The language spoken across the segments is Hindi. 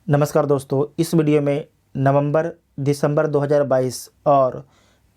नमस्कार दोस्तों, इस वीडियो में नवंबर दिसंबर 2022 और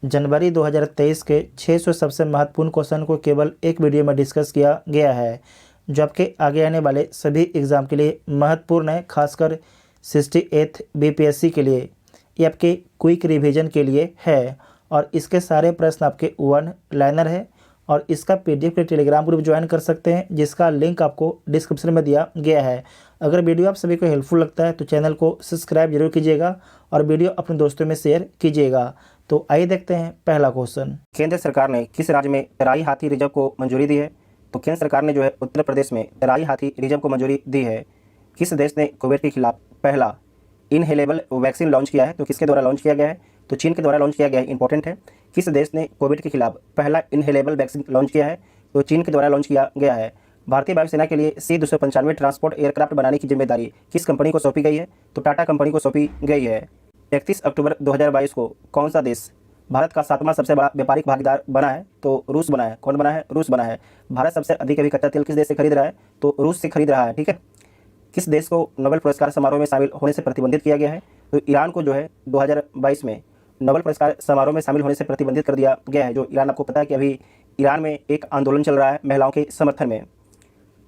जनवरी 2023 के 600 सबसे महत्वपूर्ण क्वेश्चन को केवल एक वीडियो में डिस्कस किया गया है, जो आपके आगे आने वाले सभी एग्ज़ाम के लिए महत्वपूर्ण है। खासकर 68th बीपीएससी के लिए ये आपके क्विक रिवीजन के लिए है और इसके सारे प्रश्न आपके वन लाइनर है और इसका पीडीएफ के टेलीग्राम ग्रुप ज्वाइन कर सकते हैं, जिसका लिंक आपको डिस्क्रिप्शन में दिया गया है। अगर वीडियो आप सभी को हेल्पफुल लगता है तो चैनल को सब्सक्राइब जरूर कीजिएगा और वीडियो अपने दोस्तों में शेयर कीजिएगा। तो आइए देखते हैं पहला क्वेश्चन। केंद्र सरकार ने किस राज्य में राई हाथी रिजर्व को मंजूरी दी है? तो केंद्र सरकार ने जो है उत्तर प्रदेश में राई हाथी रिजर्व को मंजूरी दी है। किस देश ने कोविड के खिलाफ पहला इनहेलेबल वैक्सीन लॉन्च किया है? तो किसके द्वारा लॉन्च किया गया है? तो चीन के द्वारा लॉन्च किया गया है। इंपॉर्टेंट है। किस देश ने कोविड के खिलाफ पहला इनहेलेबल वैक्सीन लॉन्च किया है? तो चीन के द्वारा लॉन्च किया गया है। भारतीय वायुसेना के लिए C-295 ट्रांसपोर्ट एयरक्राफ्ट बनाने की जिम्मेदारी किस कंपनी को सौंपी गई है? तो टाटा कंपनी को सौंपी गई है। 31 अक्टूबर 2022 को कौन सा देश भारत का 7वां सबसे बड़ा व्यापारिक भागीदार बना है? तो रूस बना है। कौन बना है? रूस बना है। भारत सबसे अधिक अभी कच्चा तेल किस देश से खरीद रहा है? तो रूस से खरीद रहा है। ठीक है। किस देश को नोबेल पुरस्कार समारोह में शामिल होने से प्रतिबंधित किया गया है? तो ईरान को जो है 2022 में नोबेल पुरस्कार समारोह में शामिल होने से प्रतिबंधित कर दिया गया है। जो ईरान, आपको पता है कि अभी ईरान में एक आंदोलन चल रहा है महिलाओं के समर्थन में।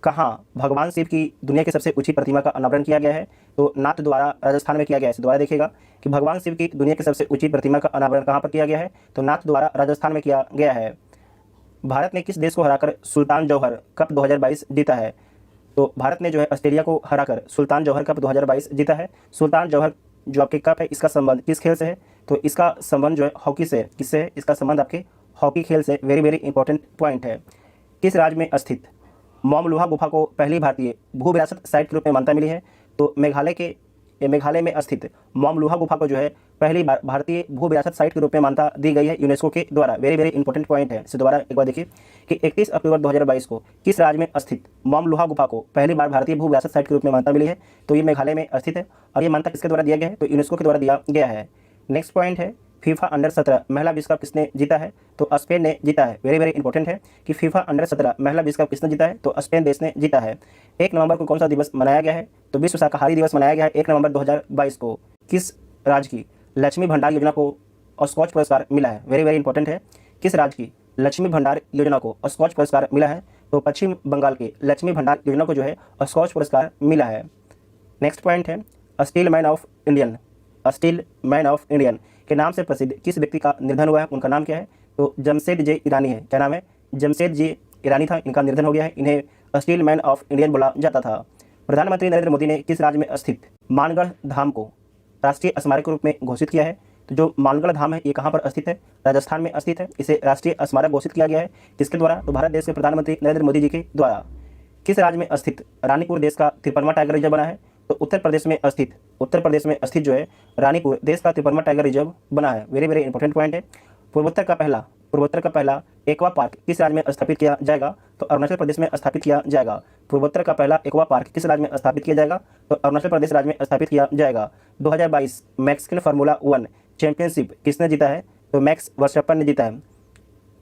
कहाँ भगवान शिव की दुनिया की सबसे ऊंची प्रतिमा का अनावरण किया गया है? तो नाथ द्वारा राजस्थान में किया गया है। दोबारा देखिएगा कि भगवान शिव की दुनिया की सबसे ऊंची प्रतिमा का अनावरण कहाँ पर किया गया है? तो नाथ द्वारा राजस्थान में किया गया है। भारत ने किस देश को हराकर सुल्तान जौहर कप 2022 जीता है? तो भारत ने जो है ऑस्ट्रेलिया को हराकर सुल्तान जौहर कप 2022 जीता है। सुल्तान जौहर जो आपके कप है, इसका संबंध किस खेल से है? तो इसका संबंध जो है हॉकी से। किससे है? इसका संबंध आपके हॉकी खेल से। वेरी वेरी इंपॉर्टेंट पॉइंट है। किस राज्य में स्थित मौमलुहा गुफा को पहली भारतीय भू विरासत साइट के रूप में मान्यता मिली है? तो मेघालय में स्थित मौमलुहा गुफा को जो है पहली बार भारतीय भू विरासत साइट के रूप में मान्यता दी गई है यूनेस्को के द्वारा। वेरी वेरी इंपॉर्टेंट पॉइंट है। इसे दोबारा एक बार देखिए कि 31 अक्टूबर 2022 को किस राज्य में स्थित मौमलुहा गुफा को पहली बार भारतीय भू विरासत साइट के रूप में मान्यता मिली है? तो ये मेघालय में स्थित है और ये मान्यता किसके द्वारा दिया गया है? तो यूनेस्को के द्वारा दिया गया है। नेक्स्ट पॉइंट है, फीफा अंडर 17 महिला विश्व कप किसने जीता है? तो स्पेन ने जीता है। वेरी वेरी इंपॉर्टेंट है कि फीफा अंडर 17 महिला विश्व कप किसने जीता है? तो स्पेन देश ने जीता है। 1 नवंबर को कौन सा दिवस मनाया गया है? तो विश्व शाकाहारी दिवस मनाया गया है 1 नवंबर 2022 को। किस राज्य की लक्ष्मी भंडार योजना को स्कॉच पुरस्कार मिला है? वेरी वेरी इंपॉर्टेंट है। किस राज्य की लक्ष्मी भंडार योजना को स्कॉच पुरस्कार मिला है? तो पश्चिम बंगाल के लक्ष्मी भंडार योजना को जो है स्कॉच पुरस्कार मिला है। नेक्स्ट पॉइंट है, स्टील मैन ऑफ इंडियन के नाम से प्रसिद्ध किस व्यक्ति का निधन हुआ है? उनका नाम क्या है? तो जमशेद जे ईरानी है। क्या नाम है? जमशेद जे ईरानी था। इनका निधन हो गया है। इन्हें स्टील मैन ऑफ इंडियन बोला जाता था। प्रधानमंत्री नरेंद्र मोदी ने किस राज्य में स्थित मानगढ़ धाम को राष्ट्रीय स्मारक के रूप में घोषित किया है? तो जो मानगढ़ धाम है ये कहाँ पर स्थित है? राजस्थान में स्थित है। इसे राष्ट्रीय स्मारक घोषित किया गया है। किसके द्वारा? तो भारत देश के प्रधानमंत्री नरेंद्र मोदी जी के द्वारा। किस राज्य में स्थित रानीपुर देश का 53वां टाइगर रिजर्व बना है? तो उत्तर प्रदेश में स्थित जो है रानीपुर देश का 53वां टाइगर रिजर्व बना है। वेरी वेरी इंपॉर्टेंट पॉइंट है। पूर्वोत्तर का पहला एक्वा पार्क किस राज्य में स्थापित किया जाएगा? तो अरुणाचल प्रदेश में स्थापित किया जाएगा। पूर्वोत्तर का पहला एक्वा पार्क किस राज्य में स्थापित किया जाएगा? तो अरुणाचल प्रदेश राज्य में स्थापित किया जाएगा। 2022 मैक्सिकन फार्मूला 1 चैंपियनशिप किसने जीता है? तो मैक्स वर्स्टैपन ने जीता है।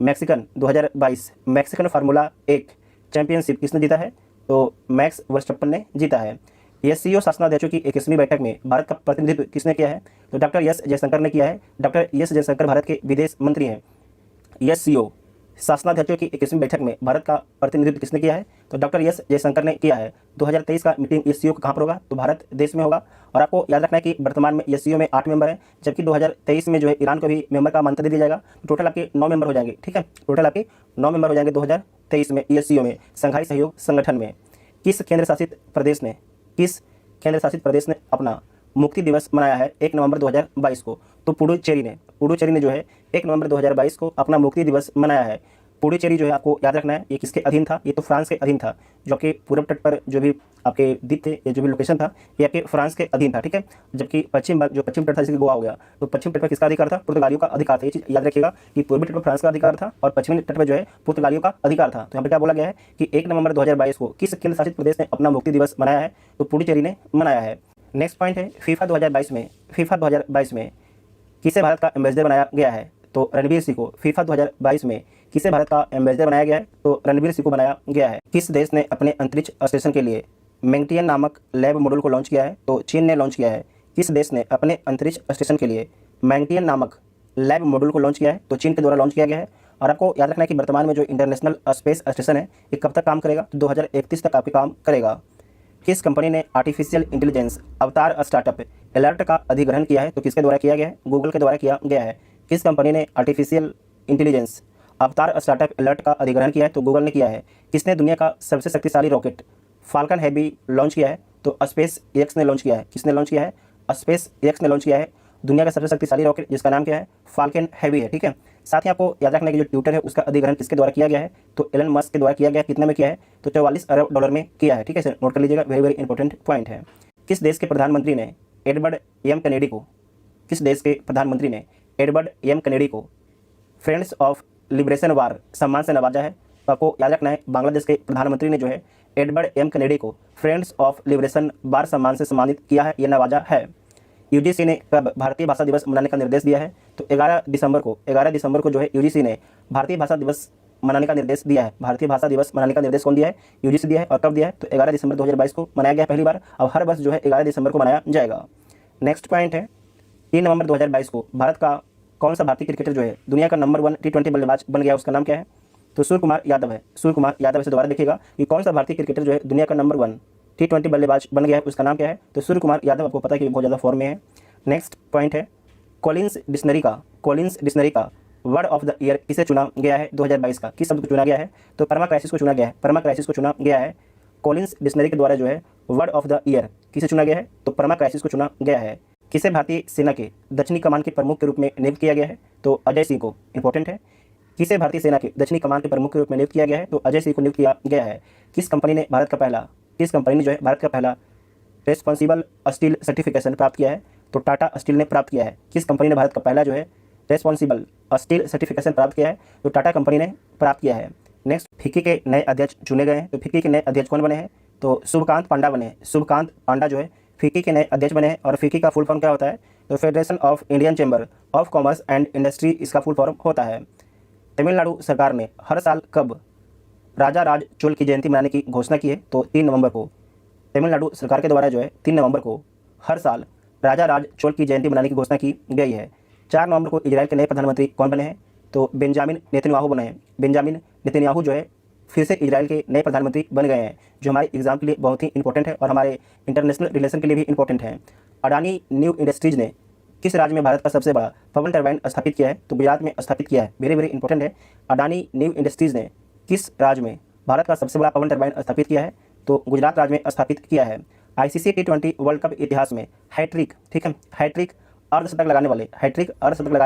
2022 मैक्सिकन फार्मूला 1 चैंपियनशिप किसने जीता है? तो मैक्स वर्स्टैपन ने जीता है। एससीओ शासनाध्यक्षों की 21वीं बैठक में भारत का प्रतिनिधित्व किसने किया है? तो डॉक्टर एस जयशंकर ने किया है। डॉक्टर एस जयशंकर भारत के विदेश मंत्री हैं। एससीओ शासनाध्यक्षों की 21वीं बैठक में भारत का प्रतिनिधित्व किसने किया है? तो डॉक्टर एस जयशंकर ने किया है। 2023 का मीटिंग एससीओ कहाँ पर होगा? तो भारत देश में होगा। और आपको याद रखना है कि वर्तमान में एससीओ में 8 मेंबर हैं, जबकि 2023 में जो है ईरान को भी मेंबर का मान्यता दे दिया जाएगा। टोटल आपके 9 मेंबर हो जाएंगे। ठीक है, टोटल आपके 9 मेंबर हो जाएंगे 2023 में एससीओ में, संघाई सहयोग संगठन में। किस केंद्र शासित प्रदेश ने अपना मुक्ति दिवस मनाया है 1 नवंबर 2022 को? तो पुडुचेरी ने जो है 1 नवंबर 2022 को अपना मुक्ति दिवस मनाया है। पुडुचेरी जो है आपको याद रखना है ये किसके अधीन था? ये तो फ्रांस के अधीन था। जो आपके पूर्व तट पर जो भी आपके द्वीप थे या जो भी लोकेशन था ये आपके फ्रांस के अधीन था। ठीक है, जबकि पश्चिम तट था, जैसे गोवा हो गया, तो पश्चिम तट पर किसका अधिकार था? पुर्तगालियों का अधिकार था। ये चीज़ याद रखिएगा कि पूर्वी तट पर फ्रांस का अधिकार था और पश्चिमी तट पर जो है पुर्तगालियों का अधिकार था। तो यहाँ पर क्या बोला गया है कि 1 नवंबर 2022 को किस केंद्र शासित प्रदेश ने अपना मुक्ति दिवस मनाया है? तो पुडुचेरी ने मनाया है। नेक्स्ट पॉइंट है, फीफा 2022 में किसे भारत का एम्बेसडर बनाया गया है? तो रणवीर सिंह को। फीफा 2022 में किसे भारत का एम्बेसडर बनाया गया है? तो रणवीर सिंह को बनाया गया है। किस देश ने अपने अंतरिक्ष स्टेशन के लिए मैंगटियन नामक लैब मॉड्यूल को लॉन्च किया है? तो चीन ने लॉन्च किया है। किस देश ने अपने अंतरिक्ष स्टेशन के लिए मैंगटियन नामक लैब मॉड्यूल को लॉन्च किया है? तो चीन के द्वारा लॉन्च किया गया है। और आपको याद रखना है कि वर्तमान में जो इंटरनेशनल स्पेस स्टेशन है ये कब तक काम करेगा? तो 2031 तक आपके काम करेगा। किस कंपनी ने आर्टिफिशियल इंटेलिजेंस अवतार स्टार्टअप अलर्ट का अधिग्रहण किया है? तो किसके द्वारा किया गया है? गूगल के द्वारा किया गया है। किस कंपनी ने आर्टिफिशियल इंटेलिजेंस अवतार स्टार्टअप अलर्ट का अधिग्रहण किया है? तो गूगल ने किया है। किसने दुनिया का सबसे शक्तिशाली रॉकेट फाल्कन हैवी लॉन्च किया है? तो स्पेस एक्स ने लॉन्च किया है। किसने लॉन्च किया है? स्पेस एक्स ने लॉन्च किया है दुनिया का सबसे शक्तिशाली रॉकेट, जिसका नाम क्या है? फाल्कन हैवी है। ठीक है, साथ ही आपको याद रखना है कि जो ट्विटर है उसका अधिग्रहण किसके द्वारा किया गया है? तो एलन मस्क के द्वारा किया गया। कितने में किया है? तो 44 अरब डॉलर में किया है। ठीक है सर, नोट कर लीजिएगा, वेरी वेरी इंपॉर्टेंट पॉइंट है। किस देश के प्रधानमंत्री ने एडवर्ड एम कैनेडी को फ्रेंड्स ऑफ लिबरेशन वार सम्मान से नवाजा है? तो आपको याद रखना है बांग्लादेश के प्रधानमंत्री ने जो है एडवर्ड एम कैनेडी को फ्रेंड्स ऑफ लिबरेशन वार सम्मान से सम्मानित किया है, यह नवाजा है। यूजीसी ने कब भारतीय भाषा दिवस मनाने का निर्देश दिया है? तो 11 दिसंबर को जो है यूजीसी ने भारतीय भाषा दिवस मनाने का निर्देश दिया है। भारतीय भाषा दिवस मनाने का निर्देश कौन दिया है? यूजीसी दिया है। और कब दिया है? तो 11 दिसंबर 2022 को मनाया गया पहली बार। अब हर वर्ष जो है 11 दिसंबर को मनाया जाएगा। नेक्स्ट पॉइंट है 3 नवंबर 2022 को भारत का कौन सा भारतीय क्रिकेटर जो है दुनिया का नंबर 1 T20 बल्लेबाज बन गया? उसका नाम क्या है? तो सूर्य कुमार यादव है। सूर्य कुमार यादव से दोबारा देखिएगा कि कौन सा भारतीय क्रिकेटर जो है दुनिया का नंबर 1 T20 बल्लेबाज बन गया है, उसका नाम क्या है? तो सूर्य कुमार यादव। आपको पता है कि बहुत ज़्यादा फॉर्म में है। नेक्स्ट पॉइंट है कॉलिंस डिक्शनरी का वर्ड ऑफ द ईयर किसे चुना गया है 2022 का? किस शब्द को चुना गया है? तो परमा क्राइसिस को चुना गया है। कॉलिंस डिक्शनरी के द्वारा जो है वर्ड ऑफ द ईयर किसे चुना गया है? तो परमा क्राइसिस को चुना गया है। किसे भारतीय सेना के दक्षिणी कमान के प्रमुख के रूप में नियुक्त किया गया है? तो अजय सिंह को। इंपॉर्टेंट है, किसे भारतीय सेना के दक्षिणी कमान के प्रमुख के रूप में नियुक्त किया गया है? तो अजय सिंह को नियुक्त किया गया है। किस कंपनी ने भारत का पहला रेस्पॉन्सिबल स्टील सर्टिफिकेशन प्राप्त किया है? तो टाटा स्टील ने प्राप्त किया है। किस कंपनी ने भारत का पहला जो है रेस्पॉन्सिबल स्टील सर्टिफिकेशन प्राप्त किया है? तो टाटा कंपनी ने प्राप्त किया है। नेक्स्ट, फिक्की के नए अध्यक्ष चुने गए हैं। तो फिक्की के नए अध्यक्ष कौन बने हैं? तो शुभकांत पांडा बने हैं। शुभकांत पांडा जो है फिक्की के नए अध्यक्ष बने हैं। और फिक्की का फुल फॉर्म क्या होता है? तो federation of Indian chamber of commerce and industry इसका फुल फॉर्म होता है। तमिलनाडु सरकार ने हर साल कब राजा राज चोल की जयंती मनाने की घोषणा की है? तो 3 नवंबर को। तमिलनाडु सरकार के द्वारा जो है 3 नवंबर को हर साल राजा राज चोल की जयंती मनाने की घोषणा की गई है। 4 नवंबर को इजराइल के नए प्रधानमंत्री कौन बने हैं? तो बेंजामिन नेतन्याहू बने हैं। बेंजामिन नेतन्याहू जो है फिर से इजराइल के नए प्रधानमंत्री बन गए हैं, जो हमारे एग्जाम के लिए बहुत ही इंपॉर्टेंट है और हमारे इंटरनेशनल रिलेशन के लिए भी इंपॉर्टेंट है। अडानी न्यू इंडस्ट्रीज ने किस राज्य में भारत का सबसे बड़ा पवन टरबाइन स्थापित किया है? तो गुजरात में स्थापित किया है। वेरी वेरी इंपॉर्टेंट है, अडानी न्यू इंडस्ट्रीज ने किस राज्य में भारत का सबसे बड़ा पवन टरबाइन स्थापित किया है? तो गुजरात राज्य में स्थापित किया है। आईसीसी T20 वर्ल्ड कप इतिहास में हैट्रिक, ठीक है, हैट्रिक अर्धशतक लगाने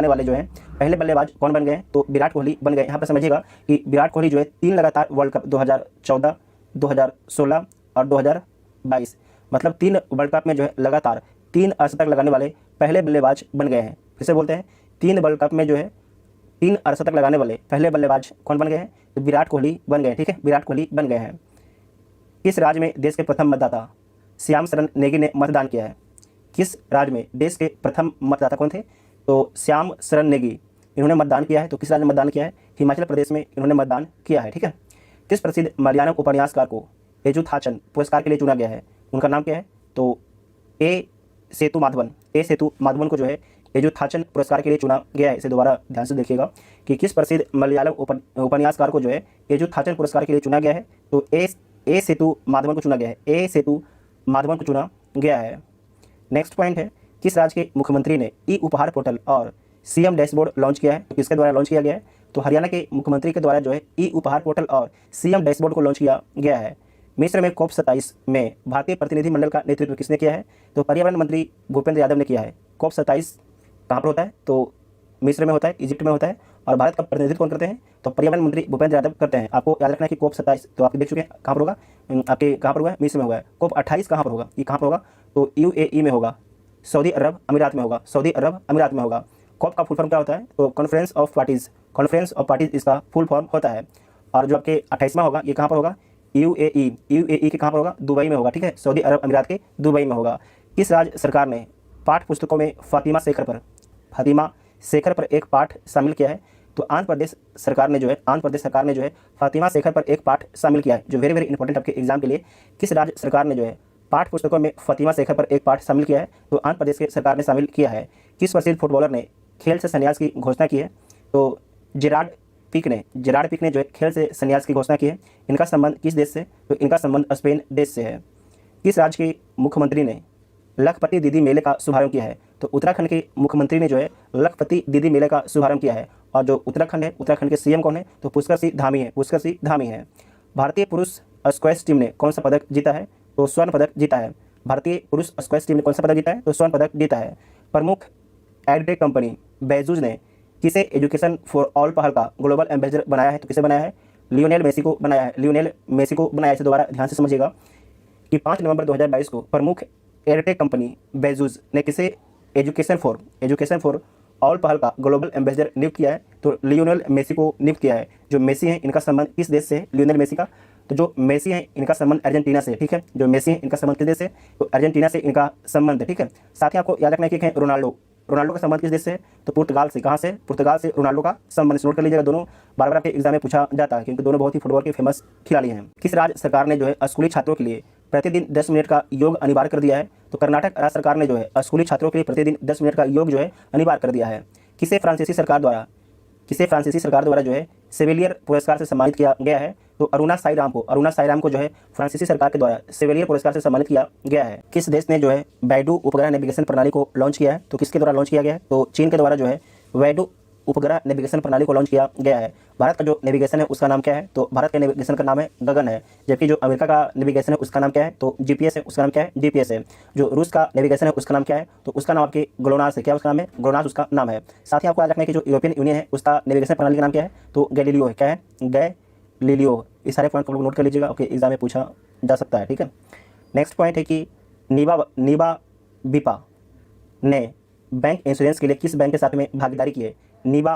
वाले जो है पहले बल्लेबाज कौन बन गए? तो विराट कोहली बन गए। यहाँ पर समझिएगा कि विराट कोहली जो है 3 लगातार वर्ल्ड कप 2014, 2016 और 2022, मतलब 3 वर्ल्ड कप में जो है लगातार 3 अर्धशतक लगाने वाले पहले बल्लेबाज बन गए हैं। फिर से बोलते हैं, 3 वर्ल्ड कप में जो है 3 अर्धशतक लगाने वाले पहले बल्लेबाज कौन बन गए हैं? तो विराट कोहली बन गए। ठीक है, विराट कोहली बन गए हैं। किस राज्य में देश के प्रथम मतदाता श्याम शरण नेगी ने मतदान किया है? किस राज्य में देश के प्रथम मतदाता कौन थे? तो श्याम शरण नेगी, इन्होंने मतदान किया है। तो किस राज्य में मतदान किया है? हिमाचल प्रदेश में इन्होंने मतदान किया है। ठीक है, किस प्रसिद्ध मलयालम उपन्यासकार को एजुथाचन पुरस्कार के लिए चुना गया है? उनका नाम क्या है? तो ए सेतु माधवन को जो है एजुथाचन पुरस्कार के लिए चुना गया है। इसे दोबारा ध्यान से देखिएगा कि किस प्रसिद्ध मलयालम उपन्यासकार को जो है एजुथाचन पुरस्कार के लिए चुना गया है? तो ए सेतु माधवन को चुना गया है। नेक्स्ट पॉइंट है, किस राज्य के मुख्यमंत्री ने ई उपहार पोर्टल और सीएम डैशबोर्ड लॉन्च किया है? तो किसके द्वारा लॉन्च किया गया है? तो हरियाणा के मुख्यमंत्री के द्वारा जो है ई उपहार पोर्टल और सीएम डैशबोर्ड को लॉन्च किया गया है। मिस्र में COP 27 में भारतीय प्रतिनिधिमंडल का नेतृत्व किसने किया है? तो पर्यावरण मंत्री भूपेंद्र यादव ने किया है। COP 27 कहाँ पर होता है? तो मिस्र में होता है, इजिप्ट में होता है। और भारत का प्रतिनिधित्व कौन करते हैं? तो पर्यावरण मंत्री भूपेंद्र यादव करते हैं। आपको याद रखना है कि COP 27 तो आप देख चुके हैं, कहाँ पर होगा? आपके कहाँ पर हुआ है? मिस्र में हुआ है। COP 28 कहाँ पर होगा? ये कहाँ पर होगा? तो UAE में होगा, सऊदी अरब अमीरात में होगा। COP का फुल फॉर्म क्या होता है? तो कॉन्फ्रेंस ऑफ पार्टीज इसका फुल फॉर्म होता है। और जो आपके 28वां होगा ये कहाँ पर होगा? UAE के कहाँ पर होगा? दुबई में होगा। ठीक है, सऊदी अरब अमीरात के दुबई में होगा। किस राज्य सरकार ने पाठ्य पुस्तकों में फातिमा शेखर पर एक पाठ शामिल किया है? तो आंध्र प्रदेश सरकार ने जो है फातिमा शेखर पर एक पाठ शामिल किया है, जो वेरी वेरी इंपॉर्टेंट आपके एग्जाम के लिए। किस राज्य सरकार ने जो है पाठ पुस्तकों में फातिमा शेखर पर एक पाठ शामिल किया है? तो आंध्र प्रदेश के सरकार ने शामिल किया है। किस प्रसिद्ध फुटबॉलर ने खेल से संन्यास की घोषणा की है? तो जेरार्ड पिक ने जो है खेल से संन्यास की घोषणा की है। इनका संबंध किस देश से? तो इनका संबंध स्पेन देश से है। किस राज्य के मुख्यमंत्री ने लखपति दीदी मेले का शुभारंभ किया है? तो उत्तराखंड के मुख्यमंत्री ने जो है लखपति दीदी मेले का शुभारंभ किया है। और जो उत्तराखंड है, उत्तराखंड के सीएम कौन है? तो पुष्कर सिंह धामी है। भारतीय पुरुष स्क्वैश टीम ने कौन सा पदक जीता है? तो स्वर्ण पदक जीता है। भारतीय पुरुष स्क्वैश टीम ने कौन सा पदक जीता है? तो स्वर्ण पदक जीता है। प्रमुख एडटेक कंपनी बेजूस ने किसे एजुकेशन फॉर ऑल पहल का ग्लोबल एम्बेसडर बनाया है? तो किसे बनाया है? लियोनेल मेसी को बनाया है। इसे दोबारा ध्यान से समझिएगा कि 5 नवंबर 2022 को प्रमुख एयरटेक कंपनी बेजूस ने किसे एजुकेशन फॉर ऑल पहल का ग्लोबल एम्बेसडर नियुक्त किया है? तो लियोनेल मेसी को नियुक्त किया है। जो मेसी हैं इनका संबंध किस देश से है? लियोनेल मेसी का, तो जो मेसी हैं इनका संबंध अर्जेंटीना से, ठीक है। जो मेसी हैं इनका संबंध किस देश से? तो अर्जेंटीना से इनका संबंध है, ठीक है। साथ ही आपको याद रखना है कि रोनाल्डो का संबंध किस देश से है? तो पुर्तगाल से। कहाँ से? पुर्तगाल से रोनाल्डो का संबंध। नोट कर लीजिएगा, दोनों बार बार आपके एग्जाम में पूछा जाता है क्योंकि दोनों बहुत ही फुटबॉल के फेमस खिलाड़ी हैं। किस राज्य सरकार ने जो है स्कूली छात्रों के लिए प्रतिदिन 10 मिनट का योग अनिवार्य कर दिया है? तो कर्नाटक राज्य सरकार ने जो है स्कूली छात्रों के लिए प्रतिदिन 10 मिनट का योग जो है अनिवार्य कर दिया है। किसे फ्रांसीसी सरकार द्वारा जो है सेविलियर पुरस्कार से सम्मानित किया गया है? तो अरुणा साई राम को जो है फ्रांसीसी सरकार के द्वारा सेविलियर पुरस्कार से सम्मानित किया गया है। किस देश ने जो है बैडू उपग्रह नेविगेशन प्रणाली को लॉन्च किया है? तो किसके द्वारा लॉन्च किया गया है? तो चीन के द्वारा जो है बैडू उपग्रह नेविगेशन प्रणाली को लॉन्च किया गया है। भारत का जो नेविगेशन है उसका नाम क्या है? तो भारत के नेविगेशन का नाम है गगन है। जबकि जो अमेरिका का नेविगेशन है उसका नाम क्या है? तो जीपीएस है, उसका नाम क्या है? जीपीएस है। जो रूस का नेविगेशन है उसका नाम क्या है? तो उसका नाम आपके ग्लोनास है। क्या उसका नाम है? ग्लोनास उसका नाम है। साथ ही आपको याद रखना है कि जो यूरोपियन यूनियन है उसका नेविगेशन प्रणाली का नाम क्या है? तो गैलीलियो है। क्या है? गैलीलियो। इस सारे पॉइंट को नोट कर लीजिएगा, ओके, एग्जाम में पूछा जा सकता है, ठीक है। नेक्स्ट पॉइंट है कि नीबा बीपा ने बैंक इंश्योरेंस के लिए किस बैंक के साथ में भागीदारी की है? नीबा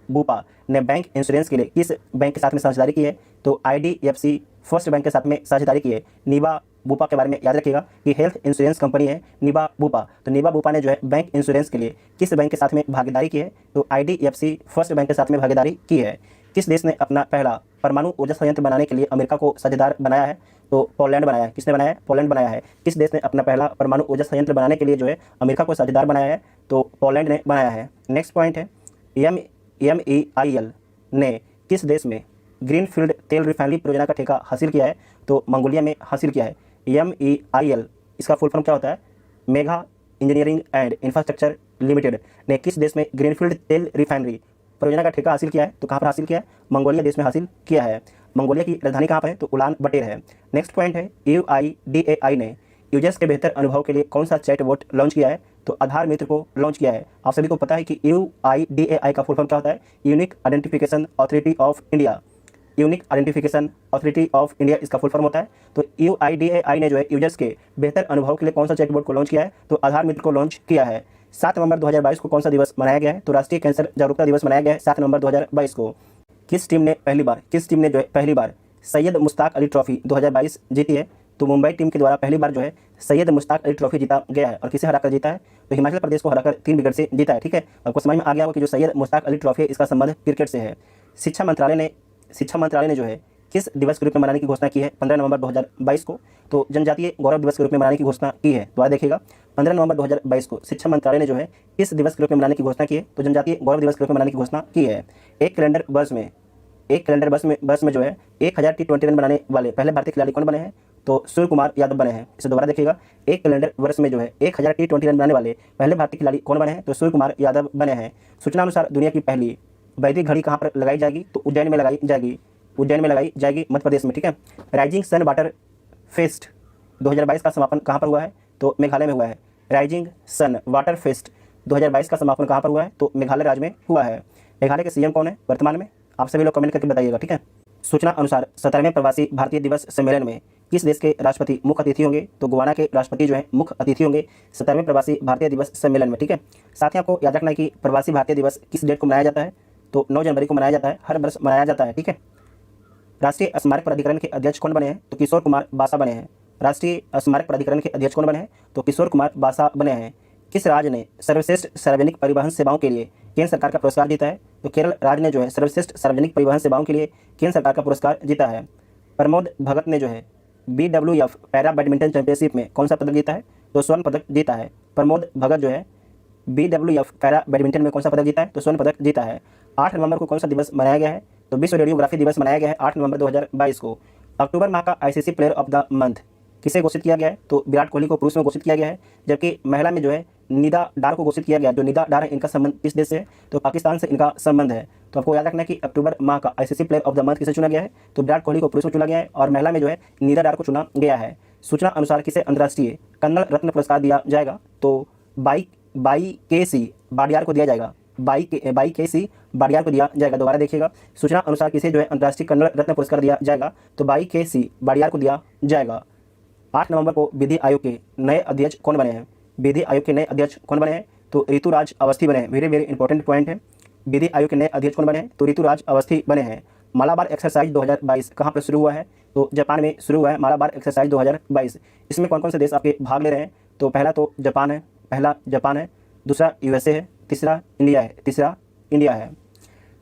बूपा ने बैंक इंश्योरेंस के लिए किस बैंक के साथ में साझेदारी की है? तो IDFC फर्स्ट बैंक के साथ में साझेदारी की है। नीबा बूपा के बारे में याद रखिएगा कि हेल्थ इंश्योरेंस कंपनी है नीबा बूपा। तो नीबा बूपा ने जो है बैंक इंश्योरेंस के लिए किस बैंक के साथ में भागीदारी की है? तो IDFC फर्स्ट बैंक के साथ में भागीदारी की है। किस देश ने अपना पहला परमाणु ऊर्जा संयंत्र बनाने के लिए अमेरिका को साझेदार बनाया है? तो पोलैंड बनाया है। किसने बनाया है? पोलैंड बनाया है। किस देश ने अपना पहला परमाणु ऊर्जा संयंत्र बनाने के लिए जो है अमेरिका को साझेदार बनाया है? तो पोलैंड ने बनाया है। नेक्स्ट पॉइंट है MEIL ने किस देश में ग्रीनफील्ड तेल रिफाइनरी परियोजना का ठेका हासिल किया है? तो मंगोलिया में हासिल किया है। MEIL इसका फुल फॉर्म क्या होता है? Mega engineering and infrastructure limited ने किस देश में ग्रीनफील्ड तेल रिफाइनरी परियोजना का ठेका हासिल किया है? तो कहाँ पर हासिल किया है? मंगोलिया देश में हासिल किया है। मंगोलिया की राजधानी कहाँ पर है? तो उलान बटेर है। नेक्स्ट पॉइंट है UIDAI ने यूजर्स के बेहतर अनुभव के लिए कौन सा चैटबॉट लॉन्च किया है? तो आधार मित्र को लॉन्च किया है। आप सभी को पता है कि UIDAI का फुल फॉर्म क्या होता है? Unique identification authority of India. Unique identification authority of India इसका फुल फॉर्म होता है। तो UIDAI ने जो है यूजर्स के बेहतर अनुभव के लिए कौन सा चैटबॉट को लॉन्च किया है? तो आधार मित्र को लॉन्च किया है। 7 नवंबर 2022 को कौन सा दिवस मनाया गया है? तो राष्ट्रीय कैंसर जागरूकता दिवस मनाया गया है 7 नवंबर 2022 को। किस टीम ने जो है पहली बार सैयद मुश्ताक अली ट्रॉफी 2022 जीती है? तो मुंबई टीम के द्वारा पहली बार जो है सैयद मुश्ताक अली ट्रॉफी जीता गया है। और किसे हराकर जीता है? तो हिमाचल प्रदेश को हराकर 3 विकेट से जीता है, ठीक है। आपको समझ में आ गया होगा कि जो सैयद मुश्ताक अली ट्रॉफी है इसका संबंध क्रिकेट से है। शिक्षा मंत्रालय ने जो है किस दिवस के रूप में मनाने की घोषणा की है 15 नवंबर 2022 को? तो जनजातीय गौरव दिवस के रूप में मनाने की घोषणा की है। दोबारा देखिएगा, 15 नवंबर 2022 को शिक्षा मंत्रालय ने जो है किस दिवस के रूप में मनाने की घोषणा की है? तो जनजातीय गौरव दिवस के रूप में मनाने की घोषणा की है। एक कैलेंडर वर्ष में जो है 1000 T20 रन बनाने वाले पहले भारतीय खिलाड़ी कौन बने हैं? तो सूर्य कुमार यादव बने हैं। इसे दोबारा देखिएगा, एक कैलेंडर वर्ष में जो है 1000 T20 रन बनाने वाले पहले भारतीय खिलाड़ी कौन बने हैं? तो सूर्य कुमार यादव बने हैं। सूचना अनुसार दुनिया की पहली वैदिक घड़ी कहाँ पर लगाई जाएगी? तो उज्जैन में लगाई जाएगी मध्य प्रदेश में, ठीक है। राइजिंग सन वाटर फेस्ट 2022 का समापन कहाँ पर हुआ है? तो मेघालय में हुआ है। राइजिंग सन वाटर फेस्ट 2022 का समापन कहाँ पर हुआ है? तो मेघालय राज्य में हुआ है। मेघालय के सीएम कौन है वर्तमान में? आप सभी लोग कमेंट करके बताइएगा, ठीक है। सूचना अनुसार 17वें प्रवासी भारतीय दिवस सम्मेलन में किस देश के राष्ट्रपति मुख्य अतिथि होंगे? तो गोवाना के राष्ट्रपति जो है मुख्य अतिथि होंगे 17वें प्रवासी भारतीय दिवस सम्मेलन में, ठीक है। साथ ही आपको याद रखना है कि प्रवासी भारतीय दिवस किस डेट को मनाया जाता है? तो 9 जनवरी को मनाया जाता है, हर वर्ष मनाया जाता है, ठीक है। राष्ट्रीय स्मारक प्राधिकरण के अध्यक्ष कौन बने हैं? तो किशोर कुमार बासा बने हैं। राष्ट्रीय स्मारक प्राधिकरण के अध्यक्ष कौन बने हैं? तो किशोर कुमार बासा बने हैं। किस राज्य ने सर्वश्रेष्ठ सार्वजनिक परिवहन सेवाओं के लिए केंद्र सरकार का पुरस्कार जीता है? तो केरल राज्य ने जो है सर्वश्रेष्ठ सार्वजनिक परिवहन सेवाओं के लिए केंद्र सरकार का पुरस्कार जीता है। प्रमोद भगत ने जो है BWF पैरा बैडमिंटन चैंपियनशिप में कौन सा पदक जीता है? तो स्वर्ण पदक जीता है। प्रमोद भगत जो है BWF पैरा बैडमिंटन में कौन सा पदक जीता है? तो स्वर्ण पदक जीता है। 8 नवंबर को कौन सा दिवस मनाया गया है? तो विश्व रेडियोग्राफी दिवस मनाया गया है 8 नवंबर 2022 को। अक्टूबर माह का ICC player of the month किसे घोषित किया गया है? तो विराट कोहली को पुरुष में घोषित किया गया है, जबकि महिला में जो है निदा डार को घोषित किया गया है। जो निदा डार है, इनका संबंध किस देश से है? तो पाकिस्तान से इनका संबंध है। तो आपको याद रखना है कि अक्टूबर माह का ICC player of the month किसे चुना गया है? तो विराट कोहली को पुरुष में चुना गया है और महिला में जो है निदा डार को चुना गया है। सूचना अनुसार किसे अंतर्राष्ट्रीय कन्नड़ रत्न पुरस्कार दिया जाएगा? तो बाई KC बाडियार को दिया जाएगा। बाई KC बाडियार को दिया जाएगा। दोबारा देखिएगा, सूचना अनुसार किसे जो है अंतर्राष्ट्रीय कन्नड़ रत्न पुरस्कार दिया जाएगा? तो बाई KC बाडियार को दिया जाएगा। 8 नवंबर को विधि आयोग के नए अध्यक्ष कौन बने हैं? विधि आयोग के नए अध्यक्ष कौन बने हैं? तो ऋतुराज अवस्थी बने हैं। वेरी वेरी इंपॉर्टेंट पॉइंट है। विधि आयोग के नए अध्यक्ष कौन बने हैं? तो ऋतुराज अवस्थी बने हैं। मालाबार एक्सरसाइज 2022 कहाँ पर शुरू हुआ है? तो जापान में शुरू हुआ है मालाबार एक्सरसाइज 2022। इसमें कौन कौन से देश आपके भाग ले रहे हैं? तो पहला तो जापान है, दूसरा USA है, तीसरा इंडिया है।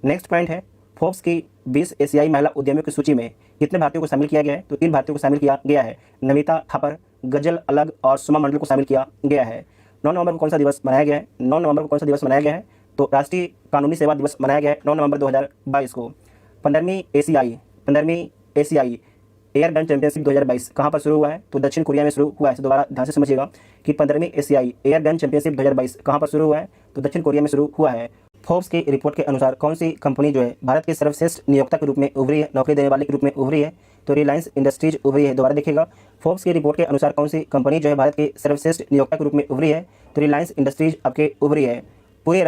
नेक्स्ट पॉइंट है, फोर्ब्स की 20 एशियाई महिला उद्यमियों की सूची में कितने भारतीयों को शामिल किया गया है? तो 3 भारतीयों को शामिल किया गया है। नमिता थापर, गजल अलग और सुमा मंडल को शामिल किया गया है। 9 नवंबर को कौन सा दिवस मनाया गया है? 9 नवंबर को कौन सा दिवस मनाया गया है? तो राष्ट्रीय कानूनी सेवा दिवस मनाया गया है 9 नवंबर 2022 को। 15वीं एशियाई एयर गन चैंपियनशिप 2022 कहाँ पर शुरू हुआ है? तो दक्षिण कोरिया में शुरू हुआ है। दोबारा ध्यान से समझिएगा कि 15वीं एशियाई एयर गन चैंपियनशिप 2022 कहाँ पर शुरू हुआ है? तो दक्षिण कोरिया में शुरू हुआ है। फोर्ब्स की रिपोर्ट के अनुसार कौन सी कंपनी जो है भारत के सर्वश्रेष्ठ नियोक्ता के रूप में उभरी है, नौकरी देने वाले के रूप में उभरी है? तो रिलायंस इंडस्ट्रीज उभरी है। दोबारा देखिएगा, फोर्ब्स की रिपोर्ट के अनुसार कौन सी कंपनी जो है भारत के सर्वश्रेष्ठ नियोक्ता के रूप में उभरी है? तो रिलायंस इंडस्ट्रीज आपके उभरी है। पूरे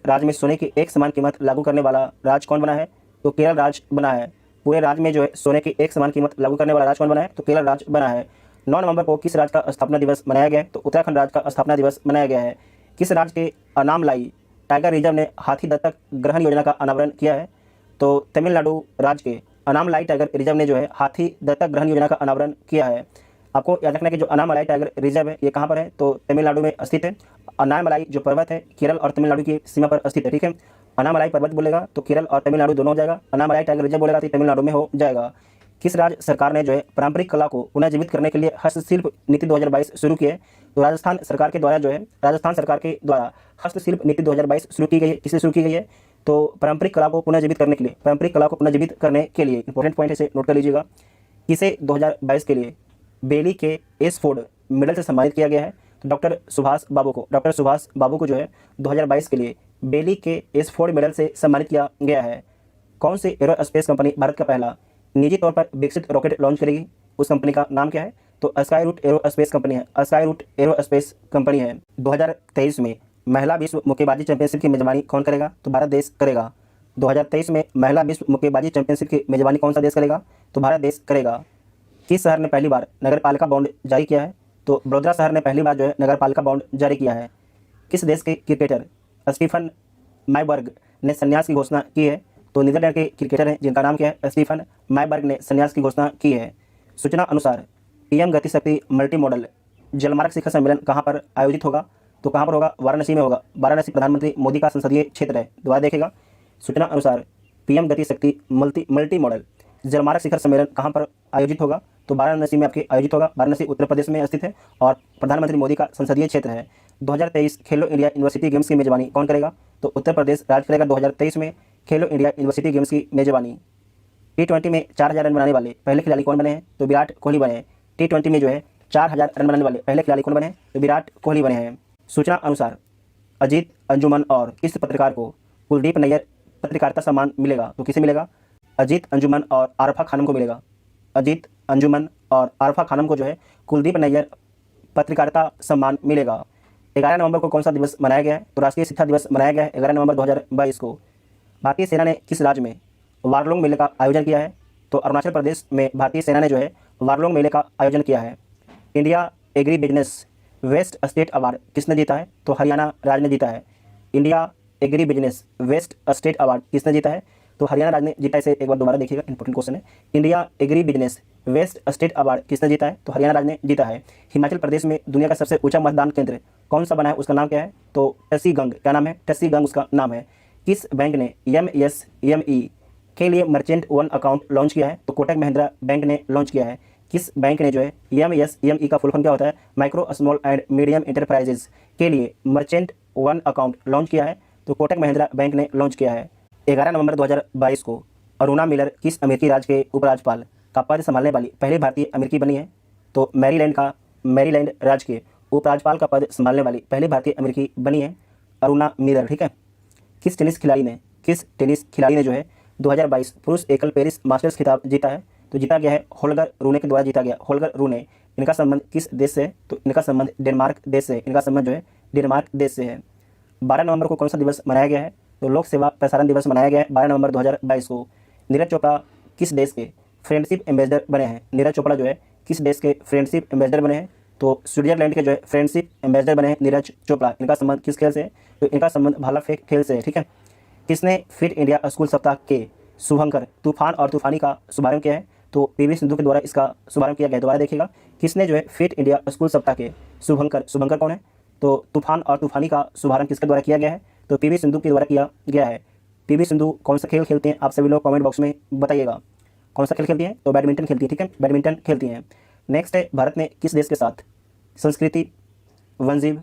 राज्य में सोने की एक समान कीमत लागू करने वाला राज्य कौन बना है? तो केरल राज्य बना है। पूरे राज्य में जो है सोने की एक समान कीमत लागू करने वाला राज्य कौन बना है? तो केरल राज्य बना है। 9 नवंबर को किस राज्य का स्थापना दिवस मनाया गया है? तो उत्तराखंड राज्य का स्थापना दिवस मनाया गया है। किस राज्य के अनामलाई टाइगर रिजर्व ने हाथी दत्तक ग्रहण योजना का अनावरण किया है? तो तमिलनाडु राज्य के अनामलाई टाइगर रिजर्व ने जो है हाथी दत्तक ग्रहण योजना का अनावरण किया है। आपको याद रखना है कि जो अनामलाई टाइगर रिजर्व है ये कहाँ पर है? तो तमिलनाडु में स्थित है। अनामलाई जो पर्वत है केरल और तमिलनाडु की सीमा पर स्थित है। ठीक है, अनामलाई पर्वत बोलेगा तो केरल और तमिलनाडु दोनों हो जाएगा। अनामलाई टाइगर रिजर्व बोलेगा तो तमिलनाडु में हो जाएगा। किस राज्य सरकार ने जो है पारंपरिक कला को पुनर्जीवित करने के लिए हस्तशिल्प नीति 2022 शुरू की है? तो राजस्थान सरकार के द्वारा हस्तशिल्प नीति 2022 शुरू की गई है। किससे शुरू की गई है? तो पारंपरिक कला को पुनर्जीवित करने के लिए इंपॉर्टेंट पॉइंट इसे नोट कर लीजिएगा। किसे 2022 के लिए बेली के एसफोर्ड मेडल से सम्मानित किया गया है? तो डॉक्टर सुभाष बाबू को जो है 2022 के लिए बेली के एसफोर्ड मेडल से सम्मानित किया गया है। कौन सी एरोस्पेस कंपनी भारत का पहला निजी तौर पर विकसित रॉकेट लॉन्च करेगी? उस कंपनी का नाम क्या है? तो स्काई रूट एरोस्पेस कंपनी है। 2023 में महिला विश्व मुक्केबाजी चैंपियनशिप की मेजबानी कौन करेगा? तो भारत देश करेगा। 2023 में महिला विश्व मुक्केबाजी चैंपियनशिप की मेजबानी कौन सा देश करेगा? तो भारत देश करेगा। किस शहर ने पहली बार नगरपालिका बॉन्ड जारी किया है? तो बड़ोदरा शहर ने पहली बार जो है नगरपालिका बॉन्ड जारी किया है। किस देश के क्रिकेटर स्टीफन मायबर्ग ने संन्यास की घोषणा की है? तो नीदरलैंड के क्रिकेटर हैं जिनका नाम क्या है? स्टीफन मायबर्ग ने संन्यास की घोषणा की है। सूचना अनुसार PM गति शक्ति मल्टी मॉडल जलमार्ग शिखर सम्मेलन कहाँ पर आयोजित होगा? तो कहाँ पर होगा? वाराणसी में होगा। वाराणसी प्रधानमंत्री मोदी का संसदीय क्षेत्र है। दोबारा देखेगा, सूचना अनुसार PM गति शक्ति मल्टी मॉडल जलमार्ग शिखर सम्मेलन कहाँ पर आयोजित होगा? तो वाराणसी में आपके आयोजित होगा। वाराणसी उत्तर प्रदेश में स्थित है और प्रधानमंत्री मोदी का संसदीय क्षेत्र है। 2023 खेलो इंडिया यूनिवर्सिटी गेम्स की मेजबानी कौन करेगा? तो उत्तर प्रदेश राज्य करेगा। 2023 में खेलो इंडिया यूनिवर्सिटी गेम्स की मेजबानी। T20 में 4000 रन बनाने वाले पहले खिलाड़ी कौन बने हैं? तो विराट कोहली बने हैं। T20 में जो है 4000 रन बनाने वाले पहले खिलाड़ी कौन बने हैं? तो विराट कोहली बने हैं। सूचना अनुसार अजीत अंजुमन और किस पत्रकार को कुलदीप नैयर पत्रकारिता सम्मान मिलेगा? तो किसे मिलेगा? अजीत अंजुमन और आरफा खानम को मिलेगा। अजीत अंजुमन और आरफा खानम को जो है कुलदीप नैयर पत्रकारिता सम्मान मिलेगा। 11 नवंबर को कौन सा दिवस मनाया गया है? तो राष्ट्रीय शिक्षा दिवस मनाया गया है 11 नवंबर 2022 को। भारतीय सेना ने किस राज्य में वारलोंग मेले का आयोजन किया है? तो अरुणाचल प्रदेश में भारतीय सेना ने जो है वारलोंग मेले का आयोजन किया है। India agri business best state award किसने जीता है? तो हरियाणा राज्य ने जीता है। India agri business best state award किसने जीता है? तो हरियाणा राज्य ने जीता। इसे एक बार दोबारा देखिएगा, इंपॉर्टेंट क्वेश्चन है। India agri business best state award किसने जीता है? तो हरियाणा राज्य ने जीता है। हिमाचल प्रदेश में दुनिया का सबसे ऊंचा मतदान केंद्र कौन सा बना है उसका नाम क्या है? तो टसीगंग, क्या नाम है? टसीगंग उसका नाम है। किस बैंक ने MSME के लिए मर्चेंट वन अकाउंट लॉन्च किया है? तो कोटक महिंद्रा बैंक ने लॉन्च किया है। किस बैंक ने जो है MSME का फुल फॉर्म क्या होता है? Micro small and medium enterprises के लिए मर्चेंट वन अकाउंट लॉन्च किया है? तो कोटक महिंद्रा बैंक ने लॉन्च किया है। 11 नवंबर 2022 को अरुणा मिलर किस अमेरिकी राज्य के उपराज्यपाल का पद संभालने वाली पहली भारतीय अमेरिकी बनी है? तो मैरीलैंड राज्य के उपराज्यपाल का पद संभालने वाली पहली भारतीय अमेरिकी बनी है अरुणा मिलर, ठीक है। किस टेनिस खिलाड़ी ने जो है 2022 पुरुष एकल पेरिस मास्टर्स खिताब जीता है? तो जीता गया है होल्गर रूने के द्वारा जीता गया। होल्गर रूने, इनका संबंध किस देश से है? तो इनका संबंध डेनमार्क देश से है। इनका संबंध जो है डेनमार्क देश से है। 12 नवंबर को कौन सा दिवस मनाया गया है? तो लोक सेवा प्रसारण दिवस मनाया गया है 12 नवंबर 2022 को। नीरज चोपड़ा किस देश के फ्रेंडशिप एम्बेसडर बने हैं? नीरज चोपड़ा जो है किस देश के फ्रेंडशिप एम्बेसडर बने हैं? तो स्विट्जरलैंड के जो है फ्रेंडशिप एम्बेसडर बने हैं नीरज चोपड़ा। इनका संबंध किस खेल से है? तो इनका संबंध भाला फेंक खेल से है, ठीक है। किसने फिट इंडिया स्कूल सप्ताह के शुभंकर तूफान और तूफानी का शुभारंभ किया है? तो पीवी सिंधु के द्वारा इसका शुभारंभ किया गया है। दोबारा देखिएगा, किसने जो है फिट इंडिया स्कूल सप्ताह के शुभंकर कौन है? तो तूफान और तूफानी का शुभारंभ किसके द्वारा किया गया है? तो पीवी सिंधु के द्वारा किया गया है। पीवी सिंधु कौन सा खेल खेलते हैं? आप सभी लोग कमेंट बॉक्स में बताइएगा कौन सा खेल खेलती हैं। तो बैडमिंटन खेलती है, ठीक है, बैडमिंटन खेलती हैं। नेक्स्ट है, भारत ने किस देश के साथ संस्कृति, वनजीव,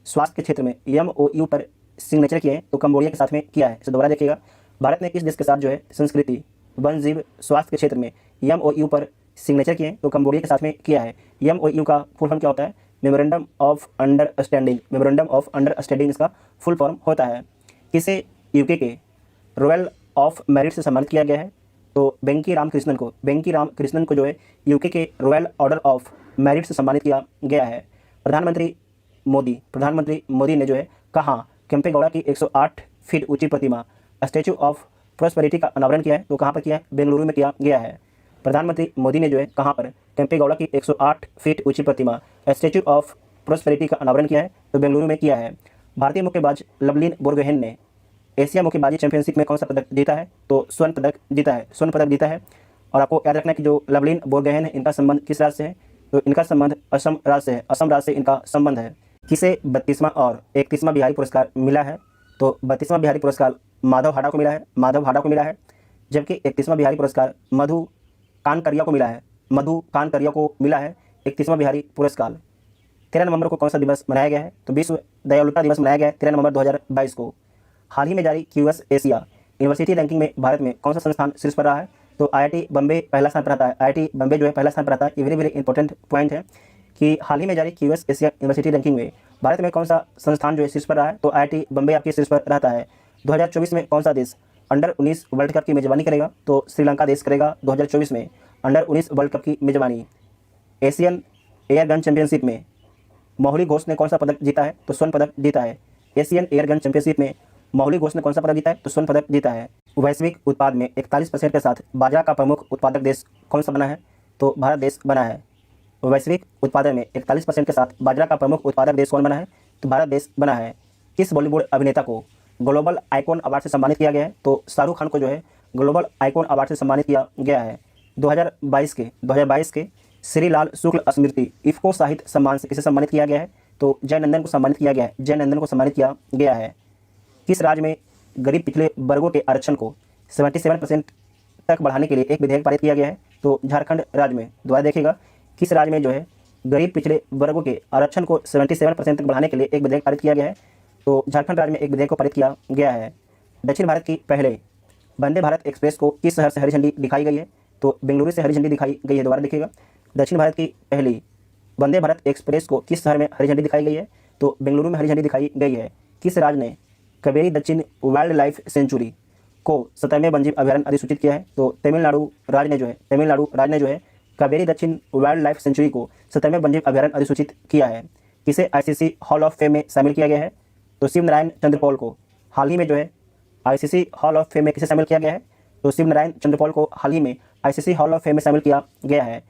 स्वास्थ्य के क्षेत्र में MOU पर सिग्नेचर किए हैं? तो कंबोडिया के साथ में किया है। तो दोबारा देखिएगा, भारत ने किस देश के साथ जो है संस्कृति, वनजीव, स्वास्थ्य के क्षेत्र में MOU पर सिग्नेचर किए हैं? तो कंबोडिया के साथ में किया है। MOU का फुल फॉर्म क्या होता है? Memorandum of understanding. Memorandum of understanding इसका फुल फॉर्म होता है। किसे यूके के रॉयल ऑफ मेरिट से सम्मानित किया गया है? तो बेंकी राम कृष्णन को जो है यूके के रॉयल ऑर्डर ऑफ मेरिट से सम्मानित किया गया है। प्रधानमंत्री मोदी ने जो है कहाँ केम्पेगौड़ा की 108 फीट ऊंची प्रतिमा स्टैचू ऑफ प्रॉस्पेरिटी का अनावरण किया है? तो कहाँ पर किया है? बेंगलुरु में किया गया है। प्रधानमंत्री मोदी ने जो है कहाँ पर केम्पेगौड़ा की 108 फीट ऊंची प्रतिमा स्टैचू ऑफ प्रॉस्पेरिटी का अनावरण किया है? तो बेंगलुरु में किया है। भारतीय मुक्केबाज लवलीन बोरगोहेन ने एशिया मुक्केबाजी चैंपियनशिप में कौन सा पदक जीता है? तो स्वर्ण पदक जीता है। और आपको याद रखना है कि जो लवलीन बोरगोहेन है, इनका संबंध किस राज्य से है? तो इनका संबंध असम राज्य से है। असम राज्य से इनका संबंध है। किसे 32वां और 31वां बिहारी पुरस्कार मिला है? तो 32वां बिहारी पुरस्कार माधव हाड़ा को मिला है, जबकि 31वां बिहारी पुरस्कार मधु कानकरिया को मिला है 31वां बिहारी पुरस्कार। 13 नवंबर को कौन सा दिवस मनाया गया है? तो विश्व दयालुता दिवस मनाया गया है 13 नवंबर 2022 को। हाल ही में जारी QS एशिया यूनिवर्सिटी रैंकिंग में भारत में कौन सा संस्थान शीर्ष पर रहा है? तो IIT बम्बे पहला स्थान पर आता है। IIT बम्बे जो है पहला स्थान पर आता है। ये वेरी इंपॉर्टेंट पॉइंट है कि हाल ही में जारी QS एशिया यूनिवर्सिटी रैंकिंग में भारत में कौन सा संस्थान जो है शीर्ष पर रहा है? तो IIT बम्बे आपके शीर्ष पर रहता है। 2024 में कौन सा देश अंडर-19 वर्ल्ड कप की मेजबानी करेगा? तो श्रीलंका देश करेगा 2024 में अंडर-19 वर्ल्ड कप की मेजबानी। एशियन एयर गन चैंपियनशिप में मोहली घोष ने कौन सा पदक जीता है? तो स्वर्ण पदक जीता है। एशियन एयर गन चैंपियनशिप में मोहली घोष ने कौन सा पदक जीता है? तो स्वर्ण पदक जीता है। वैश्विक उत्पाद में 41% के साथ बाजरा का प्रमुख उत्पादक देश कौन सा बना है? तो भारत देश बना है। वैश्विक उत्पादन में 41% के साथ बाजरा का प्रमुख उत्पादक देश कौन बना है? तो भारत देश बना है। किस बॉलीवुड अभिनेता को ग्लोबल आइकॉन अवार्ड से सम्मानित किया गया है? तो शाहरुख खान को जो है ग्लोबल आइकॉन अवार्ड से सम्मानित किया गया है। 2022 के श्री लाल शुक्ल स्मृति इफ्को साहित्य सम्मान से किसे सम्मानित किया गया है? तो जयनंदन को सम्मानित किया गया है। किस राज्य में गरीब पिछले वर्गों के आरक्षण को 77% तक बढ़ाने के लिए एक विधेयक पारित किया गया है? तो झारखंड राज्य में। दोबारा देखिएगा, किस राज्य में जो है गरीब पिछड़े वर्गों के आरक्षण को 77% तक बढ़ाने के लिए एक विधेयक पारित किया गया है? तो झारखंड राज्य में एक विधेयक को पारित किया गया है। दक्षिण भारत की पहले वंदे भारत एक्सप्रेस को किस शहर से हरी झंडी दिखाई गई है? तो बेंगलुरु से हरी झंडी दिखाई गई है। दोबारा देखिएगा, दक्षिण भारत की पहली वंदे भारत एक्सप्रेस को किस शहर में हरी झंडी दिखाई गई है? तो बेंगलुरु में हरी झंडी दिखाई गई है। किस राज्य ने कावेरी दक्षिण वाइल्ड लाइफ सेंचुरी को 17वें वन्यजीव अभयारण्य अधिसूचित किया है? तो तमिलनाडु राज्य ने जो है कावेरी दक्षिण वाइल्ड लाइफ सेंचुरी को 17वें वन्यजीव अभयारण्य अधिसूचित किया है। किसे ICC हॉल ऑफ फेम में शामिल किया गया है? तो शिव नारायण चंद्रपॉल को हाल ही में जो है ICC हॉल ऑफ फेम में किसे शामिल किया गया है? तो शिव नारायण चंद्रपॉल को हाल ही में ICC हॉल ऑफ फेम में शामिल किया गया है।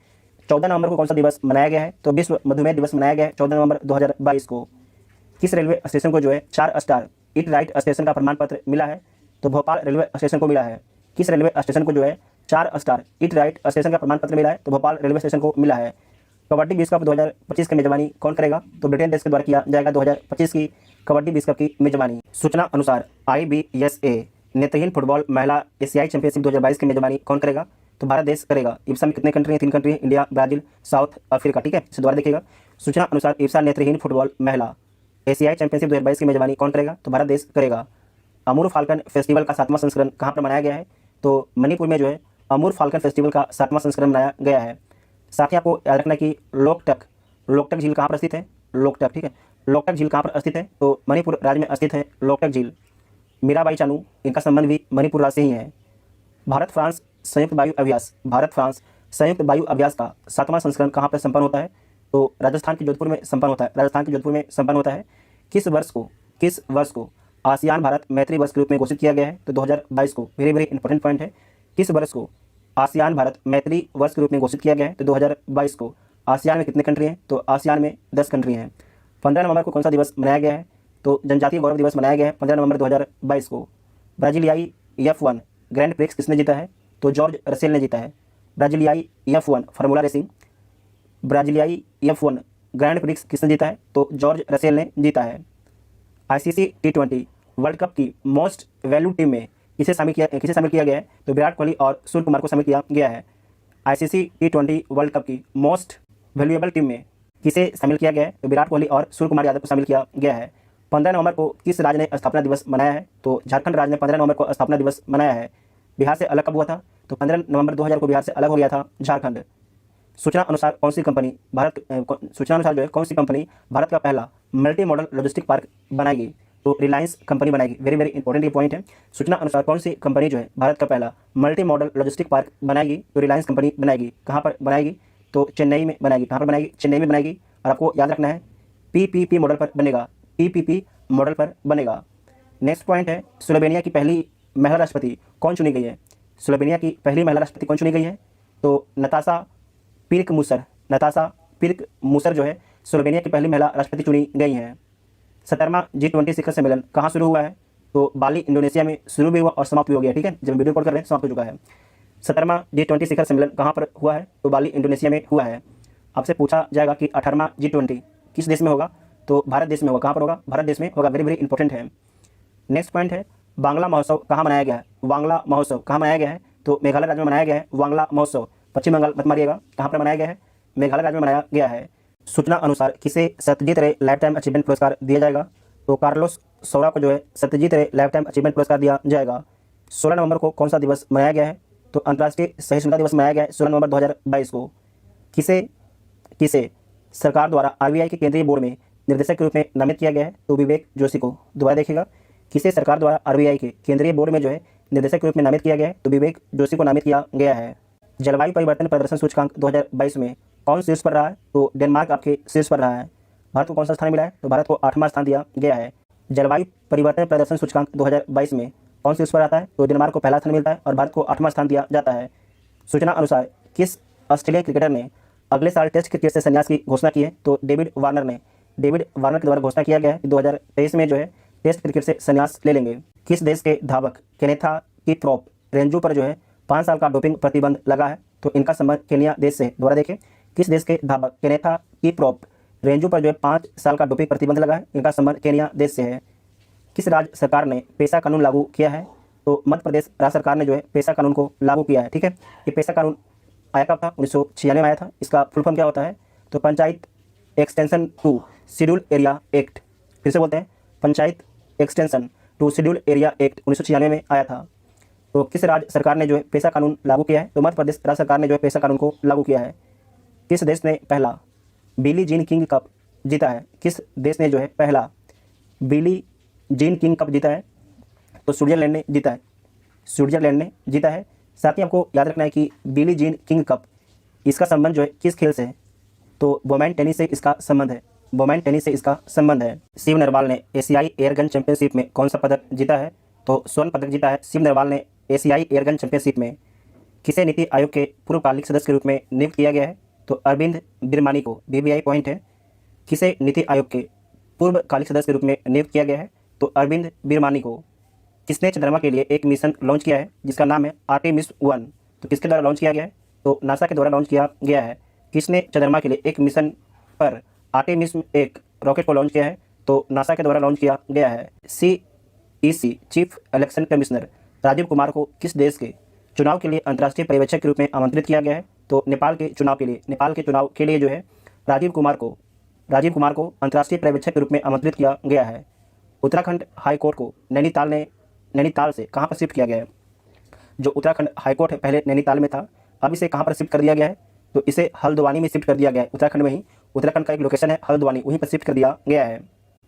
14 नवंबर को कौन सा दिवस मनाया गया है? तो विश्व मधुमेह दिवस मनाया गया है 14 नवंबर 2022 को। किस रेलवे स्टेशन को जो है 4 स्टार ईट राइट स्टेशन का प्रमाण पत्र मिला है? तो भोपाल रेलवे स्टेशन को मिला है। किस रेलवे स्टेशन को जो है 4 स्टार ईट राइट स्टेशन का प्रमाण पत्र मिला है? तो भोपाल रेलवे स्टेशन को मिला है। कबड्डी विश्व कप 2025 की मेजबानी कौन करेगा? तो ब्रिटेन देश के द्वारा किया जाएगा 2025 की कबड्डी विश्व कप की मेजबानी। सूचना अनुसार IBSA नेत्रहीन फुटबॉल महिला एशियाई चैंपियनशिप 2022 की मेजबानी कौन करेगा? तो भारत देश करेगा। इब्सा में कितने कंट्री हैं? 3 कंट्री हैं, इंडिया, ब्राजील, साउथ अफ्रीका। ठीक है, इसे दोबारा देखिएगा। सूचना अनुसार इब्सा नेत्रहीन फुटबॉल महिला एशियाई चैंपियनशिप 2022 की मेजबानी कौन करेगा? तो भारत देश करेगा। अमूर फाल्कन फेस्टिवल का 7वां संस्करण कहाँ पर मनाया गया है? तो मणिपुर में जो है अमूर फाल्कन फेस्टिवल का 7वां संस्करण मनाया गया है। साथ ही आपको याद रखना कि लोकटक झील कहाँ पर स्थित है? लोकटक, ठीक है, लोकटक झील कहाँ पर स्थित है? तो मणिपुर राज्य में स्थित है लोकटक झील। मीराबाई चानू, इनका संबंध भी मणिपुर राज्य से ही है। भारत फ्रांस संयुक्त वायु अभ्यास का 7वां संस्करण कहाँ पर संपन्न होता है? तो राजस्थान के जोधपुर में संपन्न होता है। किस वर्ष को आसियान भारत मैत्री वर्ष के रूप में घोषित किया गया है? तो 2022 को। वेरी वेरी इंपॉर्टेंट पॉइंट है। किस वर्ष को आसियान भारत मैत्री वर्ष के रूप में घोषित किया गया है? तो 2022 को। आसियान में कितने कंट्री हैं? तो आसियान में 10 कंट्री हैं। 15 नवंबर को कौन सा दिवस मनाया गया है? तो जनजातीय गौरव दिवस मनाया गया है 15 नवंबर 2022 को। ब्राजीलियाई F1 ग्रैंड प्रिक्स किसने जीता है? तो जॉर्ज रसेल ने जीता है। ब्राजीलियाई F1 फार्मूला रेसिंग, ब्राजीलियाई F1 ग्रैंड प्रिक्स किसने जीता है? तो जॉर्ज रसेल ने जीता है। ICC T20 वर्ल्ड कप की मोस्ट वैल्यू टीम में किसे शामिल किया गया है? तो विराट कोहली और सूर्य कुमार को शामिल किया गया है। ICC T20 वर्ल्ड कप की मोस्ट वैल्यूएबल टीम में किसे शामिल किया गया है? तो विराट कोहली और सूर्य कुमार यादव को शामिल किया गया है। 15 नवंबर को किस राज्य ने स्थापना दिवस मनाया है? तो झारखंड राज्य ने 15 नवंबर को स्थापना दिवस मनाया है। बिहार से अलग कब हुआ था? तो 15 नवंबर 2000 को बिहार से अलग हो गया था झारखंड। सूचना अनुसार कौन सी कंपनी भारत का पहला मल्टी मॉडल लॉजिस्टिक पार्क बनाएगी? तो रिलायंस कंपनी बनाएगी। वेरी वेरी इंपॉर्टेंट ये पॉइंट है। सूचना अनुसार कौन सी कंपनी जो है भारत का पहला मल्टी मॉडल लॉजिस्टिक पार्क बनाएगी? तो रिलायंस कंपनी बनाएगी। कहाँ पर बनाएगी? तो चेन्नई में बनाएगी। कहाँ पर बनाएगी? चेन्नई में बनाएगी। और आपको याद रखना है PPP मॉडल पर बनेगा। PPP मॉडल पर बनेगा। नेक्स्ट पॉइंट है, स्लोवेनिया की पहली महिला राष्ट्रपति कौन चुनी गई है? स्लोवेनिया की पहली महिला राष्ट्रपति कौन चुनी गई है? तो नताशा पिर्क मूसर जो है स्लोवेनिया की पहली महिला राष्ट्रपति चुनी गई हैं। 17वां G20 शिखर सम्मेलन कहाँ शुरू हुआ है? तो बाली इंडोनेशिया में शुरू भी हुआ और समाप्त भी हो गया। ठीक है, जब वीडियो रिकॉर्ड कर रहे हैं समाप्त हो चुका है। 17वां G20 शिखर सम्मेलन कहाँ पर हुआ है? तो बाली इंडोनेशिया में हुआ है। आपसे पूछा जाएगा कि 18वां G20 किस देश में होगा? तो भारत देश में होगा। कहाँ पर होगा? भारत देश में होगा। वेरी वेरी इंपॉर्टेंट है। नेक्स्ट पॉइंट है, वांगला महोत्सव कहाँ मनाया गया है? वांगला महोत्सव कहाँ मनाया गया है? तो मेघालय राज्य में मनाया गया है वांगला महोत्सव। पश्चिम बंगाल मत मारिएगा। कहाँ पर मनाया गया है? मेघालय राज्य में मनाया गया है। सूचना अनुसार किसे सत्यजीत रे लाइफ टाइम अचीवमेंट पुरस्कार दिया जाएगा? तो कार्लोस सौरा को जो है सत्यजीत रे लाइफ टाइम अचीवमेंट पुरस्कार दिया जाएगा। 16 नवंबर को कौन सा दिवस मनाया गया है? तो अंतर्राष्ट्रीय सहिष्णुता दिवस मनाया गया है 16 नवंबर 2022 को। किसे सरकार द्वारा RBI के केंद्रीय बोर्ड में निर्देशक के रूप में नामित किया गया है? तो विवेक जोशी को। दोबारा देखिएगा, किसे सरकार द्वारा RBI के केंद्रीय बोर्ड में जो है निर्देशक के रूप में नामित किया गया है? तो विवेक जोशी को नामित किया गया है। जलवायु परिवर्तन प्रदर्शन सूचकांक 2022 में कौन शीर्ष पर रहा है? तो डेनमार्क आपके शीर्ष पर रहा है। भारत को कौन सा स्थान मिला है? तो भारत को 8वां स्थान दिया गया है। जलवायु परिवर्तन प्रदर्शन सूचकांक 2022 में कौन शीर्ष पर आता है? तो डेनमार्क को पहला स्थान मिलता है और भारत को 8वां स्थान दिया जाता है। सूचना अनुसार किस ऑस्ट्रेलियाई क्रिकेटर ने अगले साल टेस्ट क्रिकेट से संन्यास की घोषणा की है? तो डेविड वार्नर के द्वारा घोषणा किया गया है कि 2023 में जो है टेस्ट क्रिकेट से संन्यास ले लेंगे। किस देश के धावक केनेथा किप्रोप रेंजू पर जो है 5 साल का डोपिंग प्रतिबंध लगा है? तो इनका संबंध केन्या देश से। दोबारा देखें, किस देश के धावक केनेथा किप्रोप रेंजू पर जो है 5 साल का डोपिंग प्रतिबंध लगा है? इनका संबंध केन्या देश से है। किस राज्य सरकार ने पेशा कानून लागू किया है? तो मध्य प्रदेश राज्य सरकार ने जो है पेशा कानून को लागू किया है। ठीक है, ये पेशा कानून आया कब था? 1996 में आया था। इसका फुल फॉर्म क्या होता है? तो panchayat extension to schedule area act. फिर से बोलते हैं, panchayat extension to schedule area act 1996 में आया था। तो किस राज्य सरकार ने जो है पेशा कानून लागू किया है? तो मध्य प्रदेश राज्य सरकार ने जो है पेशा कानून को लागू किया है। किस देश ने पहला बिली जीन किंग कप जीता है? किस देश ने जो है पहला बिली जीन किंग कप जीता है? तो स्विट्जरलैंड ने जीता है। साथ ही आपको याद रखना है कि बिली जीन किंग कप इसका संबंध जो है किस खेल से है? तो वुमेन टेनिस से इसका संबंध है। शिव नरवाल ने एशियाई एयरगन चैंपियनशिप में कौन सा पदक जीता है? तो स्वर्ण पदक जीता है शिव नरवाल ने एशियाई एयरगन चैंपियनशिप में। किसे नीति आयोग के पूर्वकालिक सदस्य के रूप में नियुक्त किया गया है? तो अरविंद बिरमानी को। BBI पॉइंट है, किसे नीति आयोग के पूर्वकालिक सदस्य के रूप में नियुक्त किया गया है? तो अरविंद बिरमानी को। किसने चंद्रमा के लिए एक मिशन लॉन्च किया है जिसका नाम है आर्टेमिस 1? तो किसके द्वारा लॉन्च किया गया है? तो नासा के द्वारा लॉन्च किया गया है। किसने चंद्रमा के लिए एक मिशन पर आर्टेमिस एक रॉकेट को लॉन्च किया है? तो नासा के द्वारा लॉन्च किया गया है। CEC chief election commissioner Rajiv Kumar को किस देश के चुनाव के लिए अंतर्राष्ट्रीय पर्यवेक्षक के रूप में आमंत्रित किया गया है? तो नेपाल के चुनाव के लिए जो है राजीव कुमार को अंतर्राष्ट्रीय पर्यवेक्षक के रूप में आमंत्रित किया गया है। उत्तराखंड हाई कोर्ट को नैनीताल से कहाँ पर शिफ्ट किया गया है? जो उत्तराखंड हाई कोर्ट है पहले नैनीताल में था, अब इसे कहाँ पर शिफ्ट कर दिया गया है? तो इसे हल्द्वानी में शिफ्ट कर दिया गया है। उत्तराखंड में ही, उत्तराखंड का एक लोकेशन है हल्द्वानी, वहीं पर शिफ्ट कर दिया गया है।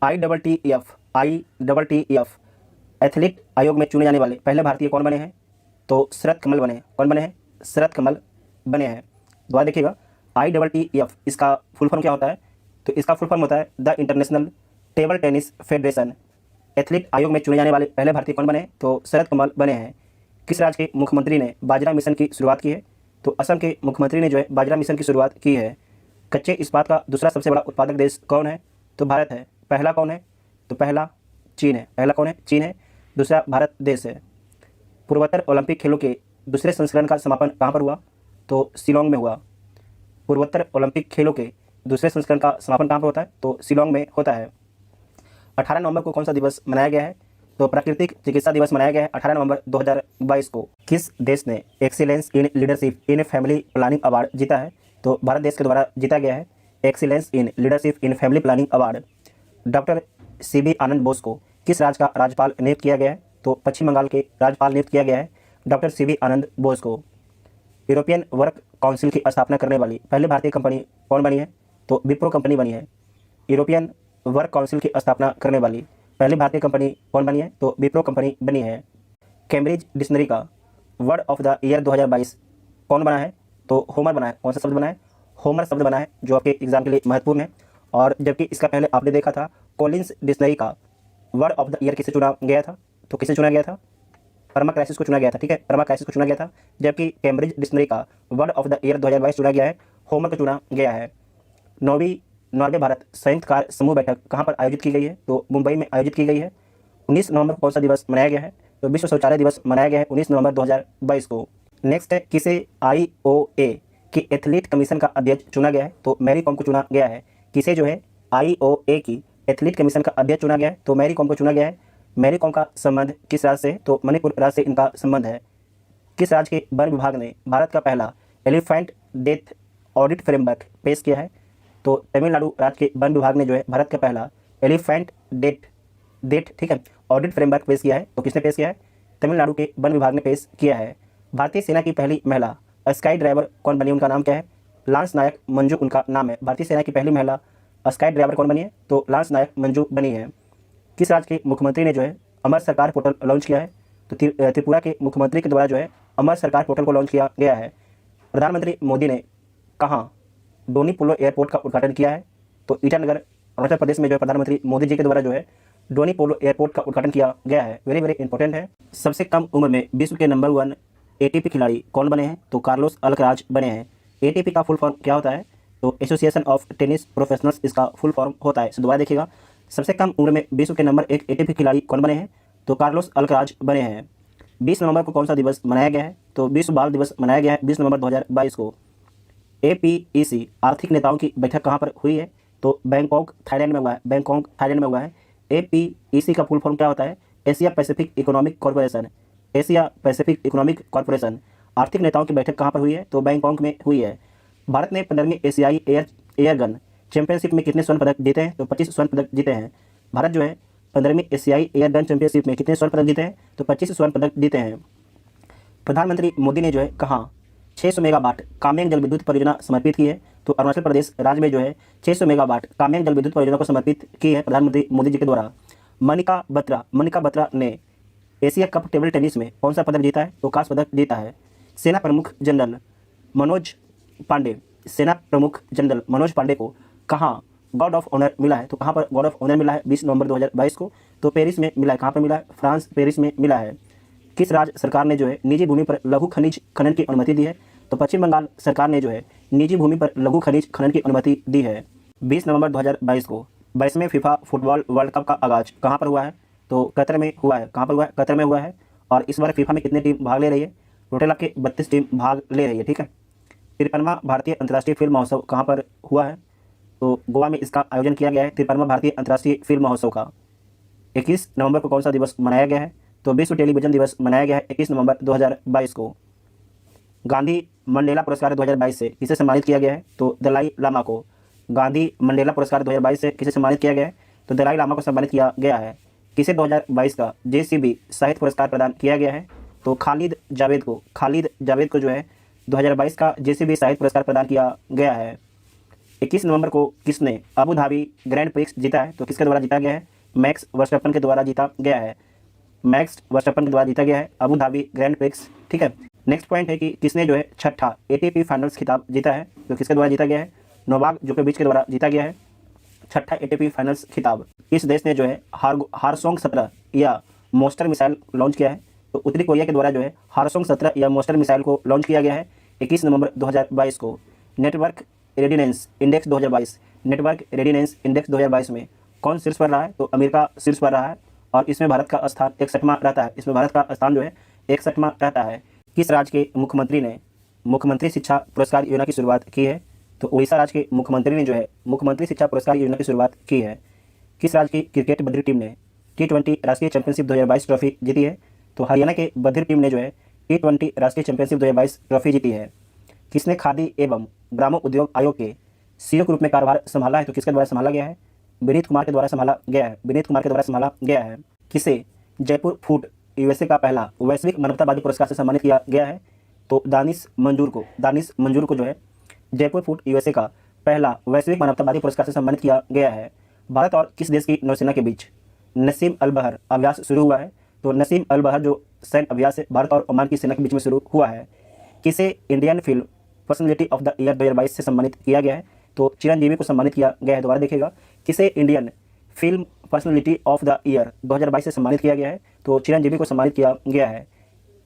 IAAF एथलीट आयोग में चुने जाने वाले पहले भारतीय कौन बने हैं? तो शरत कमल बने हैं। कौन बने हैं? शरत कमल बने हैं। दोबारा देखिएगा, IAAF इसका फुल फॉर्म क्या होता है? तो इसका फुल फॉर्म होता है the international table tennis federation. Athlete आयोग में चुने जाने वाले पहले भारतीय कौन बने हैं? तो शरत कमल बने हैं। किस राज्य के मुख्यमंत्री ने बाजरा मिशन की शुरुआत की है? तो असम के मुख्यमंत्री ने जो है बाजरा मिशन की शुरुआत की है। कच्चे इस्पात का दूसरा सबसे बड़ा उत्पादक देश कौन है? तो भारत है। पहला कौन है? तो पहला चीन है। पहला कौन है? चीन है। दूसरा भारत देश है। पूर्वोत्तर ओलंपिक खेलों के दूसरे संस्करण का समापन कहाँ पर हुआ? तो शिलोंग में हुआ। पूर्वोत्तर ओलंपिक खेलों के दूसरे संस्करण का समापन कहाँ पर होता है? तो शिलोंग में होता है। 18 नवंबर को कौन सा दिवस मनाया गया है? तो प्राकृतिक चिकित्सा दिवस मनाया गया है 18 नवंबर 2022 को। किस देश ने excellence in leadership in family planning award जीता है? तो भारत देश के द्वारा जीता गया है excellence in leadership in family planning award. Doctor CB आनंद बोस को किस राज्य का राज्यपाल नियुक्त किया गया है? तो पश्चिम बंगाल के राज्यपाल नियुक्त किया गया है डॉक्टर CB आनंद बोस को। यूरोपियन वर्क काउंसिल की स्थापना करने वाली पहली भारतीय कंपनी कौन बनी है? तो विप्रो कंपनी बनी है। यूरोपियन वर्क काउंसिल की स्थापना करने वाली पहली भारतीय कंपनी कौन बनी है? तो विप्रो कंपनी बनी है। कैम्ब्रिज डिक्शनरी का वर्ड ऑफ द ईयर 2022 कौन बना है? तो होमर बना है। कौन सा शब्द बना है? होमर शब्द बना है, जो आपके एग्जाम के लिए महत्वपूर्ण है। और जबकि इसका पहले आपने देखा था कॉलिंस डिक्शनरी का वर्ड ऑफ द ईयर किसे चुना गया था? तो किसे चुना गया था? परमा क्राइसिस को चुना गया था। ठीक है, परमा क्राइसिस को चुना गया था। जबकि कैम्ब्रिज डिक्शनरी का वर्ड ऑफ द ईयर 2022 चुना गया है, होमर को चुना गया है। नॉर्वे भारत संयुक्त कार्य समूह बैठक कहाँ पर आयोजित की गई है? तो मुंबई में आयोजित की गई है। 19 नवंबर को कौन सा दिवस मनाया गया है? तो विश्व शौचालय दिवस मनाया गया है 19 नवंबर 2022 को। नेक्स्ट है, किसे IOA की एथलीट कमीशन का अध्यक्ष चुना गया है? तो मैरी कॉम को चुना गया है। किसे जो है IOA की एथलीट कमीशन का अध्यक्ष चुना गया है? तो मैरी कॉम को चुना गया है। मैरी कॉम का संबंध किस राज्य से? तो मणिपुर राज्य से इनका संबंध है। किस राज्य के वन विभाग ने भारत का पहला एलिफेंट डेथ ऑडिट फ्रेमवर्क पेश किया है? तो तमिलनाडु राज्य के वन विभाग ने जो है भारत का पहला एलिफेंट डेथ ठीक है ऑडिट फ्रेमवर्क पेश किया है। तो किसने पेश किया है? तमिलनाडु के वन विभाग ने पेश किया है। भारतीय सेना की पहली महिला स्काई ड्राइवर कौन बनी? उनका नाम क्या है? लांस नायक मंजू उनका नाम है। भारतीय सेना की पहली महिला स्काई ड्राइवर कौन बनी है? तो लांस नायक मंजू बनी है। किस राज्य के मुख्यमंत्री ने जो है अमर सरकार पोर्टल लॉन्च किया है? तो त्रिपुरा के मुख्यमंत्री के द्वारा जो है अमर सरकार पोर्टल को लॉन्च किया गया है। प्रधानमंत्री मोदी ने कहाँ डोनी पोलो एयरपोर्ट का उद्घाटन किया है? तो ईटानगर अरुणाचल प्रदेश में जो है प्रधानमंत्री मोदी जी के द्वारा जो है डोनी पोलो एयरपोर्ट का उद्घाटन किया गया है। वेरी वेरी इंपॉर्टेंट है। सबसे कम उम्र में विश्व के नंबर 1 ATP खिलाड़ी कौन बने हैं? तो कार्लोस अल्कराज बने हैं। ATP का फुल फॉर्म क्या होता है? तो एसोसिएशन ऑफ टेनिस प्रोफेशनल्स इसका फुल फॉर्म होता है। दोबारा देखिएगा, सबसे कम उम्र में विश्व के नंबर 1 ATP खिलाड़ी कौन बने हैं? तो कार्लोस अल्कराज बने हैं। 20 नवंबर को कौन सा दिवस मनाया गया है? तो विश्व बाल दिवस मनाया गया है 20 नवंबर 2022 को। APEC आर्थिक नेताओं की बैठक कहाँ पर हुई है? तो बैंकॉक थाईलैंड में हुआ है। बैंकॉक थाईलैंड में हुआ है। APEC का फुल फॉर्म क्या होता है? Asia Pacific economic corporation. Asia Pacific economic corporation आर्थिक नेताओं की बैठक कहाँ पर हुई है? तो बैंकॉक में हुई है। भारत ने 15वीं एशियाई एयरगन चैंपियनशिप में कितने स्वर्ण पदक जीते हैं? तो 25 स्वर्ण पदक जीते हैं। भारत जो है 15वीं एशियाई एयरगन चैंपियनशिप में कितने स्वर्ण पदक जीते हैं? तो 25 स्वर्ण पदक जीते हैं। प्रधानमंत्री मोदी ने जो है कहाँ 600 मेगावाट कामेंग जल विद्युत परियोजना समर्पित की है? तो अरुणाचल प्रदेश राज्य में जो है 600 मेगावाट कामेंग जल विद्युत परियोजना को समर्पित की है प्रधानमंत्री मोदी जी के द्वारा। मनिका बत्रा ने एशिया कप टेबल टेनिस में कौन सा पदक जीता है? तो कांस्य पदक जीता है। सेना प्रमुख जनरल मनोज पांडे को कहाँ गॉर्ड ऑफ ऑनर मिला है? तो कहाँ पर गॉर्ड ऑफ ऑनर मिला है? 20 नवंबर 2022 को। तो पेरिस में मिला है। कहाँ पर मिला है? फ्रांस पेरिस में मिला है। किस राज्य सरकार ने जो है निजी भूमि पर लघु खनिज खनन की अनुमति दी है? तो पश्चिम बंगाल सरकार ने जो है निजी भूमि पर लघु खनिज खनन की अनुमति दी है। 20 नवंबर 2022 को 22वें फीफा फुटबॉल वर्ल्ड कप का आगाज कहाँ पर हुआ है? तो कतर में हुआ है। कहाँ पर हुआ है? कतर में हुआ है। और इस बार फीफा में कितनी टीम भाग ले रही है? टोटल आपके 32 टीम भाग ले रही है। ठीक है, 53वां भारतीय अंतर्राष्ट्रीय फिल्म महोत्सव कहाँ पर हुआ है? तो गोवा में इसका आयोजन किया गया है 53वां भारतीय अंतर्राष्ट्रीय फिल्म महोत्सव का। 21 नवंबर को कौन सा दिवस मनाया गया है? तो विश्व टेलीविजन दिवस मनाया गया है 21 नवंबर 2022 को। गांधी मंडेला पुरस्कार 2022 से किसे सम्मानित किया गया है? तो दलाई लामा को। गांधी मंडेला पुरस्कार 2022 से किसे सम्मानित किया गया है? तो दलाई लामा को सम्मानित किया गया है। किसे 2022 का JCB साहित्य पुरस्कार प्रदान किया गया है? तो खालिद जावेद को। खालिद जावेद को जो है 2022 का JCB साहित्य पुरस्कार प्रदान किया गया है। 21 नवंबर को किसने अबू धाबी ग्रैंड प्रिक्स जीता है? तो किसके द्वारा जीता गया है? मैक्स वर्स्टैपन के द्वारा जीता गया है। मैक्स वर्स्टैपन के द्वारा जीता गया है अबू धाबी ग्रैंड प्रिक्स, ठीक है। नेक्स्ट पॉइंट है कि किसने जो है छठा ATP फाइनल्स खिताब जीता है? तो किसके द्वारा जीता गया है? नोवाक जोकोविच के द्वारा जीता गया है छठा ATP फाइनल्स खिताब। इस देश ने जो है हारसोंग 17 या मोस्टर मिसाइल लॉन्च किया है? तो उत्तरी कोरिया के द्वारा जो है हारसोंग 17 या मोस्टर मिसाइल को लॉन्च किया गया है 21 नवंबर 2022 को। Network readiness index 2022, network readiness index 2022 में कौन शीर्ष पर रहा है? तो अमेरिका शीर्ष पर रहा है और इसमें भारत का स्थान 61वां रहता है। इसमें भारत का स्थान जो है 61वां रहता है। किस राज्य के मुख्यमंत्री ने मुख्यमंत्री शिक्षा पुरस्कार योजना की शुरुआत की है? तो उड़ीसा राज्य के मुख्यमंत्री ने जो है मुख्यमंत्री शिक्षा पुरस्कार योजना की शुरुआत की है। किस राज्य की क्रिकेट बधिर टीम ने T20 राष्ट्रीय चैंपियनशिप 2022 ट्रॉफी जीती है? तो हरियाणा के बधिर टीम ने जो है T20 राष्ट्रीय चैंपियनशिप 2022 ट्रॉफी जीती है। किसने खादी एवं ग्रामोद्योग आयोग के CEO के रूप में कार्यभार संभाला है? तो किसके द्वारा संभाला गया है? विनीत कुमार के द्वारा संभाला गया है। विनीत कुमार के द्वारा संभाला गया है। किसे जयपुर फूड USA का पहला वैश्विक मानवतावादी पुरस्कार से सम्मानित किया गया है? तो दानिश मंजूर को। दानिश मंजूर को जो है जयपुर फूड USA का पहला वैश्विक मानवतावादी पुरस्कार से सम्मानित किया गया है। भारत और किस देश की नौसेना के बीच नसीम अल बहर अभ्यास शुरू हुआ है? तो नसीम अल बहर जो सैन्य अभ्यास है भारत और ओमान की सेना के बीच में शुरू हुआ है। किसे Indian film personality of the year 2022 से सम्मानित किया गया है? तो चिरंजीवी को सम्मानित किया गया है। दोबारा देखिएगा, किसे Indian film personality of the year 2022 से सम्मानित किया गया है? तो चिरंजीवी को सम्मानित किया गया है।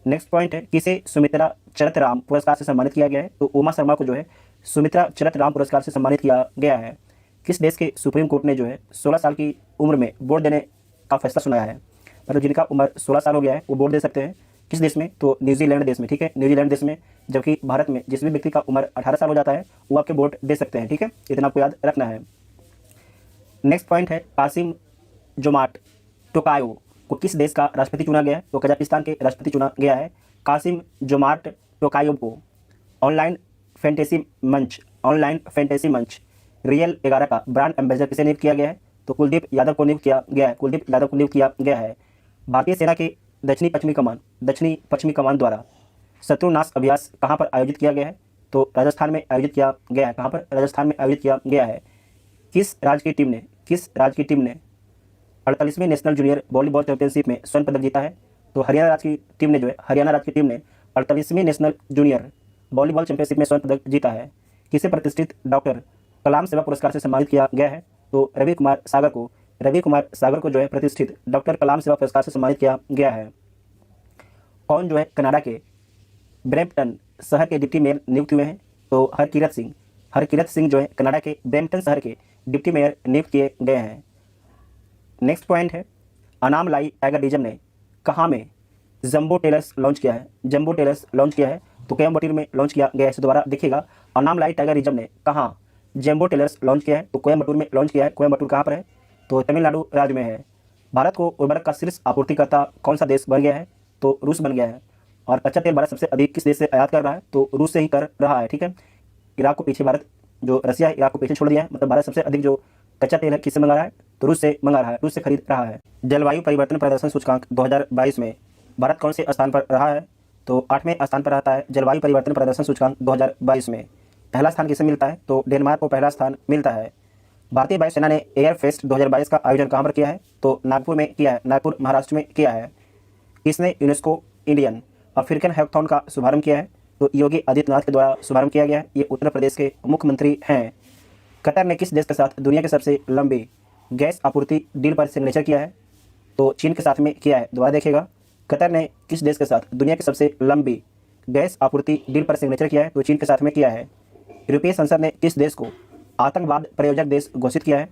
नेक्स्ट पॉइंट है, किसे सुमित्रा चरतराम पुरस्कार से सम्मानित किया गया है? तो उमा शर्मा को जो है सुमित्रा चरतराम पुरस्कार से सम्मानित किया गया है। किस देश के सुप्रीम कोर्ट ने जो है 16 साल की उम्र में वोट देने का फैसला सुनाया है? मतलब जिनका उम्र 16 साल हो गया है वो वोट दे सकते हैं। किस देश में? तो न्यूजीलैंड देश में, ठीक है, न्यूजीलैंड देश में। जबकि भारत में जिस भी व्यक्ति का उम्र 18 साल हो जाता है वो आपके वोट दे सकते हैं, ठीक है, इतना आपको याद रखना है। नेक्स्ट पॉइंट है, कासिम जोमार्ट टोकायो को किस देश का राष्ट्रपति चुना गया है? तो कजाकिस्तान के राष्ट्रपति चुना गया है कासिम जोमार्ट टोकायो को। ऑनलाइन फैंटेसी मंच रियल 11 का ब्रांड एम्बेसडर किसे नियुक्त किया गया है? तो कुलदीप यादव को नियुक्त किया गया है। कुलदीप यादव को नियुक्त किया गया है। भारतीय सेना के दक्षिणी पश्चिमी कमान द्वारा शत्रुनाश अभ्यास कहाँ पर आयोजित किया गया है? तो राजस्थान में आयोजित किया गया है। कहाँ पर? राजस्थान में आयोजित किया गया है। किस राज्य की टीम ने 48वीं नेशनल जूनियर वॉलीबॉल चैंपियनशिप में स्वर्ण पदक जीता है? तो हरियाणा राज्य की टीम ने 48वीं नेशनल जूनियर वॉलीबॉल चैंपियनशिप में स्वर्ण पदक जीता है। किसे प्रतिष्ठित डॉक्टर कलाम सेवा पुरस्कार से सम्मानित किया गया है? तो रवि कुमार सागर को जो है प्रतिष्ठित डॉक्टर कलाम सेवा पुरस्कार से सम्मानित किया गया है। कौन जो है कनाडा के ब्रैम्पटन शहर के डिप्टी मेयर नियुक्त हुए हैं? तो हरकिरत सिंह जो है कनाडा के ब्रैम्पटन शहर के डिप्टी मेयर नियुक्त किए गए हैं। नेक्स्ट पॉइंट है, अनामलाई टाइगर रिजर्व ने कहाँ में जंबो टेलर्स लॉन्च किया है? तो कोयम्बटूर में लॉन्च किया गया है। दोबारा देखिएगा, अनामलाई टाइगर रिजर्व ने कहाँ जंबो टेलर्स लॉन्च किया है? तो कोयम्बटूर में लॉन्च किया है। कोयम्बटूर कहाँ पर है? तो तमिलनाडु राज्य में है। भारत को उर्वरक का शीर्ष आपूर्तिकर्ता कौन सा देश बन गया है? तो रूस बन गया है। और कच्चा तेल भारत सबसे अधिक किस देश से आयात कर रहा है? तो रूस से ही कर रहा है, ठीक है। इराक को पीछे रसिया है, इराक को पीछे छोड़ दिया है। मतलब भारत सबसे अधिक जो कच्चा तेल है किससे मंगा रहा है? तो रूस से मंगा रहा है, रूस से खरीद रहा है। जलवायु परिवर्तन प्रदर्शन सूचकांक 2022 में भारत कौन से स्थान पर रहा है? तो 8वें स्थान पर रहता है जलवायु परिवर्तन प्रदर्शन सूचकांक 2022 में। पहला स्थान किसे मिलता है? तो डेनमार्क को पहला स्थान मिलता है। भारतीय वायुसेना ने एयर फेस्ट 2022 का आयोजन कहाँ पर किया है? तो नागपुर में किया है, नागपुर महाराष्ट्र में किया है। किसने यूनेस्को इंडियन अफ्रीकन हैकाथॉन का शुभारंभ किया है? तो योगी आदित्यनाथ के द्वारा शुभारंभ किया गया है। ये उत्तर प्रदेश के मुख्यमंत्री हैं। कतर ने किस देश के साथ दुनिया की सबसे लंबी गैस आपूर्ति डील पर सिग्नेचर किया है? तो चीन के साथ में किया है। दोबारा देखिएगा, कतर ने किस देश के साथ दुनिया की सबसे लंबी गैस आपूर्ति डील पर सिग्नेचर किया है? तो चीन के साथ में किया है। यूरोपीय संसद ने किस देश को आतंकवाद प्रायोजक देश घोषित किया है?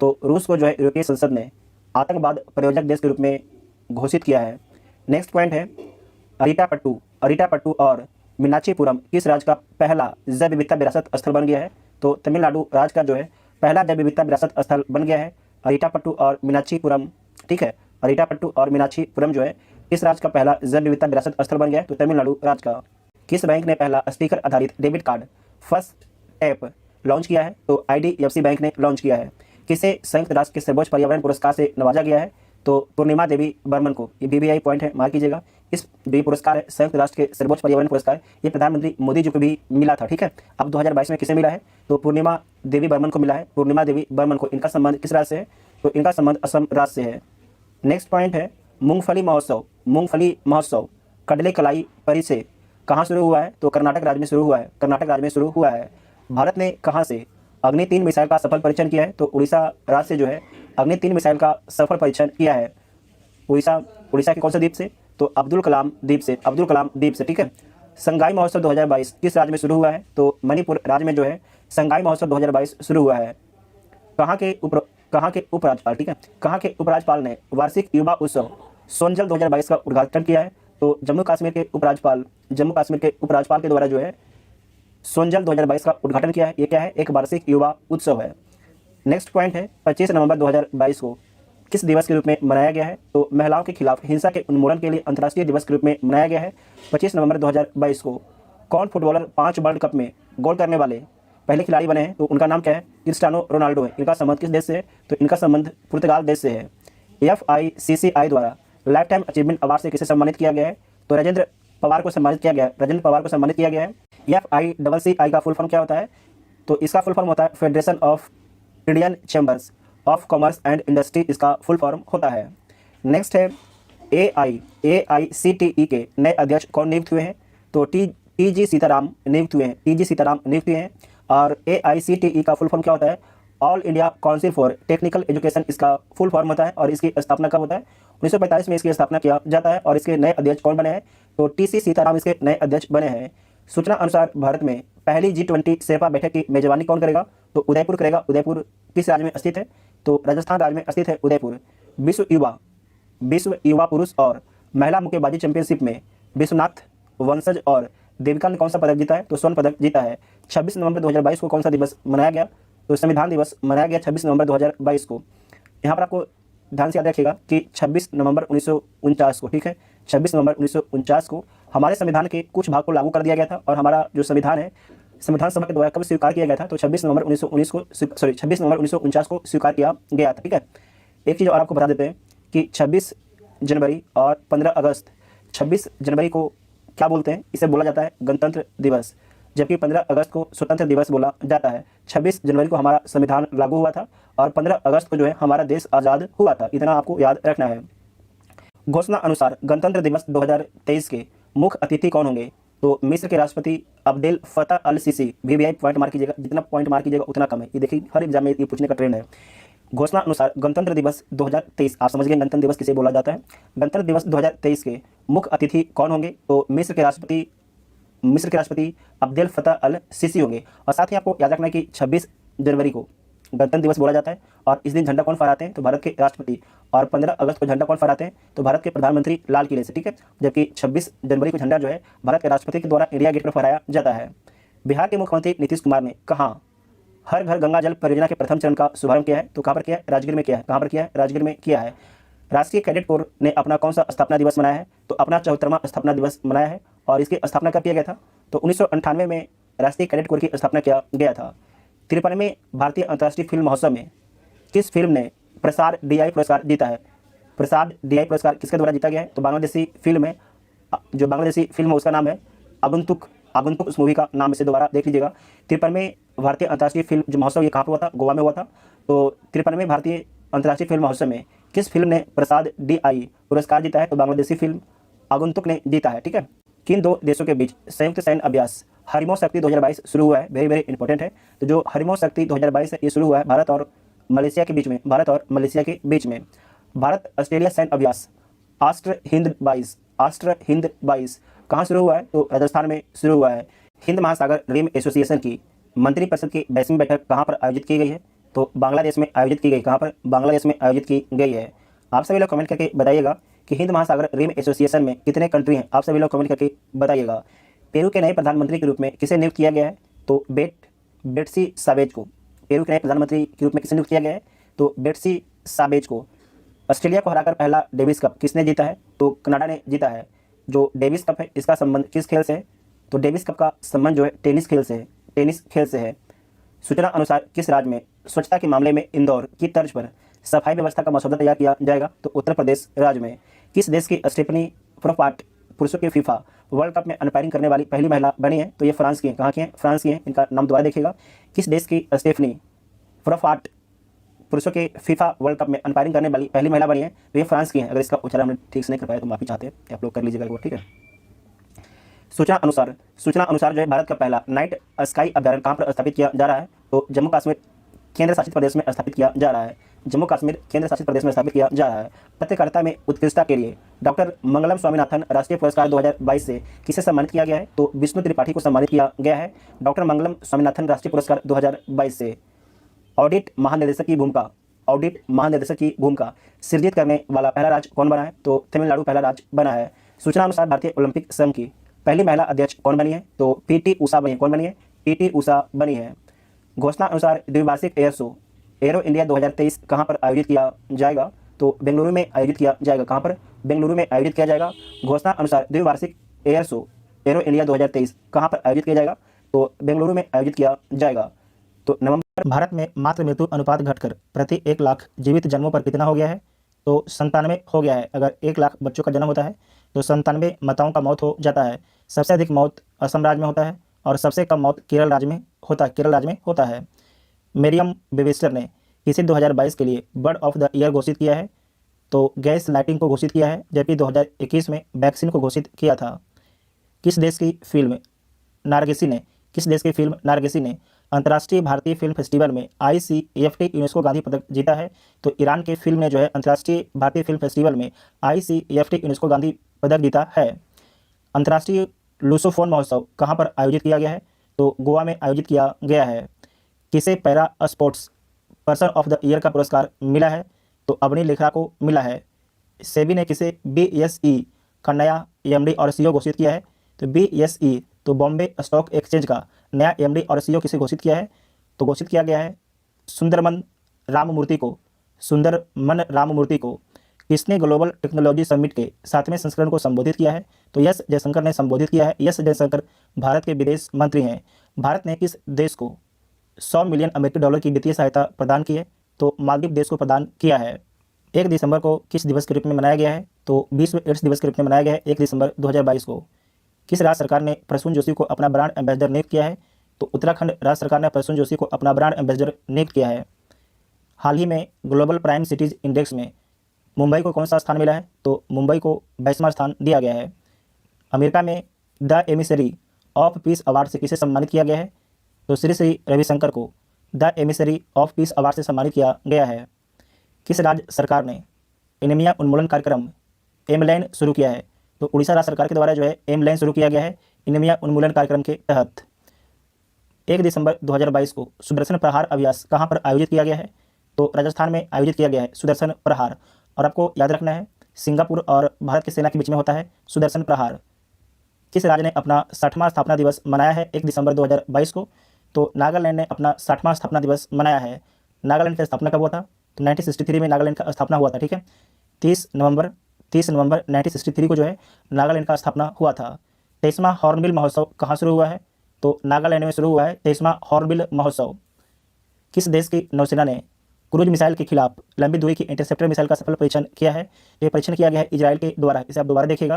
तो रूस को जो है यूरोपीय संसद ने आतंकवाद प्रायोजक देश के रूप में घोषित किया है। नेक्स्ट पॉइंट है, अरिटा पट्टू और मीनाक्षीपुरम किस राज्य का पहला जैव विविधता विरासत स्थल बन गया है? तो तमिलनाडु राज्य का जो है पहला जैव विविधता विरासत स्थल बन गया है अरिटापट्टू और मीनाक्षीपुरम। ठीक है, अरिटापट्टू और मीनाक्षीपुरम जो है इस राज्य का पहला जैव विविधता विरासत स्थल बन गया है, तो तमिलनाडु राज्य का। किस बैंक ने पहला स्पीकर आधारित debit card first app launch किया है? तो IDFC बैंक ने लॉन्च किया है। किसे संयुक्त राष्ट्र के सर्वोच्च पर्यावरण पुरस्कार से नवाजा गया है? तो पूर्णिमा देवी बर्मन को। ये BBI पॉइंट है, मार्क कीजिएगा। इस जो पुरस्कार है संयुक्त राष्ट्र के सर्वोच्च पर्यावरण पुरस्कार, ये प्रधानमंत्री मोदी जी को भी मिला था। ठीक है, अब 2022 में किसे मिला है? तो पूर्णिमा देवी बर्मन को मिला है, पूर्णिमा देवी बर्मन को। इनका संबंध किस राज्य से है? तो इनका संबंध असम राज्य से है। नेक्स्ट पॉइंट है मूंगफली महोत्सव। मूंगफली महोत्सव कडले कलाई परी से कहाँ शुरू हुआ है? तो कर्नाटक राज्य में शुरू हुआ है, कर्नाटक राज्य में शुरू हुआ है। भारत ने कहाँ से अग्नि 3 मिसाइल का सफल परीक्षण किया है? तो उड़ीसा राज्य से जो है अग्नि 3 मिसाइल का सफल परीक्षण किया है। उड़ीसा के कौन से द्वीप से? तो अब्दुल कलाम द्वीप से, अब्दुल कलाम द्वीप से। ठीक है, संगाई महोत्सव 2022 किस राज्य में शुरू हुआ है? तो मणिपुर राज्य में जो है संगाई महोत्सव 2022 शुरू हुआ है। कहाँ के उपराज्यपाल, ठीक है, कहाँ के उपराज्यपाल ने वार्षिक युवा उत्सव सोनजल 2022 का उद्घाटन किया है? तो जम्मू कश्मीर के उपराज्यपाल के द्वारा जो है सोनजल 2022 का उद्घाटन किया है। ये क्या है? एक वार्षिक युवा उत्सव है। नेक्स्ट पॉइंट है 25 नवंबर 2022 को किस दिवस के रूप में मनाया गया है? तो महिलाओं के खिलाफ हिंसा के उन्मूलन के लिए अंतर्राष्ट्रीय दिवस के रूप में मनाया गया है 25 नवंबर 2022 को। कौन फुटबॉलर 5 वर्ल्ड कप में गोल करने वाले पहले खिलाड़ी बने हैं? तो उनका नाम क्या है? क्रिस्टियानो रोनाल्डो है। इनका संबंध किस देश से है? तो इनका संबंध पुर्तगाल देश से है। FICCI द्वारा लाइफ टाइम अचीवमेंट अवार्ड से किसे सम्मानित किया गया है? तो राजेंद्र पवार को सम्मानित किया गया है, राजेंद्र पवार को सम्मानित किया गया है। FICCI का फुल फॉर्म क्या होता है? तो इसका फुल फॉर्म होता है federation of Indian chambers of commerce and industry, इसका फुल फॉर्म होता है। नेक्स्ट है AICTE के नए अध्यक्ष कौन नियुक्त हुए हैं? तो TG सीताराम नियुक्त हुए हैं, TG सीताराम नियुक्त हुए हैं। और AICTE का फुल फॉर्म क्या होता है? All India council for technical education, इसका फुल फॉर्म होता है। और इसकी स्थापना कब होता है? 1945 में इसकी स्थापना किया जाता है। और इसके नए अध्यक्ष कौन बने हैं? तो TC सीताराम इसके नए अध्यक्ष बने हैं। सूचना अनुसार भारत में पहली G20 शेरपा बैठक की मेजबानी कौन करेगा? तो उदयपुर करेगा। उदयपुर किस राज्य में स्थित है? तो राजस्थान राज्य में स्थित है उदयपुर। विश्व युवा पुरुष और महिला मुक्केबाजी चैंपियनशिप में विश्वनाथ वंशज और देविका ने कौन सा पदक जीता है? तो स्वर्ण पदक जीता है। 26 नवंबर 2022 को कौन सा दिवस मनाया गया? तो संविधान दिवस मनाया गया 26 नवंबर 2022 को। यहाँ पर आपको ध्यान से याद रखिएगा कि 26 नवंबर 1949 को, ठीक है, 26 नवंबर 1949 को हमारे संविधान के कुछ भाग को लागू कर दिया गया था। और हमारा जो संविधान है संविधान सभा के द्वारा कब स्वीकार किया गया था? तो 26 नवंबर 1949 को स्वीकार किया गया था। ठीक है, एक चीज़ और आपको बता देते हैं कि 26 जनवरी और 15 अगस्त, 26 जनवरी को क्या बोलते हैं? इसे बोला जाता है गणतंत्र दिवस, जबकि 15 अगस्त को स्वतंत्र दिवस बोला जाता है। 26 जनवरी को हमारा संविधान लागू हुआ था और 15 अगस्त को जो है हमारा देश आज़ाद हुआ था। इतना आपको याद रखना है। घोषणा अनुसार गणतंत्र दिवस 2023 के मुख्य अतिथि कौन होंगे? तो मिस्र के राष्ट्रपति अब्देल फतह अल सीसी। BBI पॉइंट मार्क कीजिएगा, जितना पॉइंट मार्क कीजिएगा उतना कम है। ये देखिए हर एग्जाम में ये पूछने का ट्रेंड है। घोषणा अनुसार गणतंत्र दिवस 2023, आप समझ गए गणतंत्र दिवस किसे बोला जाता है। गणतंत्र दिवस 2023 के मुख्य अतिथि कौन होंगे? तो मिस्र के राष्ट्रपति अब्देल फतह अल सीसी होंगे। और साथ ही आपको याद रखना है कि 26 जनवरी को गणतंत्र दिवस बोला जाता है और इस दिन झंडा कौन फहराते हैं? तो भारत के राष्ट्रपति। और 15 अगस्त को झंडा कौन फहराते हैं? तो भारत के प्रधानमंत्री लाल किले से। ठीक है, जबकि 26 जनवरी को झंडा जो है भारत के राष्ट्रपति के द्वारा इंडिया गेट पर फहराया जाता है। बिहार के मुख्यमंत्री नीतीश कुमार ने कहाँ हर घर गंगा जल परियोजना के प्रथम चरण का शुभारंभ किया है? तो कहाँ पर किया है? राजगीर में किया है। कहाँ पर किया है? राजगीर में किया है। राष्ट्रीय कैडेट कोर ने अपना कौन सा स्थापना दिवस मनाया है? तो अपना 74वां स्थापना दिवस मनाया है। और इसकी स्थापना कब किया गया था? तो 1998 में राष्ट्रीय कैडेट कोर की स्थापना किया गया था। 53वें भारतीय अंतर्राष्ट्रीय फिल्म महोत्सव में किस फिल्म ने प्रसाद DI पुरस्कार जीता है? प्रसाद DI पुरस्कार किसके द्वारा जीता गया है? तो बांग्लादेशी फिल्म है, जो बांग्लादेशी फिल्म है उसका नाम है आगंतुक। उस मूवी का नाम इसे दोबारा देख लीजिएगा। 53वें भारतीय अंतर्राष्ट्रीय फिल्म जो महोत्सव ये कहाँ पर हुआ था? गोवा में हुआ था। तो 53वें भारतीय अंतर्राष्ट्रीय फिल्म महोत्सव में किस फिल्म ने प्रसाद DI पुरस्कार जीता है? तो बांग्लादेशी फिल्म आगंतुक ने जीता है। ठीक है, किन दो देशों के बीच संयुक्त सैन्य अभ्यास हरिमो शक्ति 2022 शुरू हुआ है? वेरी वेरी इंपॉर्टेंट है। तो जो हरिमो शक्ति 2022 है ये शुरू हुआ है भारत और मलेशिया के बीच में। भारत ऑस्ट्रेलिया सैन्य अभ्यास आष्ट्र हिंद 22 कहाँ शुरू हुआ है? तो राजस्थान में शुरू हुआ है। हिंद महासागर रिम एसोसिएशन की मंत्रिपरिषद की 22वीं बैठक कहाँ पर आयोजित की गई है? तो बांग्लादेश में आयोजित की गई। कहाँ पर? बांग्लादेश में आयोजित की गई है। आप सभी लोग कमेंट करके बताइएगा कि हिंद महासागर रिम एसोसिएशन में कितने कंट्री हैं? आप सभी लोग कमेंट करके बताइएगा। पेरू के नए प्रधानमंत्री के रूप में किसे नियुक्त किया गया है? तो बेट्सी सावेज को। पेरू के नए प्रधानमंत्री के रूप में किसे नियुक्त किया गया है? तो बेट्सी सावेज को। ऑस्ट्रेलिया को हराकर पहला डेविस कप किसने जीता है? तो कनाडा ने जीता है। जो डेविस कप है इसका संबंध किस खेल से है? तो डेविस कप का संबंध जो है टेनिस खेल से है। टेनिस खेल से है। सूचना अनुसार किस राज्य में स्वच्छता के मामले में इंदौर की तर्ज पर सफाई व्यवस्था का मसौदा तैयार किया जाएगा? तो उत्तर प्रदेश राज्य में। किस देश की स्टेफनी फ्रोपाट पुरुषों के फीफा वर्ल्ड कप में अंपायरिंग करने वाली पहली महिला बनी है? तो ये फ्रांस की है। कहाँ की है? फ्रांस की है। इनका नाम दोबारा देखिएगा। किस देश की स्टेफनी फ्रोपाट पुरुषों के फीफा वर्ल्ड कप में अंपायरिंग करने वाली पहली महिला बनी है? तो ये फ्रांस की है। अगर इसका उच्चारण हमने ठीक से नहीं कर पाया तो माफी चाहते हैं, आप लोग कर लीजिएगा एक बार, ठीक है। सूचना अनुसार जो है भारत का पहला नाइट स्काई अभ्यारण्य कहाँ पर स्थापित किया जा रहा है? तो जम्मू कश्मीर केंद्र शासित प्रदेश में स्थापित किया जा रहा है। जम्मू कश्मीर केंद्र शासित प्रदेश में स्थापित किया जा रहा है। पत्रकारिता में उत्कृष्टता के लिए डॉक्टर मंगलम स्वामीनाथन राष्ट्रीय पुरस्कार 2022 से किसे सम्मानित किया गया है? तो विष्णु त्रिपाठी को सम्मानित किया गया है डॉक्टर मंगलम स्वामीनाथन राष्ट्रीय पुरस्कार 2022 से। ऑडिट महानिदेशक की भूमिका सृजित करने वाला पहला राज्य कौन बना है? तो तमिलनाडु पहला राज्य बना है। सूचना अनुसार भारतीय ओलंपिक संघ की पहली महिला अध्यक्ष कौन बनी है? तो पीटी उषा बनी है। कौन बनी है? पीटी उषा बनी है। घोषणा अनुसार द्विवार्षिक एयर शो एरो इंडिया 2023 कहाँ पर आयोजित किया जाएगा? तो बेंगलुरु में आयोजित किया जाएगा। कहाँ पर? बेंगलुरु में आयोजित किया जाएगा। घोषणा अनुसार द्विवार्षिक एयर शो एरो इंडिया 2023 कहाँ पर आयोजित किया जाएगा? तो बेंगलुरु में आयोजित किया जाएगा। तो नवंबर भारत में मातृ मृत्यु अनुपात घटकर प्रति 1 लाख जीवित जन्मों पर कितना हो गया है? तो 97 हो गया है। अगर 1 लाख बच्चों का जन्म होता है तो 97 माताओं का मौत हो जाता है। सबसे अधिक मौत असम राज्य में होता है और सबसे कम मौत केरल राज्य में होता है। मेरियम वेबस्टर ने इसे 2022 के लिए बर्ड ऑफ द ईयर घोषित किया है। तो गैस लाइटिंग को घोषित किया है, जबकि 2021 में वैक्सीन को घोषित किया था। किस देश की फिल्म नारगिसी ने अंतर्राष्ट्रीय भारतीय फिल्म फेस्टिवल में ICFT यूनेस्को गांधी पदक जीता है? तो ईरान के फिल्म ने जो है अंतर्राष्ट्रीय भारतीय फिल्म फेस्टिवल में ICFT यूनेस्को गांधी पदक जीता है। अंतर्राष्ट्रीय लूसोफोन महोत्सव कहाँ पर आयोजित किया गया है? तो गोवा में आयोजित किया गया है। किसे para sports person of the year का पुरस्कार मिला है? तो अवनी लेखरा को मिला है। सेबी ने किसे BSE का नया MD और CEO घोषित किया है? तो BSE तो बॉम्बे स्टॉक एक्सचेंज का नया MD और CEO किसे घोषित किया है? तो घोषित किया गया है सुंदरमन राममूर्ति को। किसने ग्लोबल टेक्नोलॉजी समिट के 7वें संस्करण को संबोधित किया है? तो एस जयशंकर ने संबोधित किया है। एस जयशंकर भारत के विदेश मंत्री हैं। भारत ने किस देश को 100 मिलियन अमेरिकी डॉलर की वित्तीय सहायता प्रदान की है? तो मालदीव देश को प्रदान किया है। 1 दिसंबर को किस दिवस के रूप में मनाया गया है? तो विश्व एड्स दिवस के रूप में मनाया गया है 1 दिसंबर 2022 को। किस राज्य सरकार ने प्रसून जोशी को अपना ब्रांड एम्बेसडर नियुक्त किया है? तो उत्तराखंड राज्य सरकार ने प्रसून जोशी को अपना ब्रांड एम्बेसडर नियुक्त किया है। हाल ही में ग्लोबल प्राइम सिटीज इंडेक्स में मुंबई को कौन सा स्थान मिला है? तो मुंबई को 22वां स्थान दिया गया है। अमेरिका में the emissary of peace award से किसे सम्मानित किया गया है? तो श्री श्री रविशंकर को the emissary of peace award से सम्मानित किया गया है। किस राज्य सरकार ने एनीमिया उन्मूलन कार्यक्रम एमलाइन शुरू किया है? तो उड़ीसा राज्य सरकार के द्वारा जो है एमलाइन शुरू किया गया है एनीमिया उन्मूलन कार्यक्रम के तहत। 1 दिसंबर 2022 को सुदर्शन प्रहार अभ्यास कहाँ पर आयोजित किया गया है? तो राजस्थान में आयोजित किया गया है सुदर्शन प्रहार। और आपको याद रखना है सिंगापुर और भारत की सेना के बीच में होता है सुदर्शन प्रहार। किस राज्य ने अपना 60वां स्थापना दिवस मनाया है 1 दिसंबर 2022 को? तो नागालैंड ने अपना 60वां स्थापना दिवस मनाया है। नागालैंड की स्थापना कब हुआ था? तो 1963 में नागालैंड का स्थापना हुआ था, ठीक है। 30 नवंबर 1963 को जो है नागालैंड का स्थापना हुआ था। 23वां हॉर्नबिल महोत्सव कहाँ शुरू हुआ है? तो नागालैंड में शुरू हुआ है 23वां हॉर्नबिल महोत्सव। किस देश की नौसेना ने क्रूज मिसाइल के खिलाफ लंबी दूरी की इंटरसेप्टर मिसाइल का सफल परीक्षण किया है? ये परीक्षण किया गया है इजराइल के द्वारा। इसे आप दोबारा देखिएगा।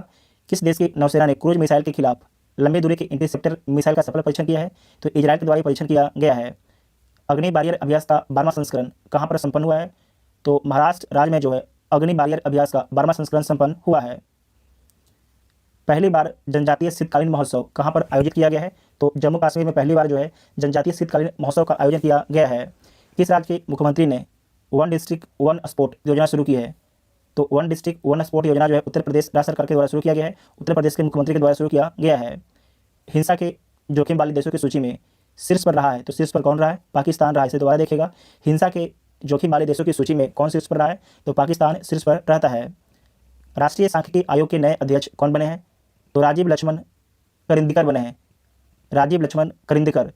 किस देश की नौसेना ने क्रूज मिसाइल के खिलाफ लंबी दूरी की इंटरसेप्टर मिसाइल का सफल परीक्षण किया है? तो इजराइल के द्वारा परीक्षण किया गया है। अग्नि बैरियर अभ्यास का 12वां संस्करण कहाँ पर संपन्न हुआ है? तो महाराष्ट्र राज्य में जो है अग्नि बैरियर अभ्यास का 12वां संस्करण संपन्न हुआ है। पहली बार जनजातीय शीतकालीन महोत्सव कहाँ पर आयोजित किया गया है? तो जम्मू कश्मीर में पहली बार जो है जनजातीय शीतकालीन महोत्सव का आयोजन किया गया है। किस राज्य के मुख्यमंत्री ने 1 डिस्ट्रिक्ट 1 स्पोर्ट योजना शुरू की है? तो 1 डिस्ट्रिक्ट 1 स्पोर्ट योजना जो है उत्तर प्रदेश राज्य सरकार के द्वारा शुरू किया गया है। उत्तर प्रदेश के मुख्यमंत्री के द्वारा शुरू किया गया है। हिंसा के जोखिम वाले देशों की सूची में शीर्ष पर रहा है, तो शीर्ष पर कौन रहा है? पाकिस्तान रहा है। इसे दोबारा देखेगा। हिंसा के जोखिम वाले देशों की सूची में कौन शीर्ष पर रहा है? तो पाकिस्तान शीर्ष पर रहता है। राष्ट्रीय सांख्यिकी आयोग के नए अध्यक्ष कौन बने हैं? तो राजीव लक्ष्मण करिंदकर बने हैं। राजीव लक्ष्मण करिंदकर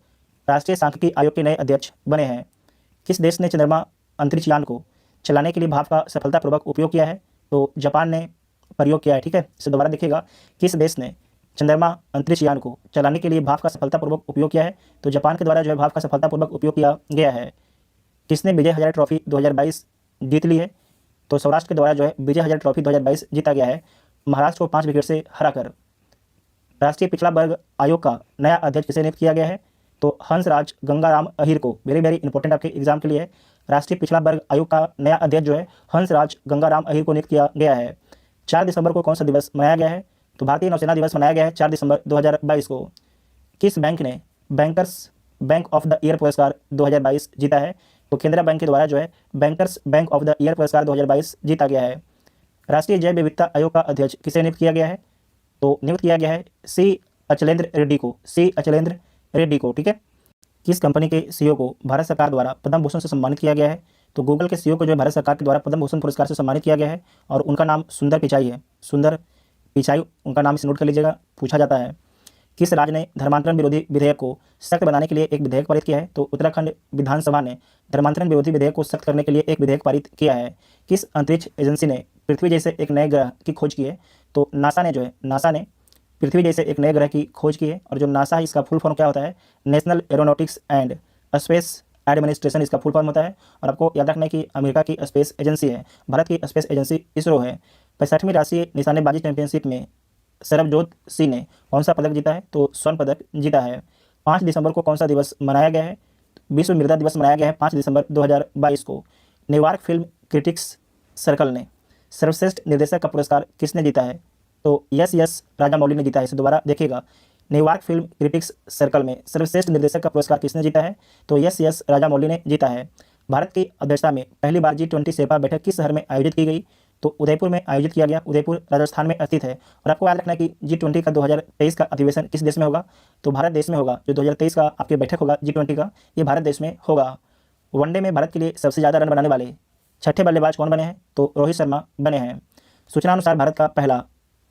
राष्ट्रीय सांख्यिकी आयोग के नए अध्यक्ष बने हैं। किस देश ने चंद्रमा अंतरिक्ष यान को चलाने के लिए भाप का सफलतापूर्वक उपयोग किया है? तो जापान ने प्रयोग किया है। ठीक है, इसे दोबारा देखिएगा। किस देश ने चंद्रमा अंतरिक्ष यान को चलाने के लिए भाप का सफलतापूर्वक उपयोग किया है? तो जापान के द्वारा जो है भाप का सफलतापूर्वक उपयोग किया गया है। किसने विजय हजारे ट्रॉफी 2022 जीत ली है? तो सौराष्ट्र के द्वारा जो है विजय हजारे ट्रॉफी 2022 जीता गया है, महाराष्ट्र को 5 विकेट से हराकर। राष्ट्रीय पिछड़ा वर्ग आयोग का नया अध्यक्ष किसे नियुक्त किया गया है? तो हंसराज गंगाराम अहीर को। वेरी वेरी इंपॉर्टेंट आपके एग्जाम के लिए है। राष्ट्रीय पिछड़ा वर्ग आयोग का नया अध्यक्ष जो है हंसराज गंगाराम अहीर को नियुक्त किया गया है। 4 दिसंबर को कौन सा दिवस मनाया गया है? तो भारतीय नौसेना दिवस मनाया गया है 4 दिसंबर 2022 को। किस बैंक ने bankers bank of the year पुरस्कार 2022 जीता है? तो केंद्रीय बैंक के द्वारा जो है bankers bank of the year पुरस्कार 2022 जीता गया है। राष्ट्रीय जैव विविधता आयोग का अध्यक्ष किसे नियुक्त किया गया है? तो नियुक्त किया गया है सी अचलेंद्र रेड्डी को। सी अचलेंद्र रेड्डी को। ठीक है। किस कंपनी के सीईओ को भारत सरकार द्वारा पद्म भूषण से सम्मानित किया गया है? तो गूगल के सीईओ को जो है भारत सरकार के द्वारा पद्म भूषण पुरस्कार से सम्मानित किया गया है और उनका नाम सुंदर पिचाई है। सुंदर पिचाई उनका नाम, इसे नोट कर लीजिएगा, पूछा जाता है। किस राज्य ने धर्मांतरण विरोधी विधेयक को सख्त बनाने के लिए एक विधेयक पारित किया है? तो उत्तराखंड विधानसभा ने धर्मांतरण विरोधी विधेयक को सख्त करने के लिए एक विधेयक पारित किया है। किस अंतरिक्ष एजेंसी ने पृथ्वी जैसे एक नए ग्रह की खोज की है? तो नासा ने पृथ्वी जैसे एक नए ग्रह की खोज की है। और जो नासा है इसका फुल फॉर्म क्या होता है? National aeronautics and space administration इसका फुल फॉर्म होता है। और आपको याद रखना है कि अमेरिका की स्पेस एजेंसी है, भारत की स्पेस एजेंसी इसरो है। 65वीं राष्ट्रीय निशानेबाजी चैंपियनशिप में सरबजोत सिंह ने कौन सा पदक जीता है? तो स्वर्ण पदक जीता है। 5 दिसंबर को कौन सा दिवस मनाया गया है? विश्व मृदा दिवस मनाया गया है 5 दिसंबर 2022 को। न्यूयॉर्क फिल्म क्रिटिक्स सर्कल ने सर्वश्रेष्ठ निर्देशक का पुरस्कार किसने जीता है? तो यस राजामौली ने जीता है। इसे दोबारा देखिएगा। न्यूयॉर्क फिल्म क्रिटिक्स सर्कल में सर्वश्रेष्ठ निर्देशक का पुरस्कार किसने जीता है? तो यस राजामौली ने जीता है। भारत की अध्यक्षता में पहली बार G20 शेरपा बैठक किस शहर में आयोजित की गई? तो उदयपुर में आयोजित किया गया। उदयपुर राजस्थान में स्थित है। और आपको याद रखना है कि G20 का 2023 का अधिवेशन किस देश में होगा? तो भारत देश में होगा। जो 2023 का आपके बैठक होगा G20 का, ये भारत देश में होगा। वनडे में भारत के लिए सबसे ज़्यादा रन बनाने वाले छठे बल्लेबाज कौन बने हैं? तो रोहित शर्मा बने हैं। सूचना अनुसार भारत का पहला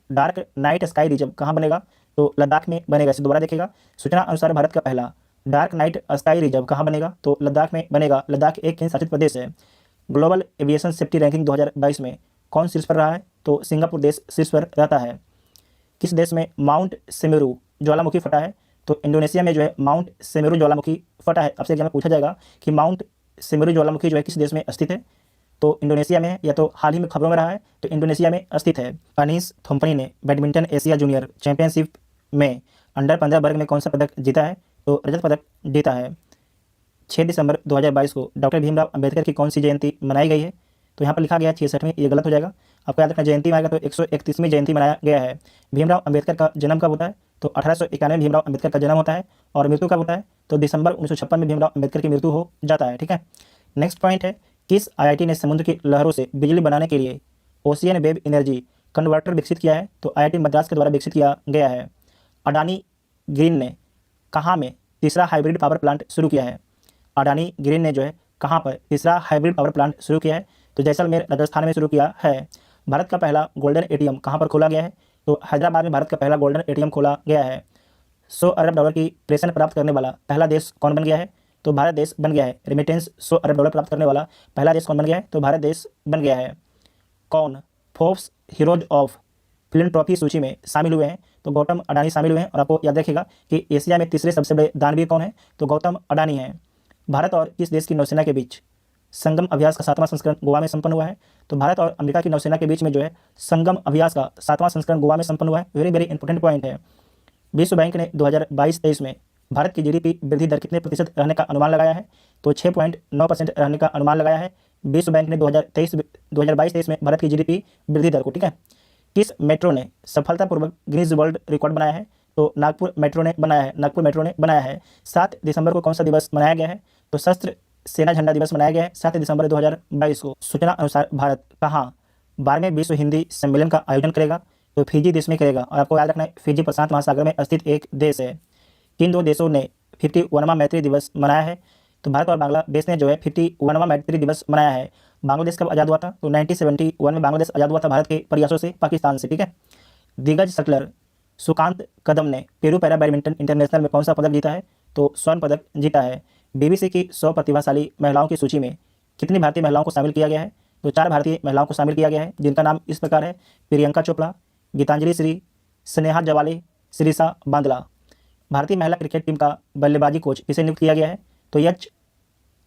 डार्क नाइट स्काई रिजर्व कहाँ बनेगा? तो लद्दाख में बनेगा। इसे दोबारा देखिएगा। सूचना अनुसार भारत का पहला डार्क नाइट स्काई रिजर्व कहाँ बनेगा? तो लद्दाख में बनेगा। लद्दाख एक केंद्र शासित प्रदेश है। ग्लोबल एविएशन सेफ्टी रैंकिंग 2022 में कौन शीर्ष पर रहा है? तो सिंगापुर देश शीर्ष पर रहता है। किस देश में माउंट सेमेरू ज्वालामुखी फटा है? तो इंडोनेशिया में जो है माउंट सेमेरू ज्वालामुखी फटा है। आपसे एग्जाम में पूछा जाएगा कि माउंट सेमेरू ज्वालामुखी जो है किस देश में स्थित है? तो इंडोनेशिया में है, या तो हाल ही में खबरों में रहा है, तो इंडोनेशिया में स्थित है। अनीस थोम्पनी ने बैडमिंटन एशिया जूनियर चैंपियनशिप में अंडर 15 वर्ग में कौन सा पदक जीता है? तो रजत पदक जीता है। 6 दिसंबर 2022 को डॉक्टर भीमराव अंबेडकर की कौन सी जयंती मनाई गई है? तो यहाँ पर लिखा गया 66वीं, ये गलत हो जाएगा। आपको याद रखना जयंती में आएगा तो 131वीं जयंती मनाया गया है। भीमराव अंबेडकर का जन्म कब होता है? तो 1891 में भीमराव अंबेडकर का जन्म होता है। और मृत्यु कब होता है? तो दिसंबर 1956 में भीमराव अंबेडकर की मृत्यु हो जाता है। ठीक है। नेक्स्ट पॉइंट है, किस आईआईटी ने समुद्र की लहरों से बिजली बनाने के लिए ओशियन वेव एनर्जी कन्वर्टर विकसित किया है? तो आईआईटी मद्रास के द्वारा विकसित किया गया है। अडानी ग्रीन ने कहाँ में तीसरा हाइब्रिड पावर प्लांट शुरू किया है? अडानी ग्रीन ने जो है कहाँ पर तीसरा हाइब्रिड पावर प्लांट शुरू किया है? तो जैसलमेर राजस्थान में शुरू किया है। भारत का पहला गोल्डन एटीएम कहाँ पर खोला गया है? तो हैदराबाद में भारत का पहला गोल्डन एटीएम खोला गया है। 100 अरब डॉलर की प्रेषण प्राप्त करने वाला पहला देश कौन बन गया है? तो भारत देश बन गया है। रेमिटेंस 100 अरब डॉलर प्राप्त करने वाला पहला देश कौन बन गया है? तो भारत देश बन गया है। कौन फोर्ब्स हीरोज ऑफ फिलैंथ्रोपी सूची में शामिल हुए हैं? तो गौतम अडानी शामिल हुए हैं। और आपको याद रखिएगा कि एशिया में तीसरे सबसे बड़े दानवीर कौन है? तो गौतम अडानी हैं। भारत और किस देश की नौसेना के बीच संगम अभ्यास का 7वां संस्करण गोवा में संपन्न हुआ है? तो भारत और अमेरिका की नौसेना के बीच में जो है संगम अभ्यास का 7वां संस्करण गोवा में संपन्न हुआ है। वेरी वेरी इंपॉर्टेंट पॉइंट है। विश्व बैंक ने 2022-23 में भारत की जीडीपी वृद्धि दर कितने प्रतिशत रहने का अनुमान लगाया है? तो 6.9% रहने का अनुमान लगाया है विश्व बैंक ने 2022-23 में भारत की जीडीपी वृद्धि दर को। ठीक है। किस मेट्रो ने सफलतापूर्वक गिनीज वर्ल्ड रिकॉर्ड बनाया है? तो नागपुर मेट्रो ने बनाया है। 7 दिसंबर को कौन सा दिवस मनाया गया है? तो सशस्त्र सेना झंडा दिवस मनाया गया है 7 दिसंबर 2022 को। सूचना अनुसार भारत कहाँ 12वें विश्व हिंदी सम्मेलन का आयोजन करेगा? तो फिजी देश में करेगा। और आपको याद रखना है फिजी प्रशांत महासागर में स्थित एक देश है। किन दो देशों ने 51वां मैत्री दिवस मनाया है? तो भारत और बांग्लादेश ने जो है 51वां मैत्री दिवस मनाया है। बांग्लादेश कब आज़ाद हुआ था? तो 1971 में बांग्लादेश आज़ाद हुआ था भारत के प्रयासों से, पाकिस्तान से। ठीक है। दिग्गज शटलर सुकांत कदम ने पेरू पैरा बैडमिंटन इंटरनेशनल में कौन सा पदक जीता है? तो स्वर्ण पदक जीता है। बीबीसी की 100 प्रतिभाशाली महिलाओं की सूची में कितनी भारतीय महिलाओं को शामिल किया गया है? तो 4 भारतीय महिलाओं को शामिल किया गया है, जिनका नाम इस प्रकार है: प्रियंका चोपड़ा, गीतांजलि श्री, स्नेहा जवाले, श्रीषा बांदला। भारतीय महिला क्रिकेट टीम का बल्लेबाजी कोच किसे नियुक्त किया गया है? तो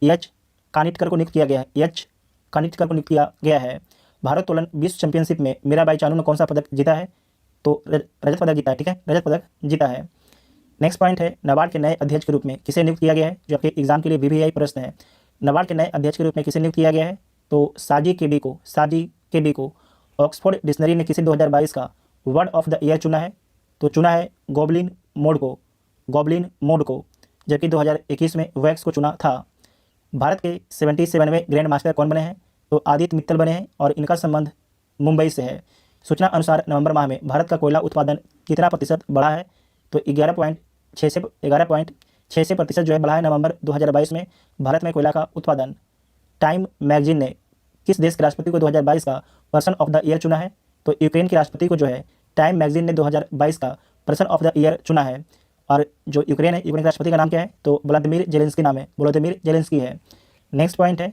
एच कानिटकर को नियुक्त किया गया है। एच कानिटकर को नियुक्त किया गया है। भारोत्तोलन विश्व चैंपियनशिप में मीराबाई चानू ने कौन सा पदक जीता है? तो रजत पदक जीता है। ठीक है, रजत पदक जीता है। नेक्स्ट पॉइंट है, नाबार्ड के नए अध्यक्ष के रूप में किसे नियुक्त किया गया है? जो आपके एग्जाम के लिए VVI प्रश्न है। नाबार्ड के नए अध्यक्ष के रूप में किसे नियुक्त किया गया है? तो साजी केबी को। ऑक्सफोर्ड डिक्शनरी ने किसे 2022 का वर्ड ऑफ द ईयर चुना है? तो चुना है गॉबलिन मोड को, जबकि 2021 में वैक्स को चुना था। भारत के 77वें ग्रैंड मास्टर कौन बने हैं? तो आदित्य मित्तल बने हैं और इनका संबंध मुंबई से है। सूचना अनुसार नवंबर माह में भारत का कोयला उत्पादन कितना प्रतिशत बढ़ा है? तो 11.6% जो है बढ़ा है नवंबर 2022 में भारत में कोयला का उत्पादन। टाइम मैगजीन ने किस देश के राष्ट्रपति को 2022 का पर्सन ऑफ द ईयर चुना है? तो यूक्रेन के राष्ट्रपति को जो है टाइम मैगजीन ने 2022 का पर्सन ऑफ द ईयर चुना है। और जो यूक्रेन है, यूक्रेन के राष्ट्रपति का नाम क्या है? तो व्लादिमीर जेलेंस्की नाम है, व्लादिमीर जेलेंस्की है। नेक्स्ट पॉइंट है,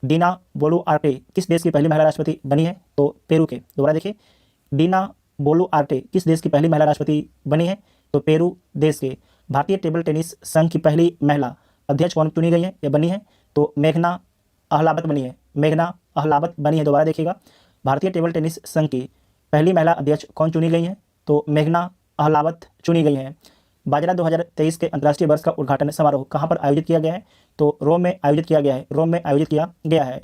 डीना बोलुआर्टे किस देश की पहली महिला राष्ट्रपति बनी है? तो पेरू के। दोबारा देखिए, डीना बोलुआर्टे किस देश की पहली महिला राष्ट्रपति बनी है? तो पेरू देश के। भारतीय टेबल टेनिस संघ की पहली महिला अध्यक्ष कौन चुनी गई है या बनी है? तो मेघना अहलावत बनी है। दोबारा देखिएगा, भारतीय टेबल टेनिस संघ की पहली महिला अध्यक्ष कौन चुनी गई है? तो मेघना अहलावत चुनी गई हैं। बाजरा 2023 के अंतर्राष्ट्रीय वर्ष का उद्घाटन समारोह कहाँ पर आयोजित किया गया है? तो रोम में आयोजित किया गया है।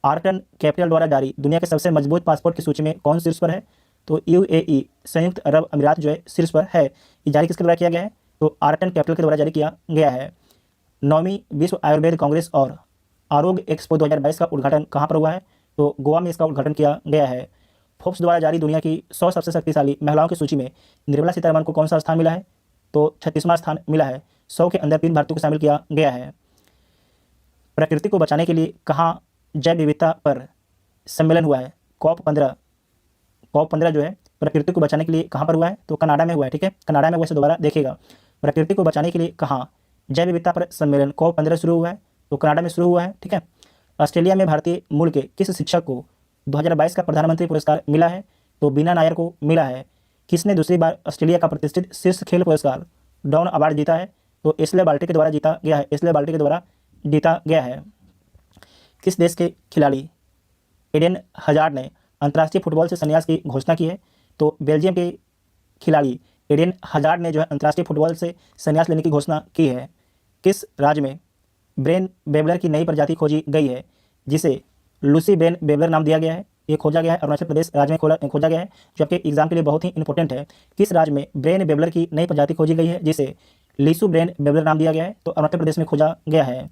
आर्टन कैपिटल द्वारा जारी दुनिया के सबसे मजबूत पासपोर्ट की सूची में कौन शीर्ष पर है? तो UAE संयुक्त अरब अमीरात जो है शीर्ष पर है। ये जारी किसके द्वारा किया गया है? तो आर्टन कैपिटल के द्वारा जारी किया गया है। 9वीं विश्व आयुर्वेद कांग्रेस और आरोग्य एक्सपो 2022 का उद्घाटन कहाँ पर हुआ है? तो गोवा में इसका उद्घाटन किया गया है। फोर्ब्स द्वारा जारी दुनिया की 100 सबसे शक्तिशाली महिलाओं की सूची में निर्मला सीतारमण को कौन सा स्थान मिला है? तो 36वां स्थान मिला है। 100 के अंदर 3 भारतीयों को शामिल किया गया है। प्रकृति को बचाने के लिए कहाँ जैव विविधता पर सम्मेलन हुआ है? COP15 जो है प्रकृति को बचाने के लिए कहाँ पर हुआ है? तो कनाडा में हुआ है। ठीक है, कनाडा में वैसे दोबारा देखिएगा, प्रकृति को बचाने के लिए कहाँ जैव विविधता पर सम्मेलन COP15 शुरू हुआ है? तो कनाडा में शुरू हुआ है। ठीक है, ऑस्ट्रेलिया में भारतीय मूल के किस शिक्षक को 2022 का प्रधानमंत्री पुरस्कार मिला है? तो बीना नायर को मिला है। किसने दूसरी बार ऑस्ट्रेलिया का प्रतिष्ठित शीर्ष खेल पुरस्कार डाउन अवार्ड जीता है? तो एस्ले बाल्टी के द्वारा जीता गया है। किस देश के खिलाड़ी एडेन हजार्ड ने अंतर्राष्ट्रीय फुटबॉल से संन्यास की घोषणा की है? तो बेल्जियम के खिलाड़ी एडेन हजार्ड ने जो है अंतर्राष्ट्रीय फुटबॉल से संन्यास लेने की घोषणा की है। किस राज्य में ब्रेन बेबलर की नई प्रजाति खोजी गई है, जिसे लूसी ब्रेन बेबलर नाम दिया गया है? ये खोजा गया है अरुणाचल प्रदेश राज्य में खोजा गया है, जो आपके एग्जाम के लिए बहुत ही इंपॉर्टेंट है। किस राज्य में ब्रेन बेबलर की नई प्रजाति खोजी गई है, जिसे लीसू ब्रेन बेबलर नाम दिया गया है? तो अरुणाचल प्रदेश में खोजा गया है।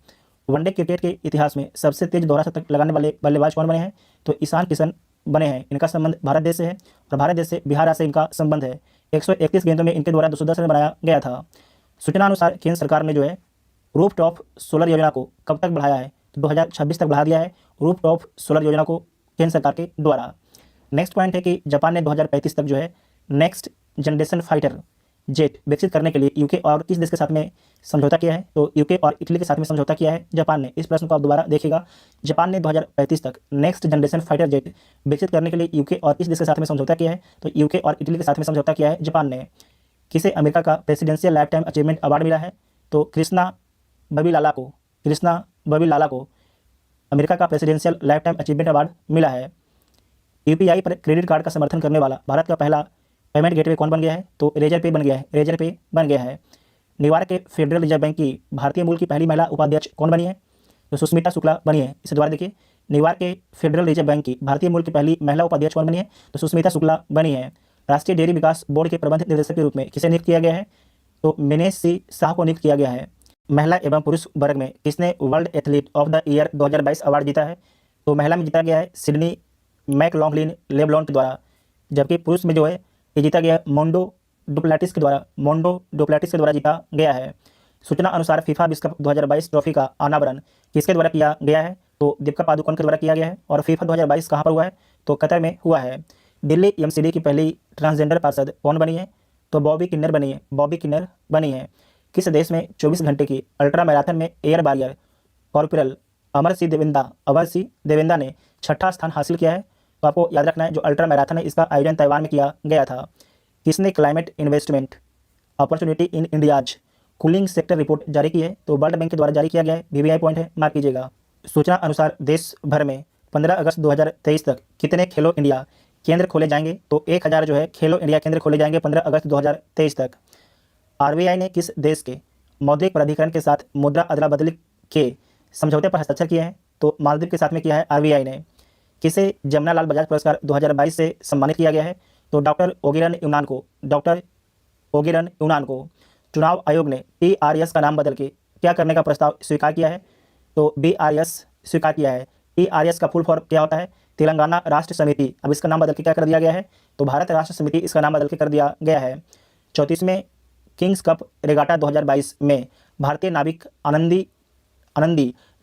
वनडे क्रिकेट के इतिहास में सबसे तेज दोहरा शतक लगाने वाले बल्लेबाज कौन बने हैं? तो ईशान किशन बने हैं। इनका संबंध भारत देश से है और भारत देश से बिहार राज्य से इनका संबंध है। 131 गेंदों में इनके द्वारा 210 रन बनाया गया था। सूचना अनुसार केंद्र सरकार ने जो है रूफ टॉप सोलर योजना को कब तक बढ़ाया है? तो 2026 तक बढ़ा दिया है रूफ टॉप सोलर योजना को केंद्र सरकार के द्वारा। नेक्स्ट पॉइंट है कि जापान ने 2035 तक जो है नेक्स्ट जनरेशन फाइटर जेट विकसित करने के लिए यूके और किस देश के साथ में समझौता किया है? तो यूके और इटली के साथ में समझौता किया है जापान ने। इस प्रश्न को आप दोबारा देखिएगा, जापान ने 2035 तक नेक्स्ट जनरेशन फाइटर जेट विकसित करने के लिए यूके और किस देश के साथ में समझौता किया है? तो यूके और इटली के साथ में समझौता किया है जापान ने। किसे अमेरिका का presidential life time achievement award मिला है? तो कृष्णा बबी लाला को अमेरिका का presidential life time achievement award मिला है। UPI पर क्रेडिट कार्ड का समर्थन करने वाला भारत का पहला पेमेंट गेटवे कौन बन गया है? तो रेजर पे बन गया है। न्यूयॉर्क के फेडरल रिजर्व बैंक की भारतीय मूल की पहली महिला उपाध्यक्ष कौन बनी है? तो सुष्मिता शुक्ला बनी है। इसे दोबारा देखिए, न्यूयॉर्क के फेडरल रिजर्व बैंक की भारतीय मूल की पहली महिला उपाध्यक्ष कौन बनी है? तो सुष्मिता शुक्ला बनी है। राष्ट्रीय डेयरी विकास बोर्ड के प्रबंध निदेशक के रूप में किसे नियुक्त किया गया है? तो मिनेश सी शाह को नियुक्त किया गया है। महिला एवं पुरुष वर्ग में किसने world athlete of the year 2022 award जीता है? तो महिला में जीता गया है सिडनी मैकलॉगलिन लेब्लॉन्ट द्वारा, जबकि पुरुष में जो है ये जीता गया मोंडो डुप्लाटिस के द्वारा जीता गया है। सूचना अनुसार फीफा विश्व कप 2022 ट्रॉफी का अनावरण किसके द्वारा किया गया है? तो दीपिका पादुकोण के द्वारा किया गया है। और फीफा 2022 कहाँ पर हुआ है? तो कतर में हुआ है। दिल्ली MCD की पहली ट्रांसजेंडर पार्षद कौन बनी है? तो बॉबी किन्नर बनी है। किस देश में 24 घंटे की अल्ट्रा मैराथन में air barrier corporal Amar Singh देवेंदा ने छठा स्थान हासिल किया है। तो आपको याद रखना है, जो अल्ट्रा मैराथन है इसका आयोजन ताइवान में किया गया था। किसने climate investment opportunity in India's cooling sector report जारी की है? तो वर्ल्ड बैंक के द्वारा जारी किया गया है। VVI पॉइंट है, मार्क कीजिएगा। सूचना अनुसार देश भर में 15 अगस्त 2023 तक कितने खेलो इंडिया केंद्र खोले जाएंगे? तो 1000 जो है खेलो इंडिया केंद्र खोले जाएंगे 15 अगस्त 2023 तक। RBI ने किस देश के मौद्रिक प्राधिकरण के साथ मुद्रा अदला बदली के समझौते पर हस्ताक्षर किए हैं? तो मालदीव के साथ में किया है RBI ने। किसे जमुनालाल बजाज पुरस्कार 2022 से सम्मानित किया गया है? तो डॉक्टर ओगिरन यूनान को चुनाव आयोग ने TRS का नाम बदल के क्या करने का प्रस्ताव स्वीकार किया है? तो BRS स्वीकार किया है। TRS का फुल फॉर्म क्या होता है? तेलंगाना राष्ट्र समिति। अब इसका नाम बदल के क्या कर दिया गया है? तो भारत राष्ट्र समिति इसका नाम बदल के कर दिया गया है। 34वें किंग्स कप रेगाटा 2022 में भारतीय नाविक आनंदी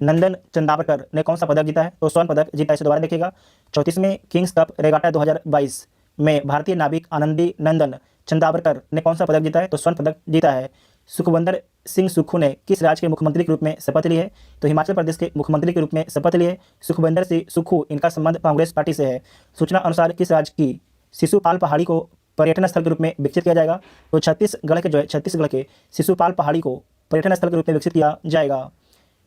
नंदन चंदावरकर ने कौन सा पदक जीता है? तो स्वर्ण पदक जीता है। इसे दोबारा देखिएगा, 34वें किंग्स कप रेगाटा 2022 में भारतीय नाविक आनंदी नंदन चंदावरकर ने कौन सा पदक जीता है? तो स्वर्ण पदक जीता है। सुखविंदर सिंह सुक्खू ने किस राज्य के मुख्यमंत्री के रूप में शपथ ली है? तो हिमाचल प्रदेश के मुख्यमंत्री के रूप में शपथ ली है सुखविंदर सिंह सुक्खू। इनका संबंध कांग्रेस पार्टी से है। सूचना अनुसार किस राज्य की शिशुपाल पहाड़ी को पर्यटन स्थल के रूप में विकसित किया जाएगा? तो छत्तीसगढ़ के शिशुपाल पहाड़ी को पर्यटन स्थल के रूप में विकसित किया जाएगा।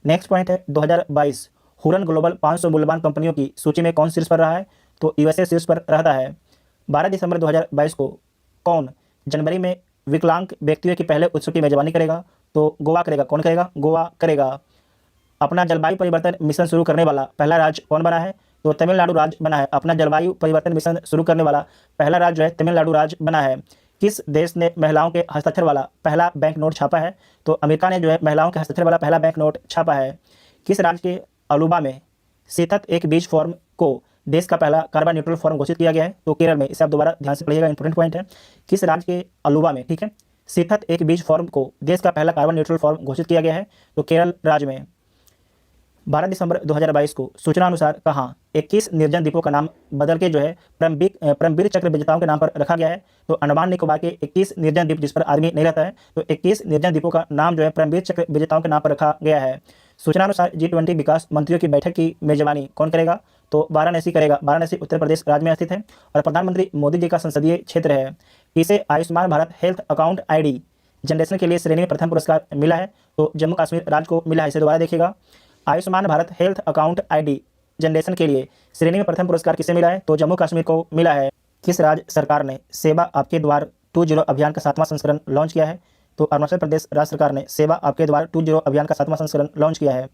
नेक्स्ट पॉइंट है 2022 हुरन ग्लोबल 500 मूल्यवान कंपनियों की सूची में कौन शीर्ष पर रहा है? तो USA शीर्ष पर रहता है। 12 दिसंबर 2022 को कौन जनवरी में विकलांग व्यक्तियों की पहले उत्सव की मेजबानी करेगा? तो गोवा करेगा। कौन करेगा? गोवा करेगा। अपना जलवायु परिवर्तन मिशन शुरू करने वाला पहला राज्य कौन बना है? तो तमिलनाडु राज्य बना है। अपना जलवायु परिवर्तन मिशन शुरू करने वाला पहला राज्य जो है तमिलनाडु राज्य बना है। किस देश ने महिलाओं के हस्ताक्षर वाला पहला बैंक नोट छापा है? तो अमेरिका ने जो है महिलाओं के हस्ताक्षर वाला पहला बैंक नोट छापा है। किस राज्य के अलुवा में सीतत एक बीज फॉर्म को देश का पहला कार्बन न्यूट्रल फॉर्म घोषित किया गया है? तो केरल में। इसे आप दोबारा ध्यान से पढ़िएगा, इंपॉर्टेंट पॉइंट है। किस राज्य के अलुवा में, ठीक है, सीतत एक बीज फॉर्म को देश का पहला कार्बन न्यूट्रल फॉर्म घोषित किया गया है? तो केरल राज्य में। 12 दिसंबर 2022 को सूचना अनुसार कहाँ 21 निर्जन द्वीपों का नाम बदल के जो है परमवीर चक्र विजेताओं के नाम पर रखा गया है? तो अंडमान निकोबार के 21 निर्जन द्वीप जिस पर आदमी नहीं रहता है, तो 21 निर्जन द्वीपों का नाम जो है परमवीर चक्र विजेताओं के नाम पर रखा गया है। सूचना अनुसार G20 विकास मंत्रियों की बैठक की मेजबानी कौन करेगा? तो वाराणसी करेगा। वाराणसी उत्तर प्रदेश राज्य में स्थित है और प्रधानमंत्री मोदी जी का संसदीय क्षेत्र है। इसे Ayushman Bharat health account ID generation के लिए श्रेणी में प्रथम पुरस्कार मिला है? तो जम्मू कश्मीर राज्य को मिला है। इसे दोबारा देखिएगा, Ayushman Bharat health account ID generation के लिए श्रेणी में प्रथम पुरस्कार किसे मिला है? तो जम्मू कश्मीर को मिला है। किस राज्य सरकार ने सेवा आपके द्वार 2.0 अभियान का 7वां संस्करण लॉन्च किया है? तो अरुणाचल प्रदेश राज्य सरकार ने सेवा आपके द्वार 2.0 अभियान का 7वां संस्करण लॉन्च किया है।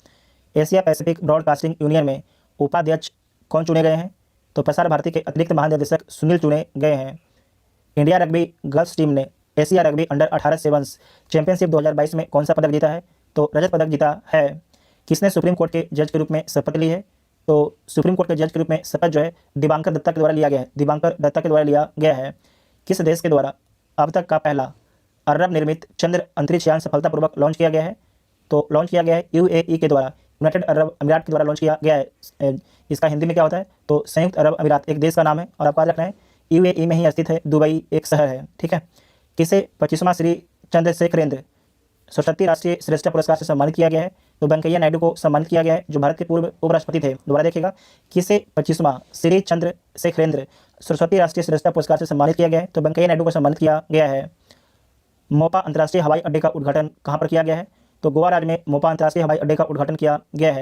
एशिया पैसिफिक ब्रॉडकास्टिंग यूनियन में उपाध्यक्ष कौन चुने गए हैं? तो प्रसार भारती के अतिरिक्त महानिदेशक सुनील चुने गए हैं। इंडिया रग्बी गर्ल्स टीम ने Asia rugby under 18 sevens championship 2022 में कौन सा पदक जीता है? तो रजत पदक जीता है। किसने सुप्रीम कोर्ट के जज के रूप में शपथ ली है? तो सुप्रीम कोर्ट के जज के रूप में शपथ जो है दिबांकर दत्ता के द्वारा लिया गया है। दिबांकर दत्ता के द्वारा लिया गया है। किस देश के द्वारा अब तक का पहला अरब निर्मित चंद्र अंतरिक्ष यान सफलतापूर्वक लॉन्च किया गया है? तो लॉन्च किया गया है UAE के द्वारा, यूनाइटेड अरब अमीरात के द्वारा लॉन्च किया गया है। इसका हिंदी में क्या होता है? तो संयुक्त अरब अमीरात एक देश का नाम है और आपको याद रखना है UAE में ही स्थित है। दुबई एक शहर है, ठीक है। किसे 25वां श्री चंद्रशेखरेंद्र सरस्वती राष्ट्रीय श्रेष्ठ पुरस्कार से सम्मानित किया गया है? तो वेंकैया नायडू को सम्मानित किया गया है, जो भारत के पूर्व उपराष्ट्रपति थे। दोबारा देखिएगा, किसे 25वां श्री चंद्रशेखरेंद्र सरस्वती राष्ट्रीय श्रेष्ठ पुरस्कार से सम्मानित किया गया है? तो वेंकैया नायडू को सम्मानित किया गया है। मोपा अंतर्राष्ट्रीय हवाई अड्डे का उद्घाटन कहाँ पर किया गया है? तो गोवा राज्य में मोपा अंतर्राष्ट्रीय हवाई अड्डे का उद्घाटन किया गया है।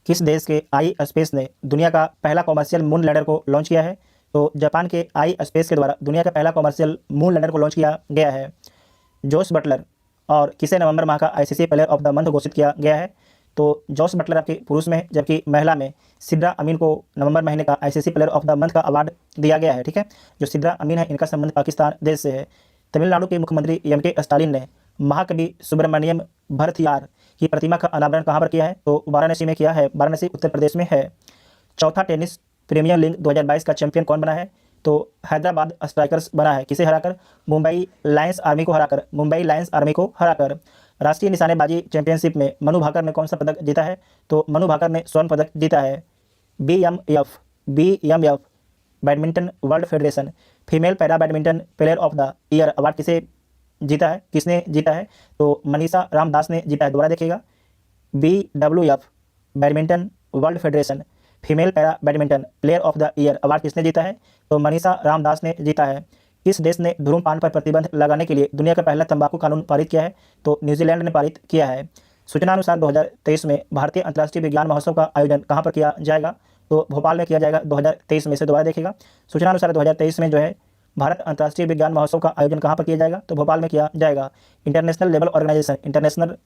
किस देश के आई स्पेस ने दुनिया का पहला कॉमर्शियल मून लैंडर को लॉन्च किया है? तो जापान के आई स्पेस के द्वारा दुनिया का पहला कॉमर्शियल मून लैंडर को लॉन्च किया गया है। जोस बटलर और किसे नवंबर माह का ICC player of the month घोषित किया गया है? तो जोस बटलर आपके पुरुष में है, जबकि महिला में सिद्रा अमीन को नवंबर महीने का ICC player of the month का अवार्ड दिया गया है, ठीक है। जो सिद्रा अमीन है इनका संबंध पाकिस्तान देश से है। तमिलनाडु के मुख्यमंत्री MK स्टालिन ने महाकवि सुब्रमण्यम भरतियार की प्रतिमा का अनावरण कहाँ पर किया है? तो वाराणसी में किया है। वाराणसी उत्तर प्रदेश में है। चौथा टेनिस प्रीमियर लीग 2022 का चैंपियन कौन बना है? तो हैदराबाद स्ट्राइकर्स बना है। किसे हराकर? मुंबई लायंस आर्मी को हराकर। राष्ट्रीय निशानेबाजी चैंपियनशिप में मनु भाकर ने कौन सा पदक जीता है? तो मनु भाकर ने स्वर्ण पदक जीता है। BMF badminton world federation female para badminton player of the year award किसने जीता है? तो मनीषा रामदास ने जीता है। दोबारा देखिएगा, BWF badminton world federation female para badminton player of the year award किसने जीता है? तो मनीषा रामदास ने जीता है। किस देश ने धूम्रपान पर प्रतिबंध लगाने के लिए दुनिया का पहला तंबाकू कानून पारित किया है? तो न्यूजीलैंड ने पारित किया है। सूचना अनुसार 2023 में भारतीय अंतर्राष्ट्रीय विज्ञान महोत्सव का आयोजन कहाँ पर किया जाएगा? तो भोपाल में किया जाएगा 2023 में। से दोबारा देखिएगा, सूचना अनुसार 2023 में जो है भारत अंतर्राष्ट्रीय विज्ञान महोत्सव का आयोजन कहाँ पर किया जाएगा? तो भोपाल में किया जाएगा। इंटरनेशनल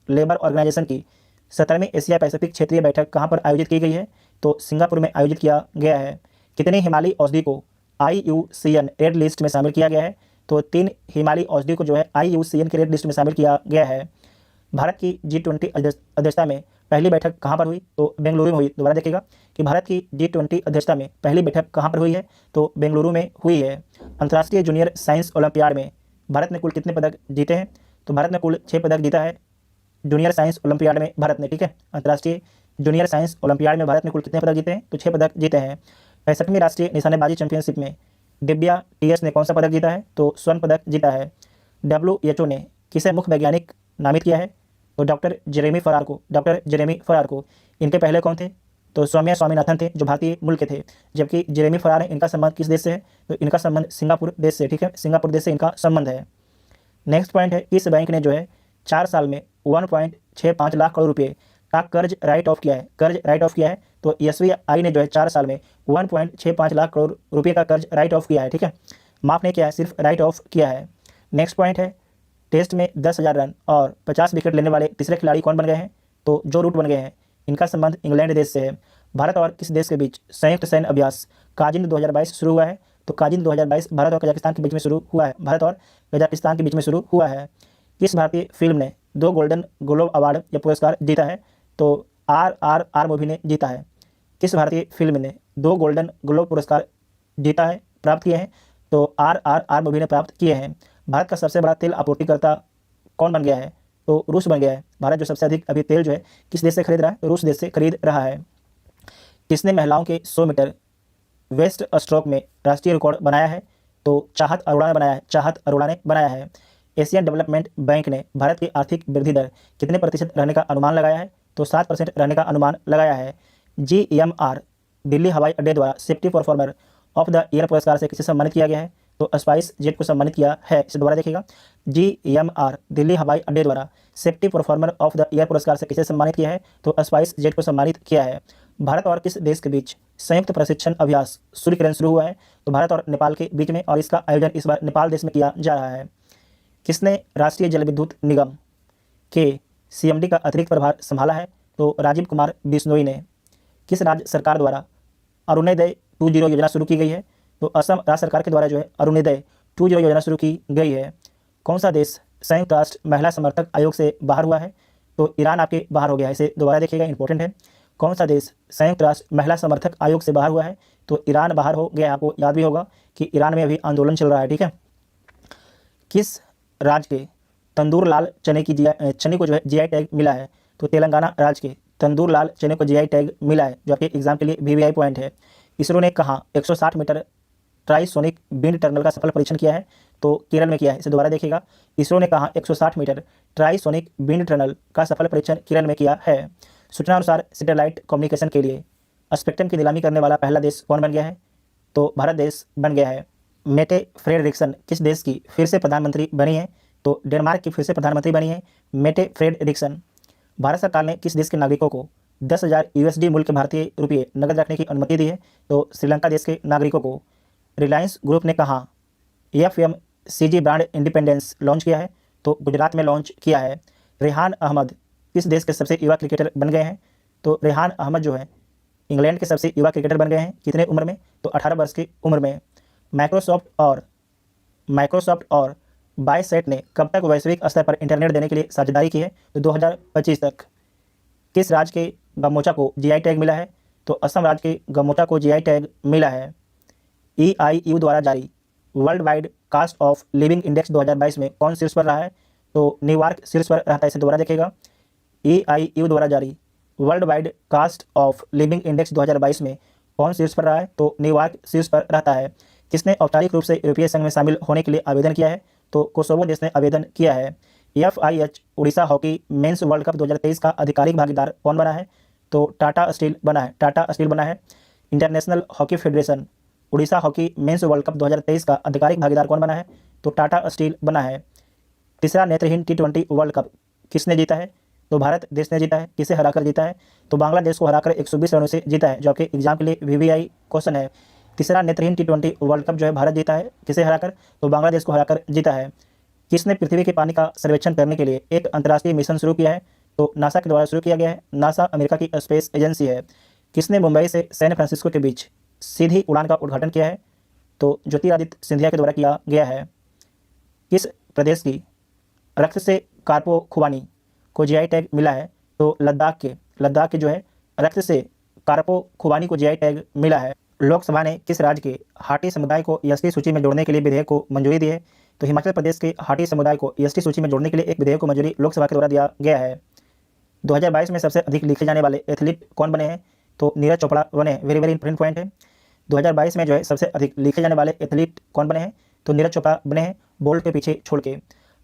लेबर ऑर्गेनाइजेशन की 17वीं एशिया पैसिफिक क्षेत्रीय बैठक कहाँ पर आयोजित की गई है? तो सिंगापुर में आयोजित किया गया है। कितने हिमालयी औषधि को IUCN रेड लिस्ट में शामिल किया गया है? तो 3 हिमालयी औषधि को जो है IUCN के रेड लिस्ट में शामिल किया गया है। भारत की G20 अध्यक्षता में पहली बैठक कहाँ पर हुई? तो बेंगलुरु में हुई। दोबारा देखिएगा कि भारत की G20 अध्यक्षता में पहली बैठक कहाँ पर हुई है? तो बेंगलुरु में हुई है। अंतर्राष्ट्रीय जूनियर साइंस ओलंपियाड में भारत ने कुल कितने पदक जीते हैं? तो भारत ने कुल 6 पदक जीता है जूनियर साइंस ओलंपियाड में भारत ने, ठीक है। अंतर्राष्ट्रीय जूनियर साइंस ओलंपियाड में भारत ने कुल कितने पदक जीते हैं? तो 6 पदक जीते हैं। 65वीं राष्ट्रीय निशानेबाजी चैंपियनशिप में दिव्या TS ने कौन सा पदक जीता है? तो स्वर्ण पदक जीता है। WHO ने किसे मुख्य वैज्ञानिक नामित किया है? तो डॉक्टर जेरेमी फरार को। इनके पहले कौन थे? तो सौम्या स्वामीनाथन थे, जो भारतीय मूल के थे, जबकि जेरेमी फरार है। इनका संबंध किस देश से है? तो इनका संबंध सिंगापुर देश से, ठीक है, सिंगापुर देश से इनका संबंध है। नेक्स्ट पॉइंट है, किस बैंक ने जो है 4 साल में 1.65 लाख करोड़ रुपये का कर्ज राइट ऑफ किया है? तो SBI ने जो है 4 साल में 1.65 लाख करोड़ रुपये का कर्ज राइट ऑफ किया है, ठीक है, माफ नहीं किया है, सिर्फ राइट ऑफ किया है। नेक्स्ट पॉइंट है, टेस्ट में 10,000 रन और 50 विकेट लेने वाले तीसरे खिलाड़ी कौन बन गए हैं? तो जो रूट बन गए हैं। इनका संबंध इंग्लैंड देश से है। भारत और किस देश के बीच संयुक्त सैन्य अभ्यास काजिंद 2022 शुरू हुआ है? तो काजिंद 2022 भारत और कजाकिस्तान के बीच में शुरू हुआ है। किस भारतीय फिल्म ने 2 गोल्डन ग्लोब अवार्ड या पुरस्कार जीता है? तो RRR मूवी ने जीता है। किस भारतीय फिल्म ने 2 गोल्डन ग्लोब पुरस्कार प्राप्त किए हैं? तो RRR मूवी ने प्राप्त किए हैं। भारत का सबसे बड़ा तेल आपूर्तिकर्ता कौन बन गया है? तो रूस बन गया है। भारत जो सबसे अधिक अभी तेल जो है किस देश से खरीद रहा है? तो रूस देश से खरीद रहा है। किसने महिलाओं के 100 मीटर वेस्ट स्ट्रोक में राष्ट्रीय रिकॉर्ड बनाया है? तो चाहत अरोड़ा ने बनाया है। एशियन डेवलपमेंट बैंक ने भारत की आर्थिक वृद्धि दर कितने प्रतिशत रहने का अनुमान लगाया है? तो 7% रहने का अनुमान लगाया है। GMR दिल्ली हवाई अड्डे द्वारा safety performer of the year पुरस्कार से किसे सम्मानित किया गया है? तो स्पाइस जेट को सम्मानित किया है। इसे दोबारा देखिएगा, GMR दिल्ली हवाई अड्डे द्वारा safety performer of the year पुरस्कार से किसे सम्मानित किया है? तो स्पाइस जेट को सम्मानित किया है। भारत और किस देश के बीच संयुक्त प्रशिक्षण अभ्यास सूर्यकिरण शुरू हुआ है? तो भारत और नेपाल के बीच में, और इसका आयोजन इस बार नेपाल देश में किया जा रहा है। किसने राष्ट्रीय जल विद्युत निगम के CMD का अतिरिक्त प्रभार संभाला है? तो राजीव कुमार बिश्नोई ने। किस राज्य सरकार द्वारा अरुणोदय 2.0 योजना शुरू की गई है? तो असम राज्य सरकार के द्वारा जो है अरुणोदय 2.0 योजना शुरू की गई है। कौन सा देश संयुक्त राष्ट्र महिला समर्थक आयोग से बाहर हुआ है? तो ईरान आपके बाहर हो गया है। इसे दोबारा देखिएगा, इंपॉर्टेंट है। कौन सा देश संयुक्त राष्ट्र महिला समर्थक आयोग से बाहर हुआ है? तो ईरान बाहर हो गया। आपको याद भी होगा कि ईरान में अभी आंदोलन चल रहा है, ठीक है। किस राज्य के तंदूर लाल चने को जो है GI टैग मिला है? तो तेलंगाना राज्य के तंदूर लाल चने को GI टैग मिला है, जो आपके एग्जाम के लिए VVI पॉइंट है। इसरो ने कहाँ 160 मीटर ट्राइसोनिक विंड टनल का सफल परीक्षण किया है? तो केरल में किया है। इसे दोबारा देखिएगा, इसरो ने कहाँ 160 मीटर ट्राइसोनिक विंड टनल का सफल परीक्षण केरल में किया है। सूचना अनुसार सैटेलाइट कम्युनिकेशन के लिए स्पेक्ट्रम की नीलामी करने वाला पहला देश कौन बन गया है? तो भारत देश बन गया है। मेटे फ्रेडरिक्सन किस देश की फिर से प्रधानमंत्री बनी है? तो डेनमार्क की फिर से प्रधानमंत्री बनी है मेटे फ्रेडरिक्सन। भारत सरकार ने किस देश के नागरिकों को 10,000 USD मूल्य के भारतीय रुपये नकद रखने की अनुमति दी है? तो श्रीलंका देश के नागरिकों को। रिलायंस ग्रुप ने कहाँ FMCG ब्रांड इंडिपेंडेंस लॉन्च किया है? तो गुजरात में लॉन्च किया है। रेहान अहमद किस देश के सबसे युवा क्रिकेटर बन गए हैं? तो रेहान अहमद जो है इंग्लैंड के सबसे युवा क्रिकेटर बन गए हैं। कितने उम्र में? तो 18 वर्ष की उम्र में। माइक्रोसॉफ्ट और बायसेट ने कब तक वैश्विक स्तर पर इंटरनेट देने के लिए साझेदारी की है? तो 2025 तक। किस राज्य के गमोचा को GI टैग मिला है? तो असम राज्य के गमोचा को GI टैग मिला है। EIU द्वारा जारी worldwide cost of living index 2022 में कौन शीर्ष पर रहा है? तो न्यूयॉर्क शीर्ष पर रहता है। इसे दोबारा देखिएगा, EIU द्वारा जारी worldwide cost of living index 2022 में कौन शीर्ष पर रहा है? तो न्यूयॉर्क शीर्ष पर रहता है। किसने औपचारिक रूप से यूरोपीय संघ में शामिल होने के लिए आवेदन किया है? तो कोसोवो देश ने आवेदन किया है। FIH Orissa hockey mains world cup 2023 का आधिकारिक भागीदार कौन बना है? तो टाटा स्टील बना है, टाटा स्टील बना है। International hockey federation Orissa hockey mains world cup 2023 का आधिकारिक भागीदार कौन बना है? तो टाटा स्टील बना है। तीसरा नेत्रहीन T20 वर्ल्ड कप किसने जीता है? तो भारत देश ने जीता है। किसे हराकर जीता है? तो बांग्लादेश को हराकर 120 रनों से जीता है, जो आपके एग्जाम के लिए VVI क्वेश्चन है। तीसरा नेत्रहीन T20 वर्ल्ड कप जो है भारत जीता है। किसे हराकर? तो बांग्लादेश को हराकर जीता है। किसने पृथ्वी के पानी का सर्वेक्षण करने के लिए एक अंतर्राष्ट्रीय मिशन शुरू किया है? तो नासा के द्वारा शुरू किया गया है। नासा अमेरिका की स्पेस एजेंसी है। किसने मुंबई से सैन फ्रांसिस्को के बीच सीधी उड़ान का उद्घाटन किया है? तो ज्योतिरादित्य सिंधिया के द्वारा किया गया है। किस प्रदेश की रक्त से कार्पो खुबानी को GI टैग मिला है? तो लद्दाख के जो है रक्त से कार्पो खुबानी को GI टैग मिला है। लोकसभा ने किस राज्य के हाटी समुदाय को EST सूची में जोड़ने के लिए विधेयक को मंजूरी दी है? तो हिमाचल प्रदेश के हाटी समुदाय को EST सूची में जोड़ने के लिए एक विधेयक को मंजूरी लोकसभा के द्वारा दिया गया है। 2022 में सबसे अधिक लिखे जाने वाले एथलीट कौन बने हैं? तो नीरज चोपड़ा बने हैं। वेरी वेरी इंपॉर्टेंट पॉइंट है। 2022 में जो है सबसे अधिक लिखे जाने वाले एथलीट कौन बने हैं? तो नीरज चोपड़ा बने हैं, बोल्ट के पीछे छोड़ के।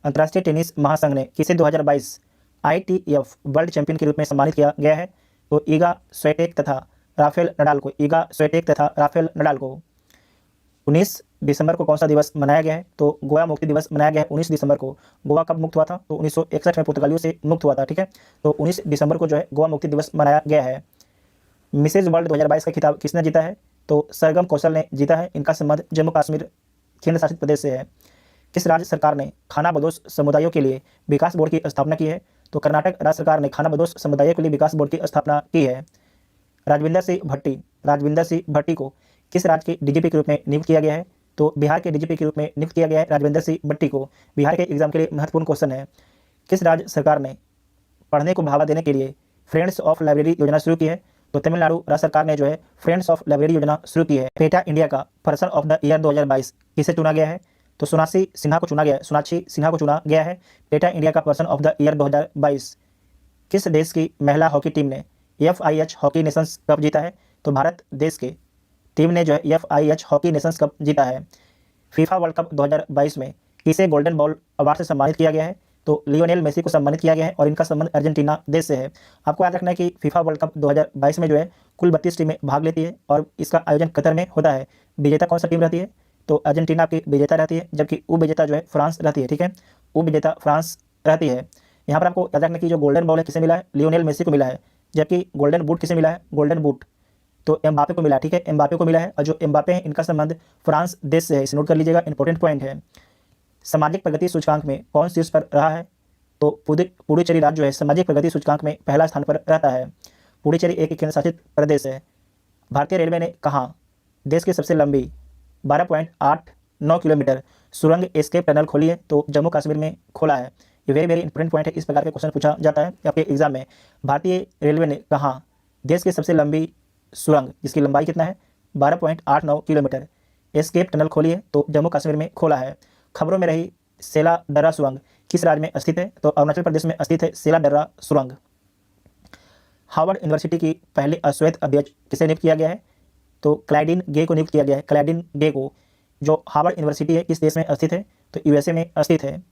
अंतर्राष्ट्रीय टेनिस महासंघ ने किसे 2022 ITF वर्ल्ड चैंपियन के रूप में सम्मानित किया गया है? तो ईगा स्विएटेक तथा राफेल नडाल को। 19 दिसंबर को कौन सा दिवस मनाया गया है? तो गोवा मुक्ति दिवस मनाया गया है 19 दिसंबर को। गोवा कब मुक्त हुआ था? तो 1961 में पुर्तगालियों से मुक्त हुआ था, ठीक है। तो 19 दिसंबर को जो है गोवा मुक्ति दिवस मनाया गया है। मिसेज वर्ल्ड 2022 का खिताब किसने जीता है? तो सरगम कौशल ने जीता है। इनका संबंध जम्मू कश्मीर केंद्र शासित प्रदेश से है। किस राज्य सरकार ने खानाबदोश समुदायों के लिए विकास बोर्ड की स्थापना की है? तो कर्नाटक राज्य सरकार ने खानाबदोश समुदायों के लिए विकास बोर्ड की स्थापना की है। राजविंदर सिंह भट्टी को किस राज्य के DGP के रूप में नियुक्त किया गया है? तो बिहार के DGP के रूप में नियुक्त किया गया है राजविंदर सिंह भट्टी को। बिहार के एग्जाम के लिए महत्वपूर्ण क्वेश्चन है। किस राज्य सरकार ने पढ़ने को बढ़ावा देने के लिए फ्रेंड्स ऑफ लाइब्रेरी योजना शुरू की है? तो तमिलनाडु राज्य सरकार ने जो है फ्रेंड्स ऑफ लाइब्रेरी योजना शुरू की है। पेटा इंडिया का पर्सन ऑफ द ईयर 2022 किसे चुना गया है? तो सोनाक्षी सिन्हा को चुना गया है पेटा इंडिया का पर्सन ऑफ द ईयर 2022। किस देश की महिला हॉकी टीम ने FIH हॉकी नेशंस कप जीता है? तो भारत देश के टीम ने जो है FIH हॉकी नेशंस कप जीता है। फीफा वर्ल्ड कप 2022 में किसे गोल्डन बॉल अवार्ड से सम्मानित किया गया है? तो लियोनेल मेसी को सम्मानित किया गया है और इनका संबंध अर्जेंटीना देश से है। आपको याद रखना है कि फीफा वर्ल्ड कप 2022 में जो है कुल 32 टीमें भाग लेती है और इसका आयोजन कतर में होता है। विजेता कौन सा टीम रहती है? तो अर्जेंटीना की विजेता रहती है, जबकि उपविजेता जो है फ्रांस रहती है, ठीक है। उपविजेता फ्रांस रहती है। यहाँ पर आपको याद रखना कि जो गोल्डन बॉल है किसे मिला है? लियोनेल मेसी को मिला है। जबकि गोल्डन बूट किसे मिला है? गोल्डन बूट तो एम्बापे को मिला है, ठीक है। एम्बापे को मिला है और जो एम्बापे हैं इनका संबंध फ्रांस देश से है। इसे नोट कर लीजिएगा, इंपॉर्टेंट पॉइंट है। सामाजिक प्रगति सूचकांक में कौन शीर्ष पर रहा है? तो पुडुचेरी राज्य जो है सामाजिक प्रगति सूचकांक में पहला स्थान पर रहता है। पुडुचेरी एक केंद्र शासित प्रदेश है। भारतीय रेलवे ने कहाँ देश की सबसे लंबी 12.89 किलोमीटर सुरंग एस्केप टनल खोली है? तो जम्मू कश्मीर में खोला है। ये वेरी वेरी इंपॉर्टेंट पॉइंट है। इस प्रकार के क्वेश्चन पूछा जाता है आपके एग्जाम में। भारतीय रेलवे ने कहाँ देश की सबसे लंबी सुरंग जिसकी लंबाई कितना है? 12.89 किलोमीटर एस्केप टनल खोली है? तो जम्मू कश्मीर में खोला है। खबरों में रही सेला दर्रा सुरंग किस राज्य में स्थित है? तो अरुणाचल प्रदेश में स्थित है सेला दर्रा सुरंग। हार्वर्ड यूनिवर्सिटी की पहली अश्वेत अध्यक्ष किसे नियुक्त किया गया है? तो क्लाइडिन गे को नियुक्त किया गया है। क्लाइडिन गे को। जो हार्वर्ड यूनिवर्सिटी है किस देश में स्थित है? तो USA में स्थित है।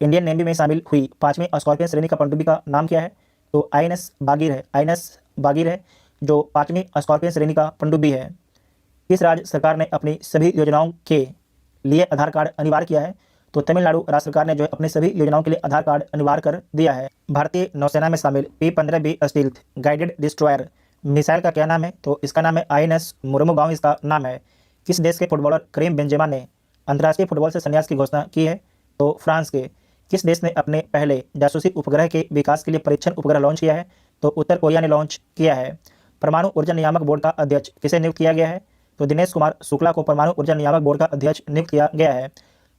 इंडियन नेवी में शामिल हुई 5वीं स्कॉर्पियन श्रेणी का पनडुब्बी का नाम क्या है? तो INS बागीर है जो 5वीं स्कॉर्पियन श्रेणी का पनडुब्बी है। किस राज्य सरकार ने अपनी सभी योजनाओं के लिए आधार कार्ड अनिवार्य किया है? तो तमिलनाडु राज्य सरकार ने जो है अपनी सभी योजनाओं के लिए आधार कार्ड अनिवार्य कर दिया है। भारतीय नौसेना में शामिल P-15B stealth guided destroyer missile का क्या नाम है? तो इसका नाम है INS मुर्मुगांव इसका नाम है। किस देश के फुटबॉलर करीम बेंजेमा ने अंतर्राष्ट्रीय फुटबॉल से संन्यास की घोषणा की है? तो फ्रांस के। किस देश ने अपने पहले जासूसी उपग्रह के विकास के लिए परीक्षण उपग्रह लॉन्च किया है? तो उत्तर कोरिया ने लॉन्च किया है। परमाणु ऊर्जा नियामक बोर्ड का अध्यक्ष किसे नियुक्त किया गया है? तो दिनेश कुमार शुक्ला को परमाणु ऊर्जा नियामक बोर्ड का अध्यक्ष नियुक्त किया गया है।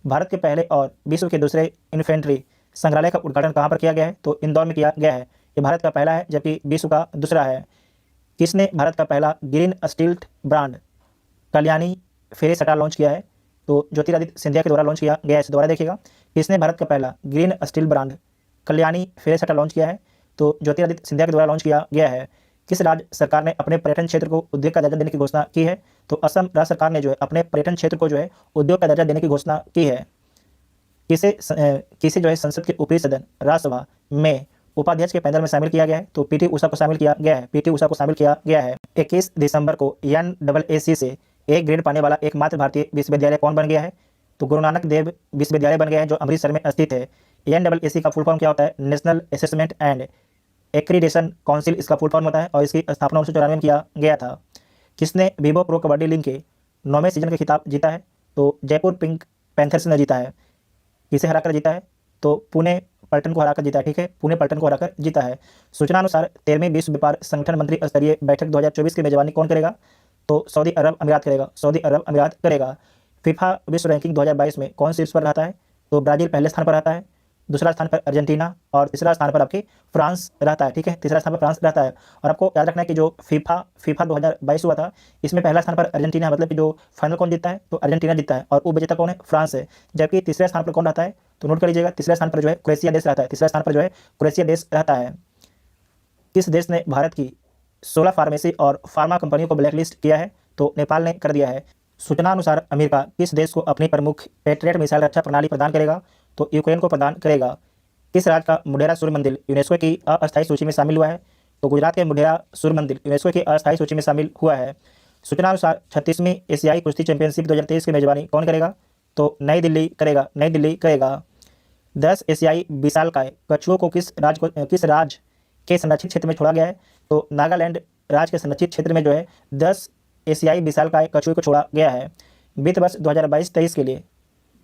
भारत के पहले और विश्व के दूसरे इन्फेंट्री संग्रहालय का उद्घाटन कहाँ पर किया गया है? तो इंदौर में किया गया है। ये भारत का पहला है जबकि विश्व का दूसरा है। किसने भारत का पहला green steel brand Kalyani Ferresta launch किया है? तो ज्योतिरादित्य सिंधिया के द्वारा लॉन्च किया गया है। इसे दोबारा देखिएगा, किसने भारत का पहला green steel brand Kalyani Ferresta launch किया है? तो ज्योतिरादित्य सिंधिया के द्वारा लॉन्च किया गया है। किस राज्य सरकार ने अपने पर्यटन क्षेत्र को उद्योग का दर्जा देने की घोषणा की है? तो असम राज्य सरकार ने जो है अपने पर्यटन क्षेत्र को जो है उद्योग का दर्जा देने की घोषणा की है। किसे जो है संसद के ऊपरी सदन राज्यसभा में उपाध्यक्ष के पैनल में शामिल किया गया है? तो पीटी उषा को शामिल किया गया है। पीटी उषा को शामिल किया गया है। 21 दिसंबर को NAAC से A ग्रेड पाने वाला एकमात्र भारतीय विश्वविद्यालय कौन बन गया है? तो गुरु नानक देव विश्वविद्यालय बन गया है, जो अमृतसर में स्थित है। NAAC का फुल फॉर्म क्या होता है? National assessment and accreditation council इसका फुल फॉर्म होता है, और इसकी स्थापना 1994 में किया गया था। किसने विवो प्रो कबड्डी लीग के 9वें सीजन का खिताब जीता है? तो जयपुर पिंक पैंथर्स ने जीता है। किसे हराकर जीता है? तो पुणे पल्टन को हराकर जीता है। ठीक है, पुणे पल्टन को हराकर जीता है। सूचना अनुसार 13वीं विश्व व्यापार संगठन मंत्री स्तरीय बैठक 2024 की मेजबानी कौन करेगा? तो सऊदी अरब अमीरात करेगा। सऊदी अरब अमीरात करेगा। फीफा विश्व रैंकिंग 2022 में कौन शीर्ष पर रहता है? तो ब्राजील पहले स्थान पर रहता है, दूसरा स्थान पर अर्जेंटीना, और तीसरा स्थान पर आपके फ्रांस रहता है। ठीक है, तीसरा स्थान पर फ्रांस रहता है। और आपको याद रखना है कि जो फीफा 2022 हुआ था, इसमें पहला स्थान पर अर्जेंटीना, मतलब कि जो फाइनल कौन जीतता है? तो अर्जेंटीना जीतता है, और उपविजेता कौन है? फ्रांस है। जबकि तीसरे स्थान पर कौन रहता है? तो नोट कर लीजिएगा, तीसरे स्थान पर जो है क्रोएशिया देश रहता है। तीसरा स्थान पर जो है क्रोएशिया देश रहता है। किस देश ने भारत की 16 फार्मेसी और फार्मा कंपनियों को ब्लैकलिस्ट किया है? तो नेपाल ने कर दिया है। सूचना अनुसार अमेरिका किस देश को अपनी प्रमुख पेट्रियट मिसाइल रक्षा प्रणाली प्रदान करेगा? तो यूक्रेन को प्रदान करेगा। किस राज्य का मुढेरा सूर्य मंदिर यूनेस्को की अस्थायी सूची में शामिल हुआ है? तो गुजरात के मुढेरा सूर्य मंदिर यूनेस्को की अस्थायी सूची में शामिल हुआ है। सूचना अनुसार 36वीं एशियाई कुश्ती चैंपियनशिप 2023 की मेजबानी कौन करेगा? तो नई दिल्ली करेगा। नई दिल्ली करेगा। 10 एशियाई विशालकाय कछुओं को किस राज्य के संरक्षित क्षेत्र में छोड़ा गया है? तो नागालैंड राज्य के संरक्षित क्षेत्र में जो है 10 एशियाई विशालकाय कछुओं को छोड़ा गया है। वित्त वर्ष 2022-23 के लिए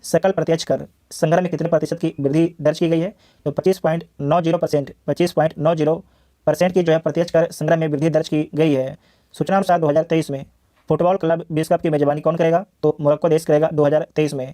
सकल प्रत्यक्ष कर संग्रह में कितने प्रतिशत की वृद्धि दर्ज की गई है? तो 25.90%। 25.90% की जो है प्रत्यक्ष कर संग्रह में वृद्धि दर्ज की गई है। सूचना अनुसार 2023 में फुटबॉल क्लब विश्व कप की मेजबानी कौन करेगा? तो मोरक्को देश करेगा 2023 में।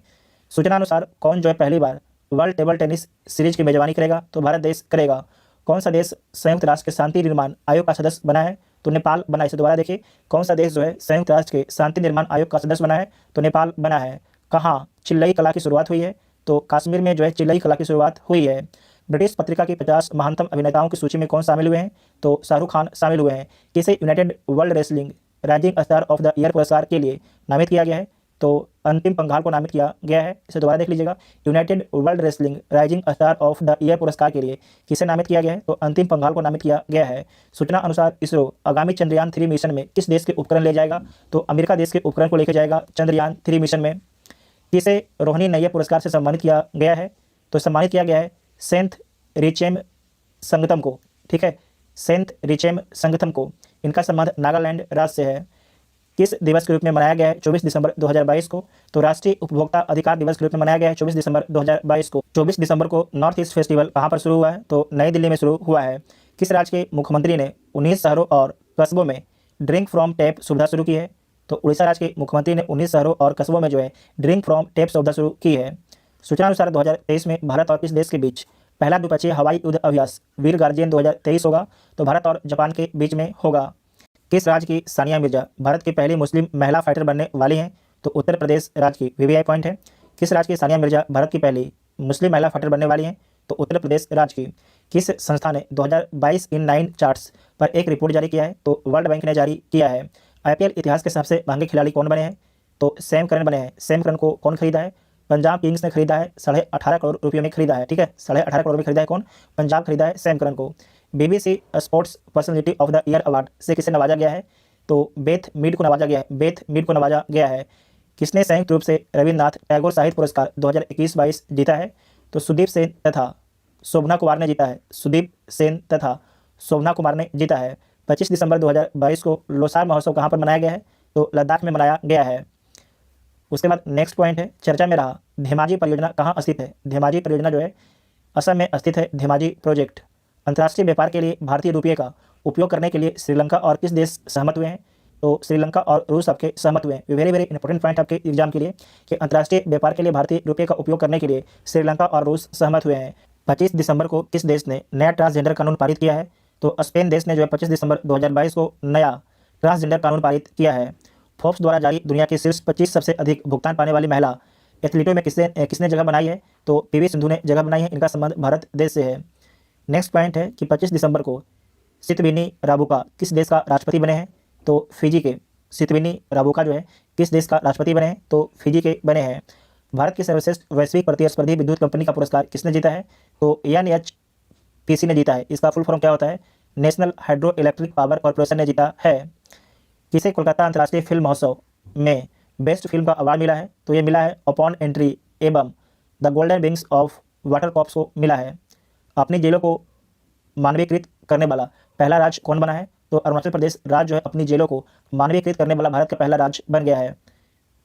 सूचना अनुसार कौन जो है पहली बार वर्ल्ड टेबल टेनिस सीरीज की मेजबानी करेगा? तो भारत देश करेगा। कौन सा देश संयुक्त राष्ट्र के शांति निर्माण आयोग का सदस्य बना है? तो नेपाल बना है। इसे दोबारा देखिए, कौन सा देश जो है संयुक्त राष्ट्र के शांति निर्माण आयोग का सदस्य बना है? तो नेपाल बना है। कहाँ चिल्लई कला की शुरुआत हुई है? तो कश्मीर में जो है चिल्लई कला की शुरुआत हुई है। ब्रिटिश पत्रिका की 50 महानतम अभिनेताओं की सूची में कौन शामिल हुए हैं? तो शाहरुख खान शामिल हुए हैं। किसे United world wrestling rising star of the year पुरस्कार के लिए नामित किया गया है? तो अंतिम पंघाल को नामित किया गया है। इसे दोबारा देख लीजिएगा, United world wrestling rising star of the year पुरस्कार के लिए किसे नामित किया गया है? तो अंतिम पंघाल को नामित किया गया है। सूचना अनुसार इसरो आगामी चंद्रयान 3 मिशन में किस देश के उपकरण ले जाएगा? तो अमेरिका देश के उपकरण को लेकर जाएगा चंद्रयान 3 मिशन में। किसे रोहिणी नैयर पुरस्कार से सम्मानित किया गया है? तो सम्मानित किया गया है सेंथ रिचेम संगतम को। ठीक है, सेंथ रिचेम संगतम को। इनका संबंध नागालैंड राज्य से है। किस दिवस के रूप में मनाया गया है 24 दिसंबर 2022 को? तो राष्ट्रीय उपभोक्ता अधिकार दिवस के रूप में मनाया गया है 24 दिसंबर 2022 को। 24 दिसंबर को नॉर्थ ईस्ट फेस्टिवल कहाँ पर शुरू हुआ है? तो नई दिल्ली में शुरू हुआ है। किस राज्य के मुख्यमंत्री ने 19 शहरों और कस्बों में ड्रिंक फ्रॉम टैप सुविधा शुरू की है? तो उड़ीसा राज्य के मुख्यमंत्री ने 19 शहरों और कस्बों में जो है ड्रिंक फ्रॉम टैप सुविधा शुरू की है। सूचना अनुसार 2023 में भारत और किस देश के बीच पहला द्विपक्षीय हवाई युद्ध अभ्यास वीर गार्जियन 2023 होगा? तो भारत और जापान के बीच में होगा। किस राज्य की सानिया मिर्जा भारत की पहली मुस्लिम महिला फाइटर बनने वाली हैं? तो उत्तर प्रदेश राज्य की VVI पॉइंट है। किस राज्य की सानिया मिर्जा भारत की पहली मुस्लिम महिला फाइटर बनने वाली हैं? तो उत्तर प्रदेश राज्य की। किस संस्था ने 2022 इन 9 चार्ट्स पर एक रिपोर्ट जारी किया है? तो वर्ल्ड बैंक ने जारी किया है। IPL इतिहास के सबसे महंगे खिलाड़ी कौन बने हैं? तो सैम करन बने हैं। सैम करन को कौन खरीदा है? पंजाब किंग्स ने खरीदा है, 18.5 करोड़ रुपये में खरीदा है। ठीक है, 18.5 करोड़ में खरीदा है कौन? पंजाब खरीदा है सैम करन को। BBC sports personality of the year award से किसे नवाजा गया है? तो बेथ मीड को नवाजा गया है। बेथ मीड को नवाजा गया है। किसने संयुक्त रूप से रविन्द्रनाथ टैगोर साहित्य पुरस्कार 2021-22 जीता है? तो सुदीप सेन तथा शोभना कुमार ने जीता है। सुदीप सेन तथा शोभना कुमार ने जीता है। 25 दिसंबर 2022 को लोसार महोत्सव कहाँ पर मनाया गया है? तो लद्दाख में मनाया गया है। उसके बाद नेक्स्ट पॉइंट है, चर्चा में रहा धेमाजी परियोजना कहाँ स्थित है? धेमाजी परियोजना जो है असम में स्थित है। धेमाजी प्रोजेक्ट। अंतर्राष्ट्रीय व्यापार के लिए भारतीय रुपये का उपयोग करने के लिए श्रीलंका और किस देश सहमत हुए हैं? तो श्रीलंका और रूस आपके सहमत हुए हैं। वेरी वेरी इंपॉर्टेंट पॉइंट आपके एग्जाम के लिए कि अंतर्राष्ट्रीय व्यापार के लिए भारतीय रुपये का उपयोग करने के लिए श्रीलंका और रूस सहमत हुए हैं। 25 दिसंबर को किस देश ने नया ट्रांसजेंडर कानून पारित किया है? तो स्पेन देश ने जो है 25 दिसंबर 2022 को नया ट्रांसजेंडर कानून पारित किया है। फोर्ब्स द्वारा जारी दुनिया की शीर्ष 25 सबसे अधिक भुगतान पाने वाली महिला एथलीटों में किसने जगह बनाई है? तो PV सिंधु ने जगह बनाई है। इनका संबंध भारत देश से है। नेक्स्ट पॉइंट है कि 25 दिसंबर को सितविनी राबुका किस देश का राष्ट्रपति बने हैं? तो फिजी के। सितविनी राबुका जो है किस देश का राष्ट्रपति बने हैं? तो फिजी के बने हैं। भारत की सर्वश्रेष्ठ वैश्विक प्रतिस्पर्धी विद्युत कंपनी का पुरस्कार किसने जीता है? तो एनएचपीसी ने जीता है। इसका फुल फॉर्म क्या होता है? National hydro electric power corporation ने जीता है। किसे कोलकाता अंतर्राष्ट्रीय फिल्म महोत्सव में बेस्ट फिल्म का अवार्ड मिला है? तो ये मिला है अपॉन एंट्री एवं the golden wings of water cops को मिला है। अपनी जेलों को मानवीकृत करने वाला पहला राज्य कौन बना है? तो अरुणाचल प्रदेश राज्य जो है अपनी जेलों को मानवीकृत करने वाला भारत का पहला राज्य बन गया है।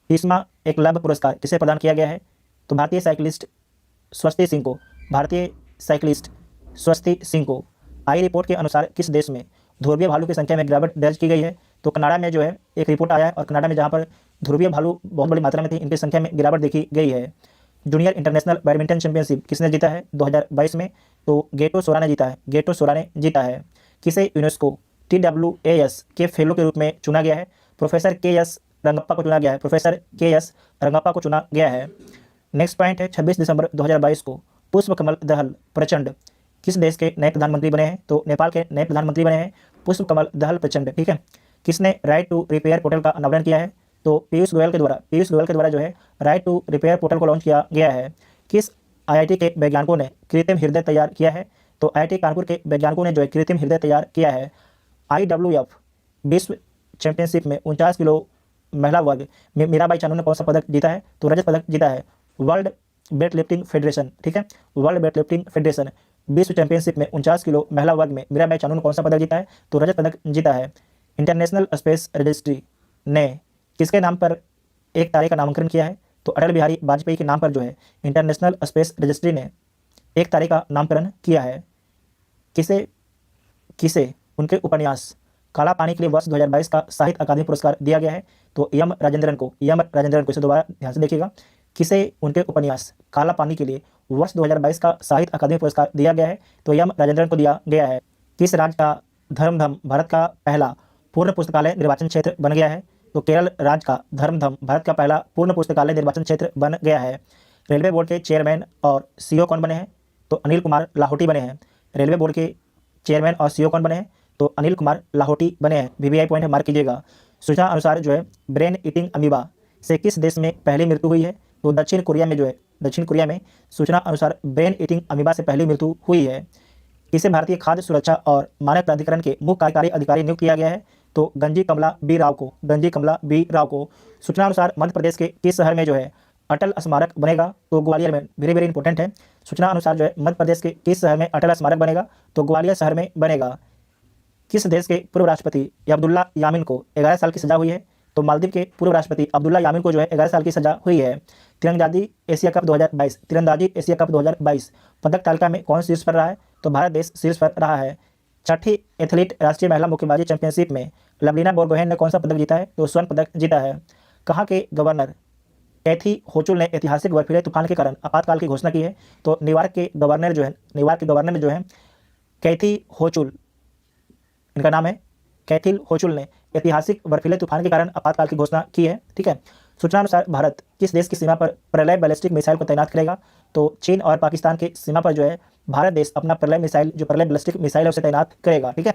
30वां एकलव्य पुरस्कार किसे प्रदान किया गया है? तो भारतीय साइकिलिस्ट स्वस्ति सिंह को। भारतीय साइकिलिस्ट स्वस्ति सिंह को। आई रिपोर्ट के अनुसार किस देश में ध्रुवीय भालू की संख्या में गिरावट दर्ज की गई है? तो कनाडा में जो है एक रिपोर्ट आया है और कनाडा में जहाँ पर ध्रुवीय भालू बहुत बड़ी मात्रा में थी, इनकी संख्या में गिरावट देखी गई है। जूनियर इंटरनेशनल बैडमिंटन चैंपियनशिप किसने जीता है 2022 में? तो गेटो सोरा ने जीता है। गेटो सोरा ने जीता है। किसे यूनेस्को TWAS के फेलो के रूप में चुना गया है? प्रोफेसर KS रंगप्पा को चुना गया है। प्रोफेसर KS रंगप्पा को चुना गया है। नेक्स्ट पॉइंट है 26 दिसंबर 2022 को पुष्पकमल दहल प्रचंड किस देश के नए प्रधानमंत्री बने हैं? तो नेपाल के नए प्रधानमंत्री बने हैं पुष्पकमल दहल प्रचंड। ठीक है। किसने राइट टू रिपेयर पोर्टल का अनावरण किया है? तो पीयूष गोयल के द्वारा जो है राइट टू रिपेयर पोर्टल को लॉन्च किया गया है। किस IIT के वैज्ञानिकों ने कृत्रिम हृदय तैयार किया है? तो IIT कानपुर के वैज्ञानिकों ने जो है कृत्रिम हृदय तैयार किया है। IWF विश्व चैंपियनशिप में 49 किलो महिला वर्ग में मीराबाई चानू ने कौन सा पदक जीता है? तो रजत पदक जीता है। वर्ल्ड वेट लिफ्टिंग फेडरेशन, ठीक है, वर्ल्ड वेट लिफ्टिंग फेडरेशन विश्व चैंपियनशिप में 49 किलो महिला वर्ग में मीराबाई चानू ने कौन सा पदक जीता है? तो रजत पदक जीता है। इंटरनेशनल स्पेस रजिस्ट्री ने किसके नाम पर एक तारे का नामकरण किया है? तो अटल बिहारी वाजपेयी के नाम पर जो है इंटरनेशनल स्पेस रजिस्ट्री ने एक तारे का नामकरण किया है। किसे उनके उपन्यास काला पानी के लिए वर्ष 2022 का साहित्य अकादमी पुरस्कार दिया गया है? तो यम राजेंद्रन को। इसे दोबारा ध्यान से देखिएगा। किसे उनके उपन्यास काला पानी के लिए वर्ष 2022 का साहित्य अकादमी पुरस्कार दिया गया है? तो यम राजेंद्रन को दिया गया है। किस राज्य का धर्मधम भारत का पहला पूर्ण पुस्तकालय निर्वाचन क्षेत्र बन गया है? तो केरल राज्य का धर्मधम भारत का पहला पूर्ण पुस्तकालय निर्वाचन क्षेत्र बन गया है। रेलवे बोर्ड के चेयरमैन और CEO कौन बने हैं? तो अनिल कुमार लाहौटी बने हैं। रेलवे बोर्ड के चेयरमैन और CEO कौन बने हैं? तो अनिल कुमार लाहौटी बने हैं। VVI पॉइंट मार्क कीजिएगा। सूचना अनुसार जो है ब्रेन ईटिंग अमीबा से किस देश में पहली मृत्यु हुई है? तो दक्षिण कोरिया में सूचना अनुसार ब्रेन ईटिंग अमीबा से पहली मृत्यु हुई है। किसे भारतीय खाद्य सुरक्षा और मानक प्राधिकरण के मुख्य कार्यकारी अधिकारी नियुक्त किया गया है? तो गंजी कमला बी राव को। सूचना अनुसार मध्य प्रदेश के किस शहर में जो है अटल स्मारक बनेगा? तो ग्वालियर में। वेरी वेरी इंपॉर्टेंट है। सूचना अनुसार जो है मध्य प्रदेश के किस शहर में अटल स्मारक बनेगा? तो ग्वालियर शहर में बनेगा। किस देश के पूर्व राष्ट्रपति अब्दुल्ला यामीन को 11 साल की सजा हुई है? तो मालदीव के पूर्व राष्ट्रपति अब्दुल्ला यामीन को जो है 11 साल की सजा हुई है। तीरंदाजी एशिया कप 2022 पदक तालिका में कौन शीर्ष पर रहा है? तो भारत देश शीर्ष पर रहा है। छठी एथलीट राष्ट्रीय महिला मुक्केबाजी चैंपियनशिप में लवलीना बोरगोहेन ने कौन सा पदक जीता है? तो स्वर्ण पदक जीता है। कहाँ के गवर्नर कैथी होचुल ने ऐतिहासिक बर्फीले तूफान के कारण आपातकाल की घोषणा की है? तो न्यूयॉर्क के गवर्नर जो है कैथी होचुल, इनका नाम है कैथिल होचुल ने ऐतिहासिक बर्फीले तूफान के कारण आपातकाल की घोषणा की है। ठीक है। सूचना अनुसार भारत किस देश की सीमा पर प्रलय बैलिस्टिक मिसाइल को तैनात करेगा? तो चीन और पाकिस्तान की सीमा पर जो है भारत देश अपना प्रलय बैलिस्टिक मिसाइल है उसे तैनात करेगा। ठीक है।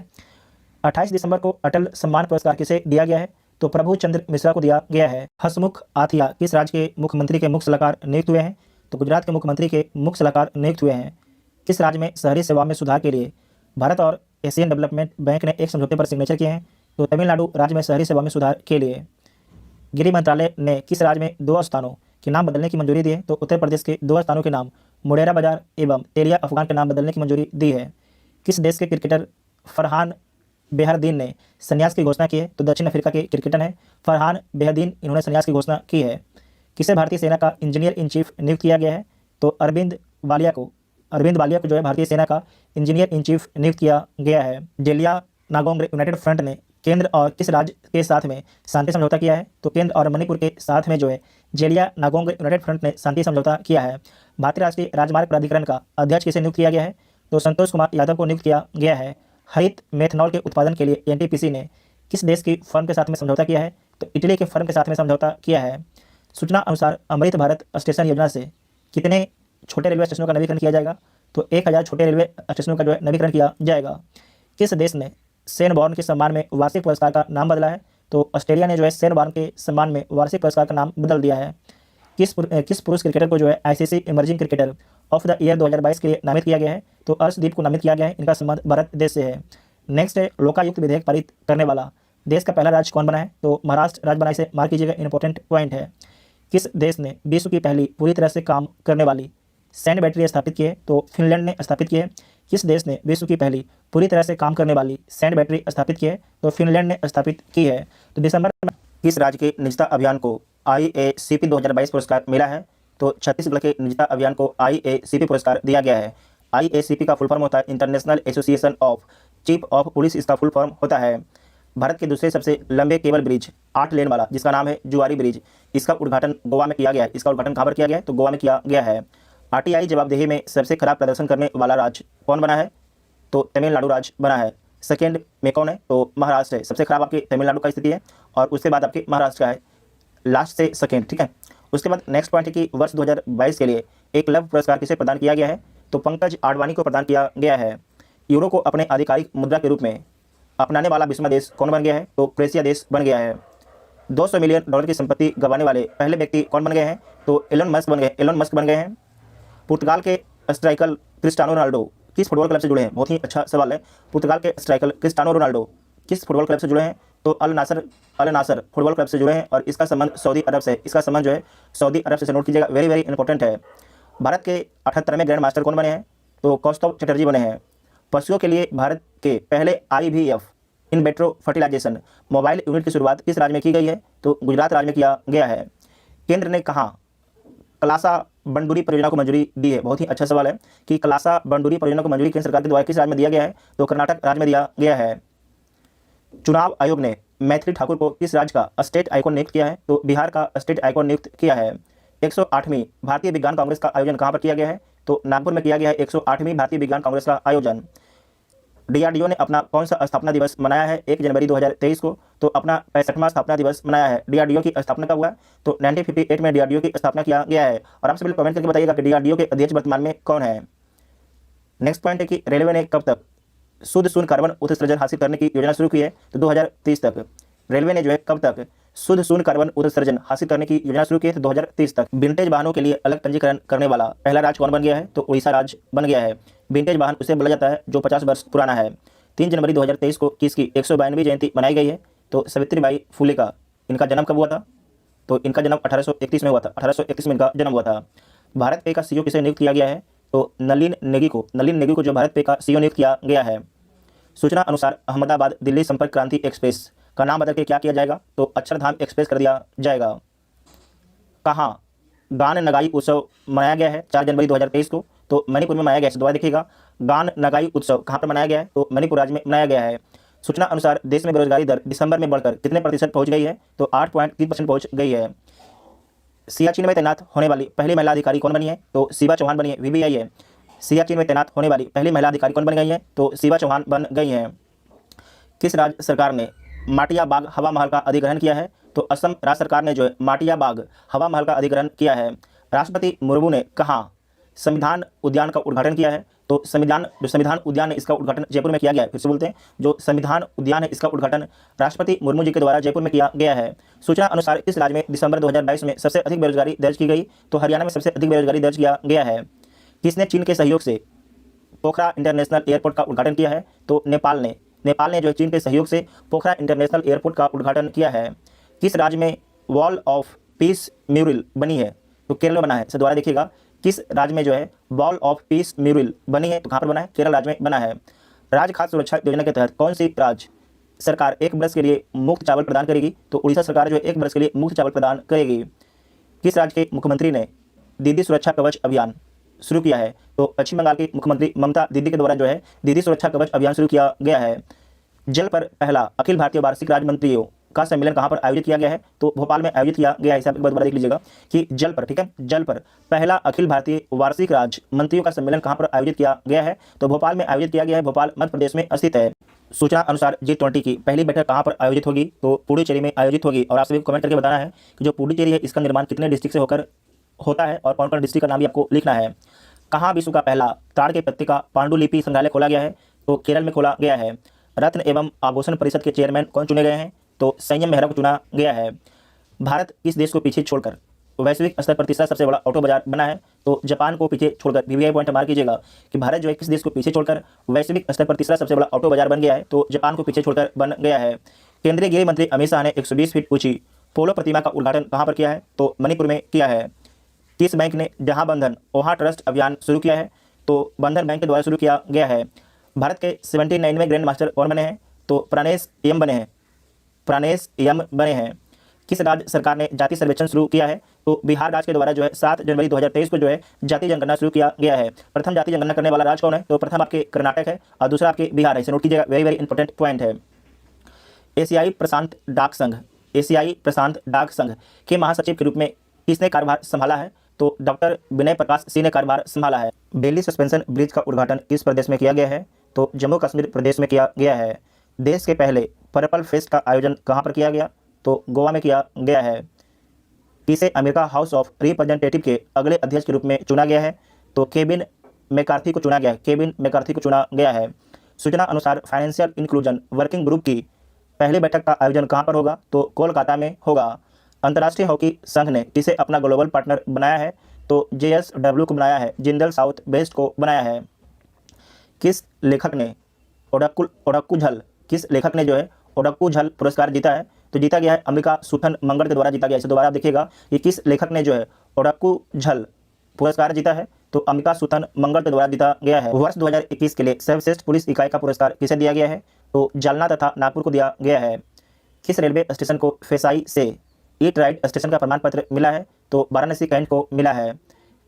28 दिसंबर को अटल सम्मान पुरस्कार किसे दिया गया है? तो प्रभु चंद्र मिश्रा को दिया गया है। हसमुख आथिया किस राज्य के मुख्यमंत्री के मुख्य सलाहकार नियुक्त हुए हैं? तो गुजरात के मुख्यमंत्री के मुख्य सलाहकार नियुक्त हुए हैं। किस राज्य में शहरी सेवा में सुधार के लिए भारत और एशियन डेवलपमेंट बैंक ने एक समझौते पर सिग्नेचर किए हैं? तो तमिलनाडु राज्य में शहरी सेवा में सुधार के लिए। गृह मंत्रालय ने किस राज्य में 2 स्थानों के नाम बदलने की मंजूरी दी है? तो उत्तर प्रदेश के 2 स्थानों के नाम मुडेरा बाजार एवं तेलिया अफगान के नाम बदलने की मंजूरी दी है। किस देश के क्रिकेटर फरहान बेहरदीन ने संन्यास की घोषणा की है? तो दक्षिण अफ्रीका के क्रिकेटर हैं फरहान बेहरदीन, इन्होंने संन्यास की घोषणा की है। किसे भारतीय सेना का इंजीनियर इन चीफ नियुक्त किया गया है? तो अरविंद वालिया को जो है भारतीय सेना का इंजीनियर इन चीफ नियुक्त किया गया है। जेलिया नागोंग यूनाइटेड फ्रंट ने केंद्र और किस राज्य के साथ में शांति समझौता किया है? तो केंद्र और मणिपुर के साथ में जो है जेलिया नागोंग यूनाइटेड फ्रंट ने शांति समझौता किया है। भारतीय राष्ट्रीय राजमार्ग प्राधिकरण का अध्यक्ष किसे नियुक्त किया गया है? तो संतोष कुमार यादव को नियुक्त किया गया है। हरित मेथनॉल के उत्पादन के लिए NTPC ने किस देश की फर्म के साथ में समझौता किया है? तो इटली के फर्म के साथ में समझौता किया है। सूचना अनुसार अमृत भारत स्टेशन योजना से कितने छोटे रेलवे स्टेशनों का नवीकरण किया जाएगा? तो 1000 छोटे रेलवे स्टेशनों का जो है नवीकरण किया जाएगा। किस देश ने शेन बॉर्न के सम्मान में वार्षिक पुरस्कार का नाम बदला है? तो ऑस्ट्रेलिया ने जो है शेन बॉर्न के सम्मान में वार्षिक पुरस्कार का नाम बदल दिया है। किस पुरुष क्रिकेटर को जो है ICC emerging cricketer of the year 2022 के लिए नामित किया गया है? तो अर्शदीप को नामित किया गया है। इनका संबंध भारत देश से है। नेक्स्ट है, लोकायुक्त विधेयक पारित करने वाला देश का पहला राज्य कौन बना है? तो महाराष्ट्र राज्य बना। इसे मार्क कीजिएगा, इंपॉर्टेंट पॉइंट है। किस देश ने विश्व की पहली पूरी तरह से काम करने वाली सैंड बैटरी स्थापित की है? तो फिनलैंड ने स्थापित की है। किस देश ने विश्व की पहली पूरी तरह से काम करने वाली सैंड बैटरी स्थापित की है? तो फिनलैंड ने स्थापित की है। तो दिसंबर में किस राज्य के निजता अभियान को IACP 2022 पुरस्कार मिला है? तो छत्तीसगढ़ के निजता अभियान को IACP पुरस्कार दिया गया है। IACP का फुल फॉर्म होता है international association of chief of police, इसका फुल फॉर्म होता है। भारत के दूसरे सबसे लंबे केबल ब्रिज 8 लेन वाला, जिसका नाम है जुआरी ब्रिज, इसका उद्घाटन गोवा में किया गया है। इसका उद्घाटन कहाँ पर किया गया है? तो गोवा में किया गया है। RTI जवाबदेही में सबसे खराब प्रदर्शन करने वाला राज्य कौन बना है? तो तमिलनाडु राज्य बना है। सेकेंड में कौन है? तो महाराष्ट्र है। सबसे खराब आपके तमिलनाडु का स्थिति है और उसके बाद आपके महाराष्ट्र का है, लास्ट से सेकेंड, ठीक है। उसके बाद नेक्स्ट पॉइंट है कि वर्ष 2022 के लिए एकलव्य पुरस्कार किसे प्रदान किया गया है? तो पंकज आडवाणी को प्रदान किया गया है। यूरो को अपने आधिकारिक मुद्रा के रूप में अपनाने वाला 20वां देश कौन बन गया है? तो क्रोएशिया देश बन गया है। $200 मिलियन की संपत्ति गंवाने वाले पहले व्यक्ति कौन बन गए हैं? तो एलन मस्क बन गए हैं। पुर्तगाल के स्ट्राइकर क्रिस्टियानो रोनाल्डो किस फुटबॉल क्लब से जुड़े हैं? बहुत ही अच्छा सवाल है। पुर्तगाल के स्ट्राइकर क्रिस्टियानो रोनाल्डो किस फुटबॉल क्लब से जुड़े हैं? तो अल नासर फुटबॉल क्लब से जुड़े हैं और इसका संबंध सऊदी अरब से, इसका संबंध जो है सऊदी अरब से नोट कीजिएगा, वेरी वेरी इंपॉर्टेंट है। भारत के 78वें ग्रैंड मास्टर कौन बने हैं? तो कौस्तुभ चटर्जी बने हैं। पशुओं के लिए भारत के पहले IVF in vitro fertilization mobile unit की शुरुआत किस राज्य में की गई है? तो गुजरात राज्य में किया गया है। केंद्र ने कहाँ कलासा बंडूरी परियोजना को मंजूरी दी है? बहुत ही अच्छा सवाल है कि कलासा बंडूरी परियोजना को मंजूरी केंद्र सरकार के द्वारा किस राज्य में दिया गया है? तो कर्नाटक राज्य में दिया गया है। चुनाव आयोग ने मैथिली ठाकुर को किस राज्य का स्टेट आइकॉन नियुक्त किया है? तो बिहार का स्टेट आइकॉन नियुक्त किया है। 108वीं भारतीय विज्ञान कांग्रेस का आयोजन कहाँ पर किया गया है? तो नागपुर में किया गया है 108वीं भारतीय विज्ञान कांग्रेस का आयोजन। DRDO ने अपना कौन सा स्थापना दिवस मनाया है 1 जनवरी 2023 को? तो अपना 65वां स्थापना दिवस मनाया है। DRDO की स्थापना कब हुआ है? तो 1958 में DRDO की स्थापना किया गया है। और आपसे पहले कमेंट करके बताइएगा कि DRDO के अध्यक्ष वर्तमान में कौन है। नेक्स्ट पॉइंट है कि रेलवे ने कब तक शुद्ध शून्य कार्बन उत्सर्जन हासिल करने की योजना शुरू की है? तो 2030 तक। रेलवे ने जो है कब तक शुद्ध शून्य कार्बन उत्सर्जन हासिल करने की योजना शुरू की है? तो 2030 तक। विंटेज वाहनों के लिए अलग पंजीकरण करने वाला पहला राज्य कौन बन गया है? तो उड़ीसा राज्य बन गया है। विंटेज वाहन उसे बोला जाता है जो 50 वर्ष पुराना है। 3 जनवरी 2023 को किसकी 192वीं जयंती मनाई गई है? तो सावित्रीबाई फुले का। इनका जन्म कब हुआ था? तो इनका जन्म 1831 में हुआ था। 1831 में इनका जन्म हुआ था। भारत पे का CEO किसे नियुक्त किया गया है? तो नलिन नेगी को जो भारत पे का CEO नियुक्त किया गया है। सूचना अनुसार अहमदाबाद दिल्ली संपर्क क्रांति एक्सप्रेस का नाम बदल के क्या किया जाएगा? तो अक्षरधाम एक्सप्रेस कर दिया जाएगा। कहाँ गान नगाई उत्सव मनाया गया है 4 जनवरी 2023 को? तो मणिपुर में मनाया गया है। दोबारा देखिएगा, गान नगाई उत्सव कहाँ पर मनाया गया है? तो मणिपुर राज्य में मनाया गया है। सूचना अनुसार देश में बेरोजगारी दर दिसंबर में बढ़कर कितने प्रतिशत पहुंच गई है? तो 8.3% पहुंच गई है। सियाचिन में तैनात होने वाली पहली महिला अधिकारी कौन बनी है? तो शिवा चौहान बनी है। VBI है। सियाचिन में तैनात होने वाली पहली महिला अधिकारी कौन बन गई है? तो शिवा चौहान बन गई हैं। किस राज्य सरकार ने माटिया बाग हवा महल का अधिग्रहण किया है? तो असम राज्य सरकार ने जो है माटिया बाग हवा महल का अधिग्रहण किया है। राष्ट्रपति मुर्मू ने कहाँ संविधान उद्यान का उद्घाटन किया है? तो संविधान उद्यान है, इसका उद्घाटन जयपुर में किया गया है। फिर से बोलते हैं, जो संविधान उद्यान है इसका उद्घाटन राष्ट्रपति मुर्मू जी के द्वारा जयपुर में किया गया है। सूचना अनुसार इस राज्य में दिसंबर 2022 में सबसे अधिक बेरोजगारी दर्ज की गई? तो हरियाणा में सबसे अधिक बेरोजगारी दर्ज किया गया है। किसने चीन के सहयोग से पोखरा इंटरनेशनल एयरपोर्ट का उद्घाटन किया है? तो नेपाल ने जो चीन के सहयोग से पोखरा इंटरनेशनल एयरपोर्ट का उद्घाटन किया है। किस राज्य में वॉल ऑफ पीस म्यूरल बनी है? तो केरल में बना है। दोबारा देखिएगा, किस राज्य में जो है वॉल ऑफ पीस म्यूरल बनी है? तो कहाँ पर बना है? केरल राज्य में बना है। राज्य खाद्य सुरक्षा योजना के तहत कौन सी राज्य सरकार 1 बरस के लिए मुफ्त चावल प्रदान करेगी? तो उड़ीसा सरकार जो है 1 बरस के लिए मुफ्त चावल प्रदान करेगी। किस राज्य के मुख्यमंत्री ने दीदी सुरक्षा कवच अभियान शुरू किया है? तो पश्चिम बंगाल की मुख्यमंत्री ममता दीदी के द्वारा जो है दीदी सुरक्षा कवच अभियान शुरू किया गया है। जल पर पहला अखिल भारतीय वार्षिक राज्य मंत्रियों का सम्मेलन कहाँ पर आयोजित किया गया है? तो भोपाल में आयोजित किया गया है। इसे आप एक बार दोबारा देख लीजिएगा कि जल पर, ठीक है, जल पर पहला अखिल भारतीय वार्षिक राज्य मंत्रियों का सम्मेलन कहाँ पर आयोजित किया गया है? तो भोपाल में आयोजित किया गया है। भोपाल मध्य प्रदेश में स्थित है। सूचना अनुसार G20 की पहली बैठक कहाँ पर आयोजित होगी? तो पुडुचेरी में आयोजित होगी। और आप सभी को कमेंट करके बताना है कि जो पुडुचेरी है इसका निर्माण कितने डिस्ट्रिक्ट से होकर होता है और कौन कौन डिस्ट्रिक्ट का नाम भी आपको लिखना है। कहाँ विश्व का पहला ताड़ के पत्ते का पांडुलिपि संग्रहालय खोला गया है? तो केरल में खोला गया है। रत्न एवं आभूषण परिषद के चेयरमैन कौन चुने गए हैं? तो संयम मेहरा को चुना गया है। भारत किस देश को पीछे छोड़कर वैश्विक स्तर पर तीसरा सबसे बड़ा ऑटो बाजार बना है? तो जापान को पीछे छोड़कर वीवीआई पॉइंट मार्क कीजिएगा कि भारत जो है किस देश को पीछे छोड़कर वैश्विक स्तर पर तीसरा सबसे बड़ा ऑटो बाजार बन गया है? तो जापान को पीछे छोड़कर बन गया है। केंद्रीय गृह मंत्री अमित शाह ने 120 फीट ऊंची पोलो प्रतिमा का उद्घाटन कहां पर किया है? तो मणिपुर में किया है। किस बैंक ने जहां बंधन वहां ट्रस्ट अभियान शुरू किया है? तो बंधन बैंक के द्वारा शुरू किया गया है। भारत के 79वें ग्रैंड मास्टर कौन बने हैं? तो प्राणेश एम बने हैं। प्राणेश एम बने हैं। किस राज्य सरकार ने जाति सर्वेक्षण शुरू किया है? तो बिहार राज्य के द्वारा जो है 7 जनवरी 2023 को जो है जाति जनगणना शुरू किया गया है। प्रथम जाति जनगणना करने वाला राज्य कौन है? तो प्रथम आपके कर्नाटक है और दूसरा आपके बिहार है। इसे नोट कीजिएगा, वेरी वेरी इंपॉर्टेंट पॉइंट है। एशियाई प्रशांत डाक संघ, एशियाई प्रशांत डाक संघ के महासचिव के रूप में किसने कार्यभार संभाला है? तो डॉक्टर विनय प्रकाश सिंह ने कार्यभार संभाला है। बेली सस्पेंशन ब्रिज का उद्घाटन किस प्रदेश में किया गया है? तो जम्मू कश्मीर प्रदेश में किया गया है। देश के पहले पर्पल फेस्ट का आयोजन कहाँ पर किया गया? तो गोवा में किया गया है। किसे अमेरिका हाउस ऑफ रिप्रेजेंटेटिव के अगले अध्यक्ष के रूप में चुना गया है? तो केविन मैकार्थी को चुना गया है। केविन मैकार्थी को चुना गया है। सूचना अनुसार फाइनेंशियल इंक्लूजन वर्किंग ग्रुप की पहली बैठक का आयोजन कहाँ पर होगा? तो कोलकाता में होगा। अंतर्राष्ट्रीय हॉकी संघ ने किसे अपना ग्लोबल पार्टनर बनाया है? तो JSW को बनाया है। जिंदल साउथ वेस्ट को बनाया है। किस लेखक ने ओडक्कुझल किस लेखक ने जो है ओडक्कुझल पुरस्कार जीता है? तो जीता गया है अंबिका सुथन मंगल के द्वारा जीता गया है। इसे दोबारा आप देखिएगा कि किस लेखक ने जो है ओडक्कुझल पुरस्कार जीता है? तो अंबिका सुथन मंगल के द्वारा जीता गया है। वर्ष 2021 के लिए सर्वश्रेष्ठ पुलिस इकाई का पुरस्कार किसे दिया गया है? तो जालना तथा नागपुर को दिया गया है। किस रेलवे स्टेशन को फेसाई से ईट राइट स्टेशन का प्रमाण पत्र मिला है? तो वाराणसी कैंट को मिला है।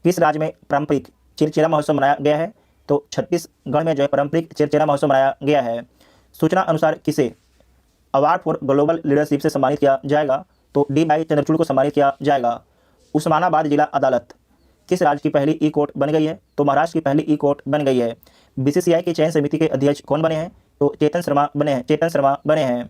किस राज्य में पारंपरिक चिरचेरा महोत्सव मनाया गया है? तो छत्तीसगढ़ में जो है पारंपरिक चिरचेरा महोत्सव मनाया गया है। सूचना अनुसार किसे अवार्ड फॉर ग्लोबल लीडरशिप से सम्मानित किया जाएगा? तो D. चंद्रचूड़ को सम्मानित किया जाएगा। उस्मानाबाद जिला अदालत किस राज्य की पहली ई कोर्ट बन गई है? तो महाराष्ट्र की पहली ई कोर्ट बन गई है। BCCI की चयन समिति के अध्यक्ष कौन बने हैं? तो चेतन शर्मा बने हैं। चेतन शर्मा बने हैं।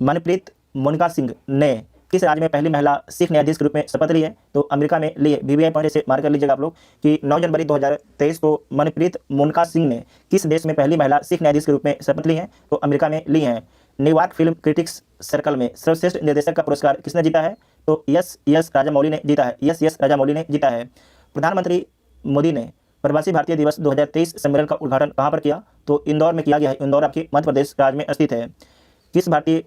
मनप्रीत मोनिका सिंह ने किस राज्य में पहली महिला सिख न्यायाधीश के रूप में शपथ ली है? तो अमेरिका में ली है। BBI पॉइंट से मार्क कर लीजिएगा आप लोग कि 9 जनवरी 2023 को मनप्रीत मोनिका सिंह ने किस देश में पहली महिला सिख न्यायाधीश के रूप में शपथ ली है? तो अमेरिका में ली है। न्यूयॉर्क फिल्म क्रिटिक्स सर्कल में सर्वश्रेष्ठ निर्देशक का पुरस्कार किसने जीता है? तो यस राजामौली ने जीता है। यस राजामौली ने जीता है। प्रधानमंत्री मोदी ने प्रवासी भारतीय दिवस 2023 सम्मेलन का उद्घाटन कहाँ पर किया? तो इंदौर में किया गया है। इंदौर आपके मध्य प्रदेश राज्य में स्थित है। किस भारतीय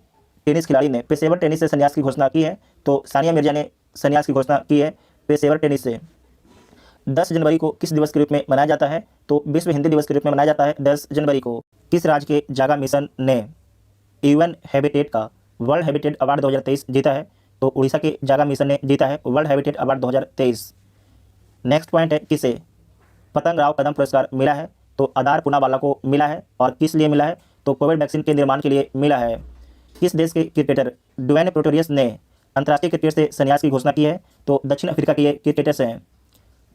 टेनिस खिलाड़ी ने पेशेवर टेनिस से संन्यास की घोषणा की है? तो सानिया मिर्जा ने संन्यास की घोषणा की है पेशेवर टेनिस से। 10 जनवरी को किस दिवस के रूप में मनाया जाता है? तो विश्व हिंदी दिवस के रूप में मनाया जाता है 10 जनवरी को। किस राज्य के जागा मिशन ने UN हैबिटेट का वर्ल्ड हैबिटेट अवार्ड 2023 जीता है? तो उड़ीसा के जागा मिशन ने जीता है world habitat award 2023। Next point है किसे पतंग राव कदम पुरस्कार मिला है? तो आधार पूनावाला को मिला है। और किस लिए मिला है? तो कोविड वैक्सीन के निर्माण के लिए मिला है। किस देश के क्रिकेटर ड्वेन प्रेटोरियस ने अंतर्राष्ट्रीय क्रिकेट से संन्यास की घोषणा की है? तो दक्षिण अफ्रीका के क्रिकेटर्स हैं।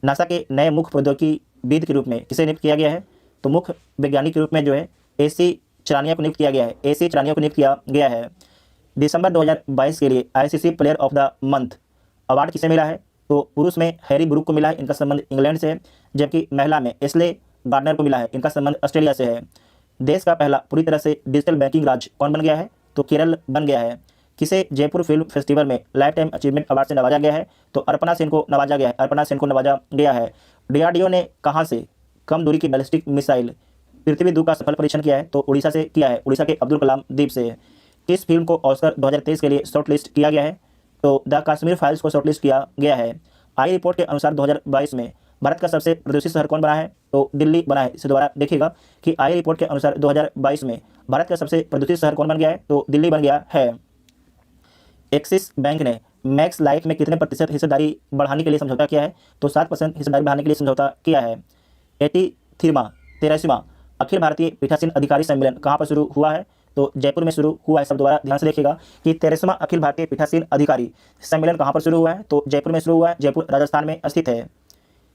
नासा के नए मुख्य प्रौद्योगिकीविद के रूप में किसे नियुक्त किया गया है? तो मुख्य वैज्ञानिक के रूप में जो है AC चरानिया को नियुक्त किया गया है। AC चरानिया को नियुक्त किया गया है। दिसंबर 2022 के लिए ICC player of the month award किसे मिला है? तो पुरुष में हैरी ब्रूक को मिला है। इनका संबंध इंग्लैंड से है। जबकि महिला में एस्ले गार्डनर को मिला है। इनका संबंध ऑस्ट्रेलिया से है। देश का पहला पूरी तरह से डिजिटल बैंकिंग राज्य कौन बन गया है? तो केरल बन गया है। किसे जयपुर फिल्म फेस्टिवल में लाइफ टाइम अचीवमेंट अवार्ड से नवाजा गया है? तो अर्पणा सेन को नवाजा गया है। अर्पणा सेन को नवाजा गया है। DRDO ने कहाँ से कम दूरी की बैलिस्टिक मिसाइल पृथ्वी 2 का सफल परीक्षण किया है? तो उड़ीसा से किया है। उड़ीसा के अब्दुल कलाम द्वीप से। किस फिल्म को ऑस्कर 2023 के लिए शॉर्टलिस्ट किया गया है? तो द कश्मीर फाइल्स को शॉर्टलिस्ट किया गया है। आई रिपोर्ट के अनुसार 2022 में भारत का सबसे प्रदूषित शहर कौन बना है? तो दिल्ली बना है। इसे दोबारा देखिएगा कि आई रिपोर्ट के अनुसार 2022 में भारत का सबसे प्रदूषित शहर कौन बन गया है? तो दिल्ली बन गया है। एक्सिस बैंक ने मैक्स लाइफ में कितने प्रतिशत हिस्सेदारी बढ़ाने के लिए समझौता किया है? तो 7% हिस्सेदारी बढ़ाने के लिए समझौता किया है। 83वां अखिल भारतीय पीठासीन अधिकारी सम्मेलन कहाँ पर शुरू हुआ है? तो जयपुर में शुरू हुआ है। सब दोबारा ध्यान से देखिएगा कि 13वां अखिल भारतीय पीठासीन अधिकारी सम्मेलन कहाँ पर शुरू हुआ है? तो जयपुर में शुरू हुआ है। जयपुर राजस्थान में स्थित है।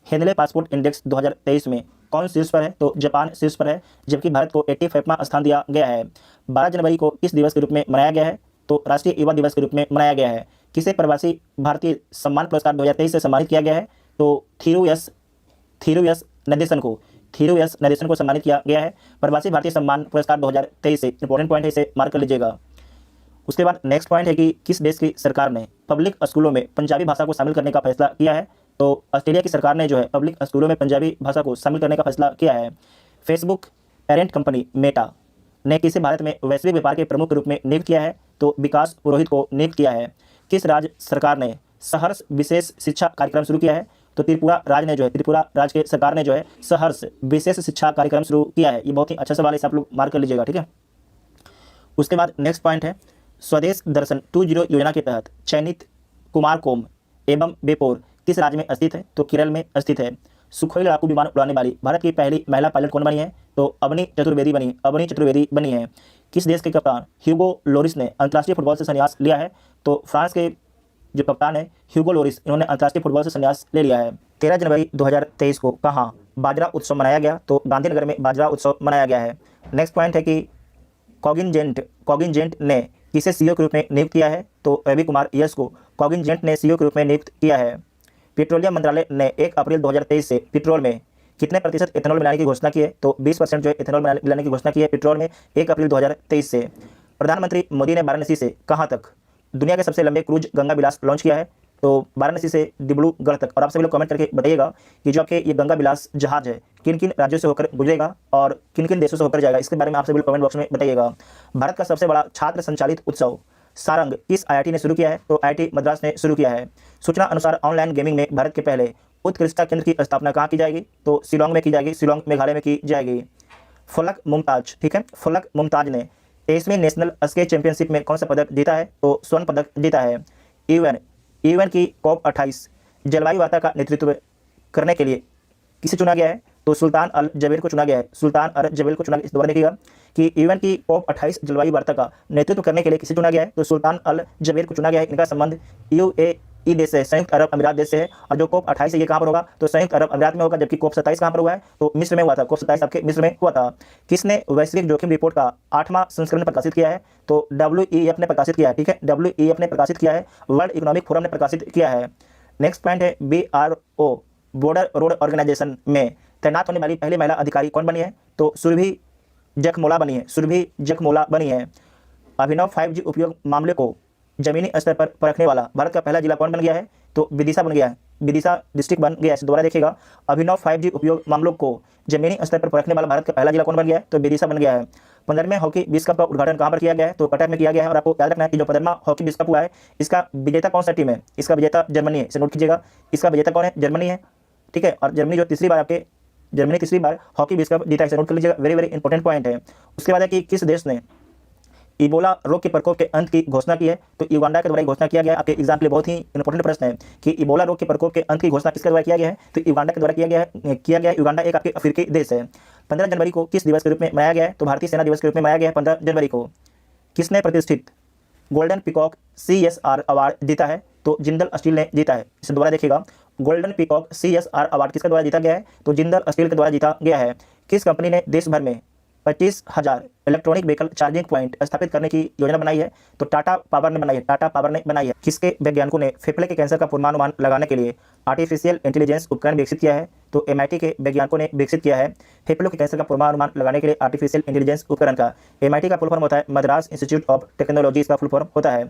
हेनले पासपोर्ट इंडेक्स 2023 में कौन शीर्ष पर है? तो जापान शीर्ष पर है। जबकि भारत को 85वां स्थान दिया गया है। 12 जनवरी को किस दिवस के रूप में मनाया गया है? तो राष्ट्रीय युवा दिवस के रूप में मनाया गया है। किसे प्रवासी भारतीय सम्मान पुरस्कार 2023 से सम्मानित किया गया है? तो थीरू एस नंदेसन को थीरू एस नरेशन को सम्मानित किया गया है। प्रवासी भारतीय सम्मान पुरस्कार 2023 से इंपॉर्टेंट पॉइंट है, इसे मार्क कर लीजिएगा। उसके बाद नेक्स्ट पॉइंट है कि किस देश की सरकार ने पब्लिक स्कूलों में पंजाबी भाषा को शामिल करने का फैसला किया है। तो ऑस्ट्रेलिया की सरकार ने जो है पब्लिक स्कूलों में पंजाबी भाषा को शामिल करने का फैसला किया है। फेसबुक पेरेंट कंपनी मेटा ने किसे भारत में वैश्विक व्यापार के प्रमुख के रूप में नियुक्त किया है। तो विकास पुरोहित को नियुक्त किया है। किस राज्य सरकार ने सहर्ष विशेष शिक्षा कार्यक्रम शुरू किया है। तो त्रिपुरा राज्य ने जो है त्रिपुरा राज्य के सरकार ने जो है सहर्ष विशेष शिक्षा कार्यक्रम शुरू किया है। ये बहुत ही अच्छा सवाल है, इसे आप लोग मार्क कर लीजिएगा, ठीक है। उसके बाद नेक्स्ट पॉइंट है स्वदेश दर्शन 20 योजना के तहत चयनित कुमारकोम एवं बेपोर किस राज्य में स्थित है। तो केरल में स्थित है। सुखोई लड़ाकू विमान उड़ाने वाली भारत की पहली महिला पायलट कौन बनी है। तो अवनी चतुर्वेदी बनी है। किस देश के कप्तान ह्यूगो लोरिस ने अंतर्राष्ट्रीय फुटबॉल से संन्यास लिया है। तो फ्रांस के जो कप्तान है ह्यूगो लोरिस, इन्होंने अंतर्राष्ट्रीय फुटबॉल से संन्यास ले लिया है। 13 जनवरी 2023 को कहाँ बाजरा उत्सव मनाया गया। तो गांधीनगर में बाजरा उत्सव मनाया गया है। नेक्स्ट पॉइंट है कि कॉगिनजेंट ने किसे सीईओ के रूप में नियुक्त किया है। तो रवि कुमार यस को कॉगिनजेंट ने सीईओ के रूप में नियुक्त किया है। पेट्रोलियम मंत्रालय ने 1 अप्रैल 2023 से पेट्रोल में कितने प्रतिशत इथेनॉल मिलाने की घोषणा की है। तो 20% जो है इथेनॉल मिलाने की घोषणा की है पेट्रोल में 1 अप्रैल 2023 से। प्रधानमंत्री मोदी ने वाराणसी से कहाँ तक दुनिया के सबसे लंबे क्रूज गंगा विलास लॉन्च किया है। तो वाराणसी से डिब्रूगढ़ तक। और आप सभी लोग कमेंट करके बताइएगा कि जो आपके ये गंगा विलास जहाज है किन किन राज्यों से होकर गुजरेगा और किन किन देशों से होकर जाएगा, इसके बारे में आप सभी लोग कमेंट बॉक्स में बताइएगा। भारत का सबसे बड़ा छात्र संचालित उत्सव सारंग किस आईआईटी ने शुरू किया है। तो आईआईटी मद्रास ने शुरू किया है। सूचना अनुसार ऑनलाइन गेमिंग में भारत के पहले उत्कृष्टता केंद्र की स्थापना कहाँ की जाएगी। तो शिलोंग में की जाएगी, शिलोंग मेघालय में की जाएगी। फलक मुमताज, ठीक है, फलक मुमताज ने 23वीं नेशनल स्केच चैंपियनशिप में कौन सा पदक जीता है। तो स्वर्ण पदक जीता है। यूएन की COP28 जलवायु वार्ता का नेतृत्व करने के लिए किसे चुना गया है। तो सुल्तान अल जबेर को चुना गया है। सुल्तान अल जबेर को चुना गया। इस दोबारा देखिएगा कि यूएन की COP28 जलवायु वार्ता का नेतृत्व करने के लिए किसे चुना गया है। तो सुल्तान अल जबेर को चुना गया है। इनका संबंध UAE देश से, संयुक्त अरब अमीरात देश से है। और जो COP28 है ये कहाँ पर होगा। तो संयुक्त अरब अमीरात में होगा। जबकि COP27 कहाँ पर हुआ है। तो मिस्र में हुआ था। COP27 आपके मिस्र में हुआ था। किसने वैश्विक जोखिम रिपोर्ट का 8वां संस्करण प्रकाशित किया है। तो WEF ने प्रकाशित किया है, ठीक है, WEF ने प्रकाशित किया है। वर्ल्ड इकोनॉमिक फोरम ने प्रकाशित किया है। नेक्स्ट पॉइंट है BRO बॉर्डर रोड ऑर्गेनाइजेशन में तैनात होने वाली पहली महिला अधिकारी कौन बनी है। तो सुरभि जखमोला बनी है। अभिनव 5G उपयोग मामले को जमीनी स्तर पर परखने वाला भारत का पहला जिला कौन बन गया है। तो विदिशा बन गया है। विदिशा डिस्ट्रिक्ट बन गया है। दोबारा देखिएगा, अभिनव 5G उपयोग मामलों को जमीनी स्तर पर परखने वाला भारत का पहला जिला कौन बन गया है। तो विदिशा बन गया है। 15वें हॉकी विश्व कप का उद्घाटन कहाँ पर किया गया है। तो कटक में किया गया है। और आपको याद रखना है कि जो 15वां हॉकी विश्व कप हुआ है इसका विजेता कौन सा टीम है। इसका विजेता जर्मनी है, इसे नोट कीजिएगा। इसका विजेता कौन है, जर्मनी है, ठीक है। और जर्मनी तीसरी बार हॉकी विश्व कप जीता है, इसे नोट कर लीजिएगा। वेरी वेरी इंपॉर्टेंट पॉइंट है। उसके बाद है कि किस देश ने इबोला रोग के प्रकोप के अंत की घोषणा की है। तो युगांडा के द्वारा घोषणा किया गया है। आपके एग्जाम के लिए बहुत ही इंपॉर्टेंट प्रश्न है कि इबोला रोग के प्रकोप के अंत की घोषणा किसके द्वारा किया गया है। तो युगांडा के द्वारा किया गया है। युगांडा एक आपके अफ्रीकी देश है। 15 जनवरी को किस दिवस के रूप में मनाया गया है। तो भारतीय सेना दिवस के रूप में मनाया गया है 15 जनवरी को। किसने प्रतिष्ठित गोल्डन पीकॉक CSR अवार्ड जीता है। तो जिंदल स्टील ने जीता है। इसे दोबारा देखिएगा, गोल्डन पीकॉक CSR अवार्ड किसके द्वारा जीता गया है। तो जिंदल स्टील के द्वारा जीता गया है। किस कंपनी ने देश भर में 25,000 इलेक्ट्रॉनिक व्हीकल चार्जिंग पॉइंट स्थापित करने की योजना बनाई है। तो टाटा पावर ने बनाई है। किसके वैज्ञानिकों ने फेफड़े के कैंसर का पूर्वानुमान लगाने के लिए आर्टिफिशियल इंटेलिजेंस उपकरण विकसित किया है। तो MIT के वैज्ञानिकों ने विकसित किया है फेफड़ों के कैंसर का पूर्वानुमान लगाने के लिए आर्टिफिशियल इंटेलिजेंस उपकरण का। MIT का फुल फॉर्म होता है मद्रास इंस्टीट्यूट ऑफ टेक्नोलॉजी, इसका फुल फॉर्म होता है।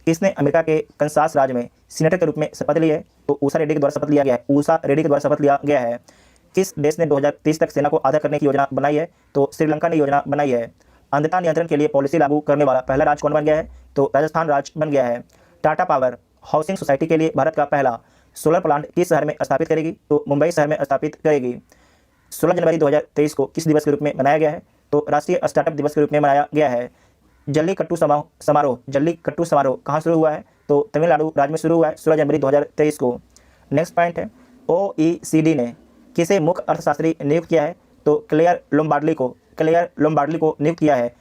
किसने अमेरिका के कंसास राज्य में सीनेटर के रूप में शपथ ली है। तो ऊषा रेड्डी के द्वारा शपथ लिया गया है। किस देश ने 2030 तक सेना को आधा करने की योजना बनाई है। तो श्रीलंका ने योजना बनाई है। अंधता नियंत्रण के लिए पॉलिसी लागू करने वाला पहला राज्य कौन बन गया है। तो राजस्थान राज्य बन गया है। टाटा पावर हाउसिंग सोसाइटी के लिए भारत का पहला सोलर प्लांट किस शहर में स्थापित करेगी। तो मुंबई शहर में स्थापित करेगी। 16 जनवरी 2023 को किस दिवस के रूप में मनाया गया है। तो राष्ट्रीय स्टार्टअप दिवस के रूप में मनाया गया है। जल्लीकट्टू समारोह कहाँ शुरू हुआ है। तो तमिलनाडु राज्य में शुरू हुआ है 16 जनवरी 2023 को। नेक्स्ट पॉइंट है OECD ने किसे मुख्य अर्थशास्त्री नियुक्त किया है। तो क्लेयर लोम्बार्डली को नियुक्त किया है।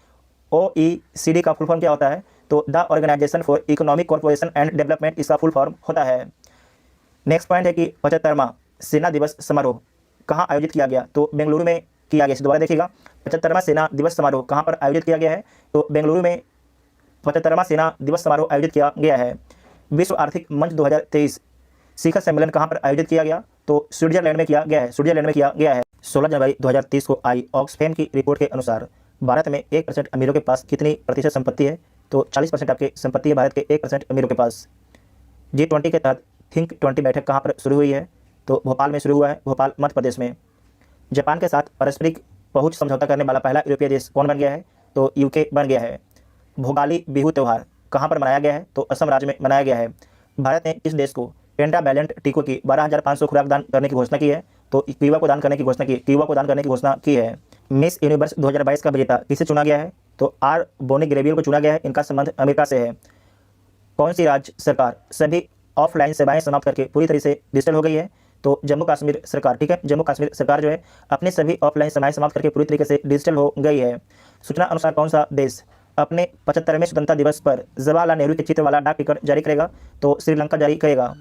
OECD का फुल फॉर्म क्या होता है। तो the organisation for economic corporation and development, इसका फुल फॉर्म होता है। नेक्स्ट पॉइंट है कि 75वां सेना दिवस समारोह कहाँ आयोजित किया गया। तो बेंगलुरु में किया गया। दोबारा देखिएगा, 75वां सेना दिवस समारोह कहाँ पर आयोजित किया गया है। तो बेंगलुरु में 75वां सेना दिवस समारोह आयोजित किया गया है। विश्व आर्थिक मंच 2023 शिखर सम्मेलन कहाँ पर आयोजित किया गया। तो स्विट्जरलैंड में किया गया है। 16 जनवरी 2030 को आई ऑक्सफैम की रिपोर्ट के अनुसार भारत में 1% अमीरों के पास कितनी प्रतिशत संपत्ति है? तो 40% आपकी संपत्ति है भारत के 1% अमीरों के पास। G20 के तहत थिंक 20 बैठक कहाँ पर शुरू हुई है? तो भोपाल में शुरू हुआ है, भोपाल मध्य प्रदेश में। जापान के साथ पारस्परिक पहुंच समझौता करने वाला पहला यूरोपीय देश कौन बन गया है? तो यूके बन गया है। भोगाली बिहू त्यौहार कहाँ पर मनाया गया है? तो असम राज्य में मनाया गया है। भारत ने किस देश को पेंटावैलेंट टीकों की 12,500 खुराक दान करने की घोषणा की है? तो क्यूबा को दान करने की घोषणा की है। मिस यूनिवर्स 2022 का विजेता किसे चुना गया है? तो आर बोनी ग्रेवियर को चुना गया है। इनका संबंध अमेरिका से है। कौन सी राज्य सरकार सभी ऑफलाइन सेवाएं समाप्त करके पूरी तरह से डिजिटल हो गई है? तो जम्मू कश्मीर सरकार। ठीक है, जम्मू कश्मीर सरकार जो है अपने सभी ऑफलाइन सेवाएं समाप्त करके पूरी तरीके से डिजिटल हो गई है। सूचना अनुसार कौन सा देश अपने 75वें स्वतंत्रता दिवस पर जवाहरलाल नेहरू के चित्र वाला डाक टिकट जारी करेगा? तो श्रीलंका जारी करेगा।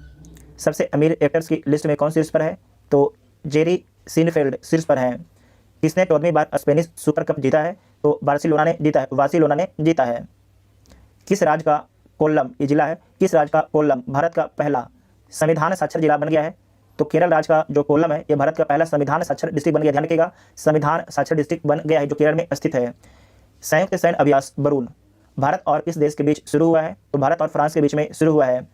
सबसे अमीर एक्टर्स की लिस्ट में कौन शीर्ष पर है? तो जेरी सीनफेल्ड शीर्ष पर हैं। किसने 14वीं बार स्पेनिश सुपर कप जीता है? तो बार्सिलोना ने जीता है। किस राज्य का कोल्लम ये जिला है? किस राज्य का कोल्लम भारत का पहला संविधान साक्षर जिला बन गया है? तो केरल राज्य का जो कोल्लम है ये भारत का पहला संविधान साक्षर डिस्ट्रिक्ट बन गया। ध्यान रखिएगा, संविधान साक्षर डिस्ट्रिक्ट बन गया है जो केरल में स्थित है। संयुक्त सैन्य अभ्यास बरून भारत और किस देश के बीच शुरू हुआ है? तो भारत और फ्रांस के बीच में शुरू हुआ है।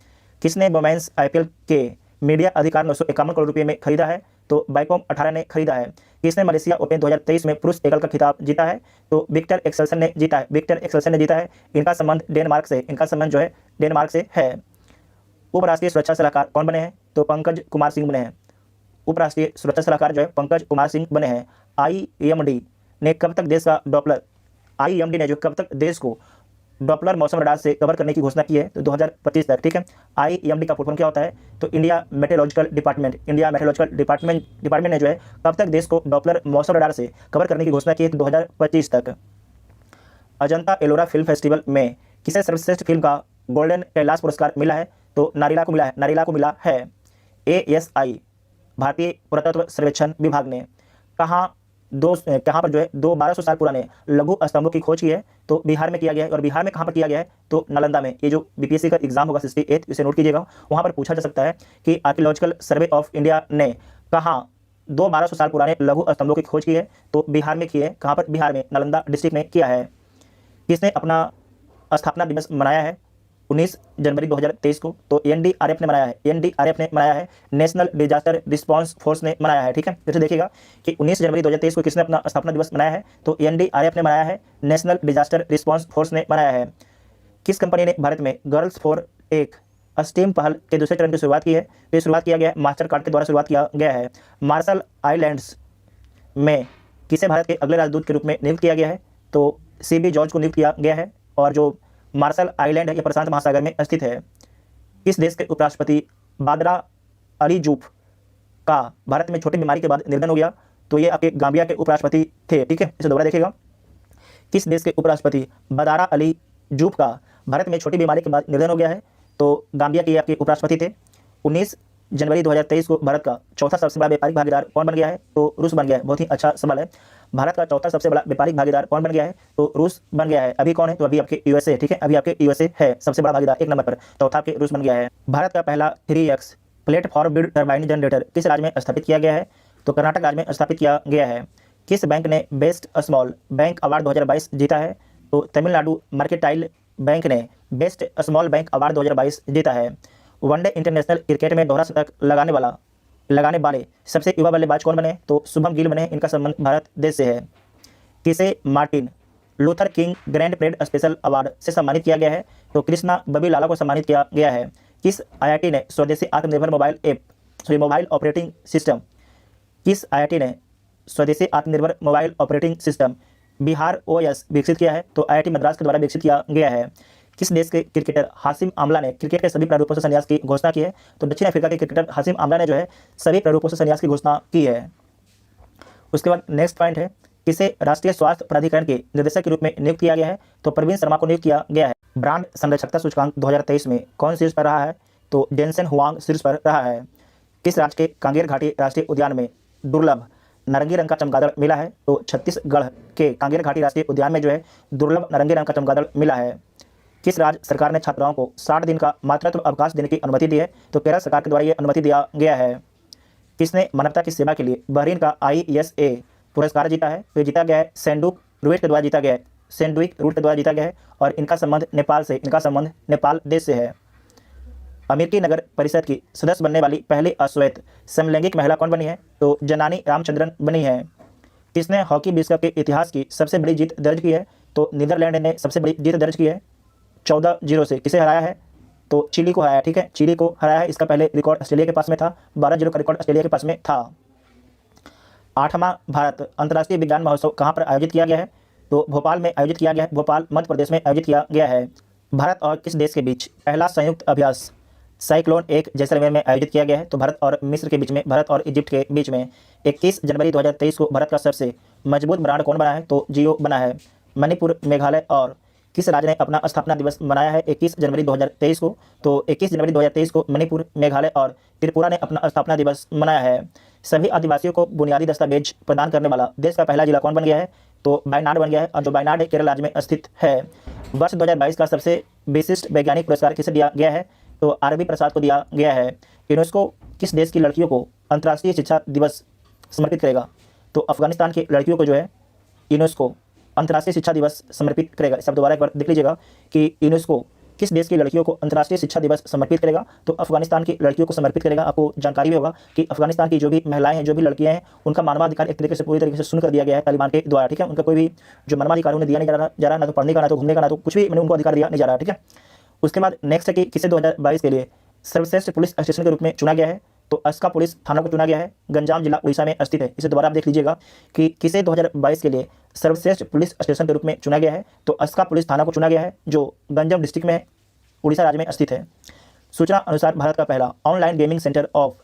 किसने वुमेन्स IPL के मीडिया अधिकार 951 करोड़ रुपये में खरीदा है? तो बाइकॉम 18 ने खरीदा है। किसने मलेशिया ओपन 2023 में पुरुष एकल का खिताब जीता है? तो विक्टर एक्सेल्सन ने जीता है। इनका संबंध डेनमार्क से है। उपराष्ट्रीय सुरक्षा सलाहकार कौन बने हैं? तो पंकज कुमार सिंह बने हैं। उपराष्ट्रीय सुरक्षा सलाहकार जो है पंकज कुमार सिंह बने हैं। IEMD ने कब तक देश को डॉपलर मौसम रडार से कवर करने की घोषणा की है? तो 2025 तक। ठीक है, IEMD का फुल फॉर्म क्या होता है? तो इंडिया मेट्रोलॉजिकल डिपार्टमेंट ने जो है कब तक देश को डॉपलर मौसम रडार से कवर करने की घोषणा की है? तो 2025 तक। अजंता एलोरा फिल्म फेस्टिवल में किसे सर्वश्रेष्ठ फिल्म का गोल्डन कैलाश पुरस्कार मिला है? तो नारिला को मिला है। ASI भारतीय पुरातत्व सर्वेक्षण विभाग ने कहाँ पर जो है 1200 साल पुराने लघु स्तंभों की खोज की है? तो बिहार में किया गया है। और बिहार में कहाँ पर किया गया है? तो नालंदा में। ये जो BPSC का एग्जाम होगा 68, इसे नोट कीजिएगा, वहाँ पर पूछा जा सकता है कि आर्कियोलॉजिकल सर्वे ऑफ इंडिया ने कहाँ 1200 साल पुराने लघु स्तंभों की खोज की है? तो बिहार में की है। कहाँ पर? बिहार में, नालंदा डिस्ट्रिक्ट में किया है। किसने अपना स्थापना दिवस मनाया है 19 जनवरी 2023 को? तो NDRF ने मनाया है। नेशनल डिजास्टर रिस्पांस फोर्स ने मनाया है। ठीक है, जैसे देखिएगा कि 19 जनवरी 2023 को किसने अपना स्थापना दिवस मनाया है? तो NDRF ने मनाया है, नेशनल डिजास्टर रिस्पांस फोर्स ने मनाया है। किस कंपनी ने भारत में गर्ल्स फॉर एक स्टीम पहल के दूसरे चरण की शुरुआत की है? तो ये शुरुआत किया गया है मास्टर कार्ड के द्वारा शुरुआत किया गया है। मार्शल आइलैंड्स में किसे भारत के अगले राजदूत के रूप में नियुक्त किया गया है? तो CB जॉर्ज को नियुक्त किया गया है। और जो मार्शल आइलैंड है ये प्रशांत महासागर में स्थित है। किस देश के उपराष्ट्रपति बादरा अली जूफ का भारत में छोटी बीमारी के बाद निधन हो गया? तो ये आपके गाम्बिया के उपराष्ट्रपति थे। ठीक है, इसे दोबारा देखिएगा। किस देश के उपराष्ट्रपति बादारा अली जूफ का भारत में छोटी बीमारी के बाद निधन हो गया है? तो गाम्बिया के आपके उपराष्ट्रपति थे। 19 जनवरी 2023 को भारत का चौथा सबसे बड़ा व्यापारिक भागीदार कौन बन गया है? तो रूस बन गया है। बहुत ही अच्छा सवाल है। भारत का चौथा सबसे बड़ा व्यापारिक भागीदार कौन बन गया है? तो रूस बन गया है। अभी कौन है? तो अभी आपके USA। ठीक है, अभी आपके USA है सबसे बड़ा भागीदार 1 नंबर पर। चौथा आपके रूस बन गया है। भारत का पहला 3X platform wind turbine generator किस राज्य में स्थापित किया गया है? तो कर्नाटक राज्य में स्थापित किया गया है। किस बैंक ने बेस्ट स्मॉल बैंक अवार्ड 2022 जीता है? तो तमिलनाडु मर्केंटाइल बैंक ने बेस्ट स्मॉल बैंक अवार्ड 2022 जीता है। वनडे इंटरनेशनल क्रिकेट में दोहरा शतक लगाने वाले सबसे युवा बल्लेबाज कौन बने? तो शुभम गिल बने। इनका संबंध भारत देश से है। किसे Martin Luther king grand parade special award से सम्मानित किया गया है? तो कृष्णा बबी लाला को सम्मानित किया गया है। किस IIT ने स्वदेशी आत्मनिर्भर mobile operating system Bihar OS विकसित किया है? तो IIT मद्रास के द्वारा विकसित किया गया है। किस देश के क्रिकेटर हाशिम आमला ने क्रिकेट के सभी प्रारूपों से संन्यास की घोषणा की है? तो दक्षिण अफ्रीका के क्रिकेटर हाशिम आमला ने जो है सभी प्रारूपों से संन्यास की घोषणा की है। उसके बाद नेक्स्ट पॉइंट है, किसे राष्ट्रीय स्वास्थ्य प्राधिकरण के निर्देशक के रूप में नियुक्त किया गया है? तो प्रवीण शर्मा को नियुक्त किया गया है। ब्रांड संरक्षकता सूचकांक 2023 में कौन शीर्ष पर रहा है? तो जेनसेन हुआंग शीर्ष पर रहा है। किस राज्य के कांगेर घाटी राष्ट्रीय उद्यान में दुर्लभ नारंगी रंग का चमगादड़ मिला है? तो छत्तीसगढ़ के कांगेर घाटी राष्ट्रीय उद्यान में जो है दुर्लभ नारंगी रंग का चमगादड़ मिला है। किस राज्य सरकार ने छात्राओं को 60 दिन का मातृत्व अवकाश देने की अनुमति दी है? तो केरल सरकार के द्वारा ये अनुमति दिया गया है। किसने मानवता की सेवा के लिए बहरीन का ISA पुरस्कार जीता है? तो ये जीता गया है सेंडुक रूट के द्वारा जीता गया है, सेंडुइक रूट के द्वारा जीता गया है और इनका संबंध नेपाल देश से है। अमेरिकी नगर परिषद की सदस्य बनने वाली पहली अश्वेत समलैंगिक महिला कौन बनी है? तो जनानी रामचंद्रन बनी है। किसने हॉकी विश्व कप के इतिहास की सबसे बड़ी जीत दर्ज की है? तो नीदरलैंड ने सबसे बड़ी जीत दर्ज की है 14-0 से। किसे हराया है? तो चिली को हराया। ठीक है, चिली को हराया है। इसका पहले रिकॉर्ड ऑस्ट्रेलिया के पास में था, 12-0 का रिकॉर्ड ऑस्ट्रेलिया के पास में था। 8वां भारत अंतर्राष्ट्रीय विज्ञान महोत्सव कहाँ पर आयोजित किया गया है? तो भोपाल में आयोजित किया गया है, भोपाल मध्य प्रदेश में आयोजित किया गया है। भारत और किस देश के बीच पहला संयुक्त अभ्यास साइक्लोन 1 जैसलमेर में आयोजित किया गया है? तो भारत और मिस्र के बीच में, भारत और इजिप्ट के बीच में। 21 जनवरी 2023 को भारत का सबसे मजबूत ब्रांड कौन बना है? तो जियो बना है। मणिपुर, मेघालय और किस राज्य ने अपना स्थापना दिवस मनाया है 21 जनवरी 2023 को? तो 21 जनवरी 2023 को मणिपुर, मेघालय और त्रिपुरा ने अपना स्थापना दिवस मनाया है। सभी आदिवासियों को बुनियादी दस्तावेज प्रदान करने वाला देश का पहला जिला कौन बन गया है? तो वायनाड बन गया है और जो वायनाड है केरल राज्य में स्थित है। वर्ष 2022 का सबसे विशिष्ट वैज्ञानिक पुरस्कार किसे दिया गया है? तो RB प्रसाद को दिया गया है। यूनेस्को किस देश की लड़कियों को अंतर्राष्ट्रीय शिक्षा दिवस समर्पित करेगा? तो अफगानिस्तान की लड़कियों को जो है यूनेस्को अंतर्राष्ट्रीय शिक्षा दिवस समर्पित करेगा। सब दोबारा एक बार देख लीजिएगा कि यूनेस्को किस देश की लड़कियों को अंतर्राष्ट्रीय शिक्षा दिवस समर्पित करेगा? तो अफगानिस्तान की लड़कियों को समर्पित करेगा। आपको जानकारी भी होगा कि अफगानिस्तान की जो भी महिलाएं हैं, जो भी लड़कियां हैं, उनका मानवाधिकार एक तरीके से पूरी तरीके से सुन कर दिया गया है तालिबान के द्वारा। ठीक है, उनका कोई भी जो मानवाधिकार उन्हें दिया नहीं जा रहा, ना तो पढ़ने का, ना तो घूमने का, ना तो कुछ भी मैंने उनको अधिकार दिया नहीं जा रहा। ठीक है, उसके बाद नेक्स्ट है कि किसे 2022 के लिए सर्वश्रेष्ठ पुलिस स्टेशन के रूप में चुना गया है? तो अस्का पुलिस थाना को चुना गया है, गंजाम जिला उड़ीसा में स्थित है। इसे दोबारा आप देख लीजिएगा कि किसे 2022 के लिए सर्वश्रेष्ठ पुलिस स्टेशन के रूप में चुना गया है? तो अस्का पुलिस थाना को चुना गया है जो गंजाम डिस्ट्रिक्ट में उड़ीसा राज्य में स्थित है। सूचना अनुसार भारत का पहला online gaming centre of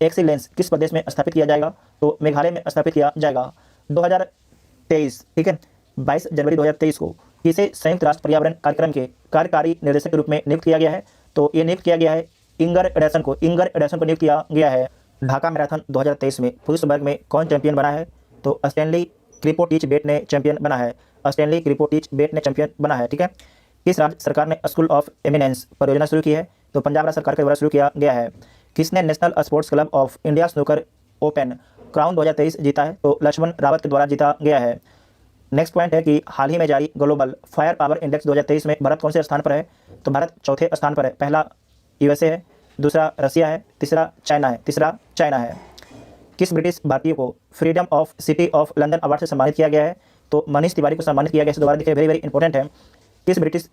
excellence किस प्रदेश में स्थापित किया जाएगा? तो मेघालय में स्थापित किया जाएगा। 2023, ठीक है, 22 जनवरी 2023 को किसे संयुक्त राष्ट्र पर्यावरण कार्यक्रम के कार्यकारी निर्देशक के रूप में नियुक्त किया गया है? तो ये नियुक्त किया गया है इंगर एडरसन को नियुक्त किया गया है। ढाका मैराथन 2023 में पुरुष वर्ग में कौन चैंपियन बना है? तो स्टैनली क्रिपोटिच-बेट ने चैंपियन बना है, स्टैनली क्रिपोटिच-बेट ने चैंपियन बना है। ठीक है, किस राज्य सरकार ने स्कूल ऑफ एमिनेंस परियोजना शुरू की है? तो पंजाब राज्य सरकार के द्वारा शुरू किया गया है। किसने national sports club of India snooker open crown 2023 जीता है? तो लक्ष्मण रावत के द्वारा जीता गया है। नेक्स्ट पॉइंट है कि हाल ही में जारी ग्लोबल फायर पावर इंडेक्स 2023 में भारत कौन से स्थान पर है? तो भारत चौथे स्थान पर है। पहला USA है, दूसरा रसिया है, तीसरा चाइना है। किस ब्रिटिश भारतीय को freedom of city of London award से सम्मानित किया गया है? तो मनीष तिवारी को सम्मानित किया गया है। दोबारा देखिए, वेरी वेरी इंपॉर्टेंट है। किस ब्रिटिश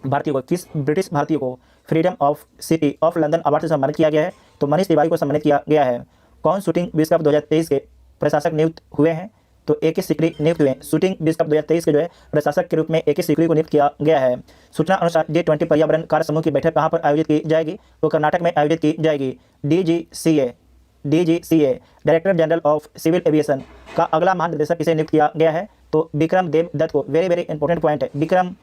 भारतीय को freedom of city of London award से सम्मानित किया गया है? तो मनीष तिवारी को सम्मानित किया गया है। कौन शूटिंग विश्व कप 2023 के प्रशासक नियुक्त हुए हैं? तो AK सिकरी नियुक्त हुए हैं। शूटिंग विश्व कप 2023 के जो है प्रशासक के रूप में AK सिकरी को नियुक्त किया गया है। सूचना अनुसार G20 पर्यावरण कार्य समूह की बैठक कहां पर आयोजित की जाएगी? तो कर्नाटक में आयोजित की जाएगी। DGCA director general of civil aviation का अगला महानिदेशक किसे नियुक्त किया गया है? तो विक्रम देव दत्त को। वेरी वेरी इंपॉर्टेंट पॉइंट है, विक्रम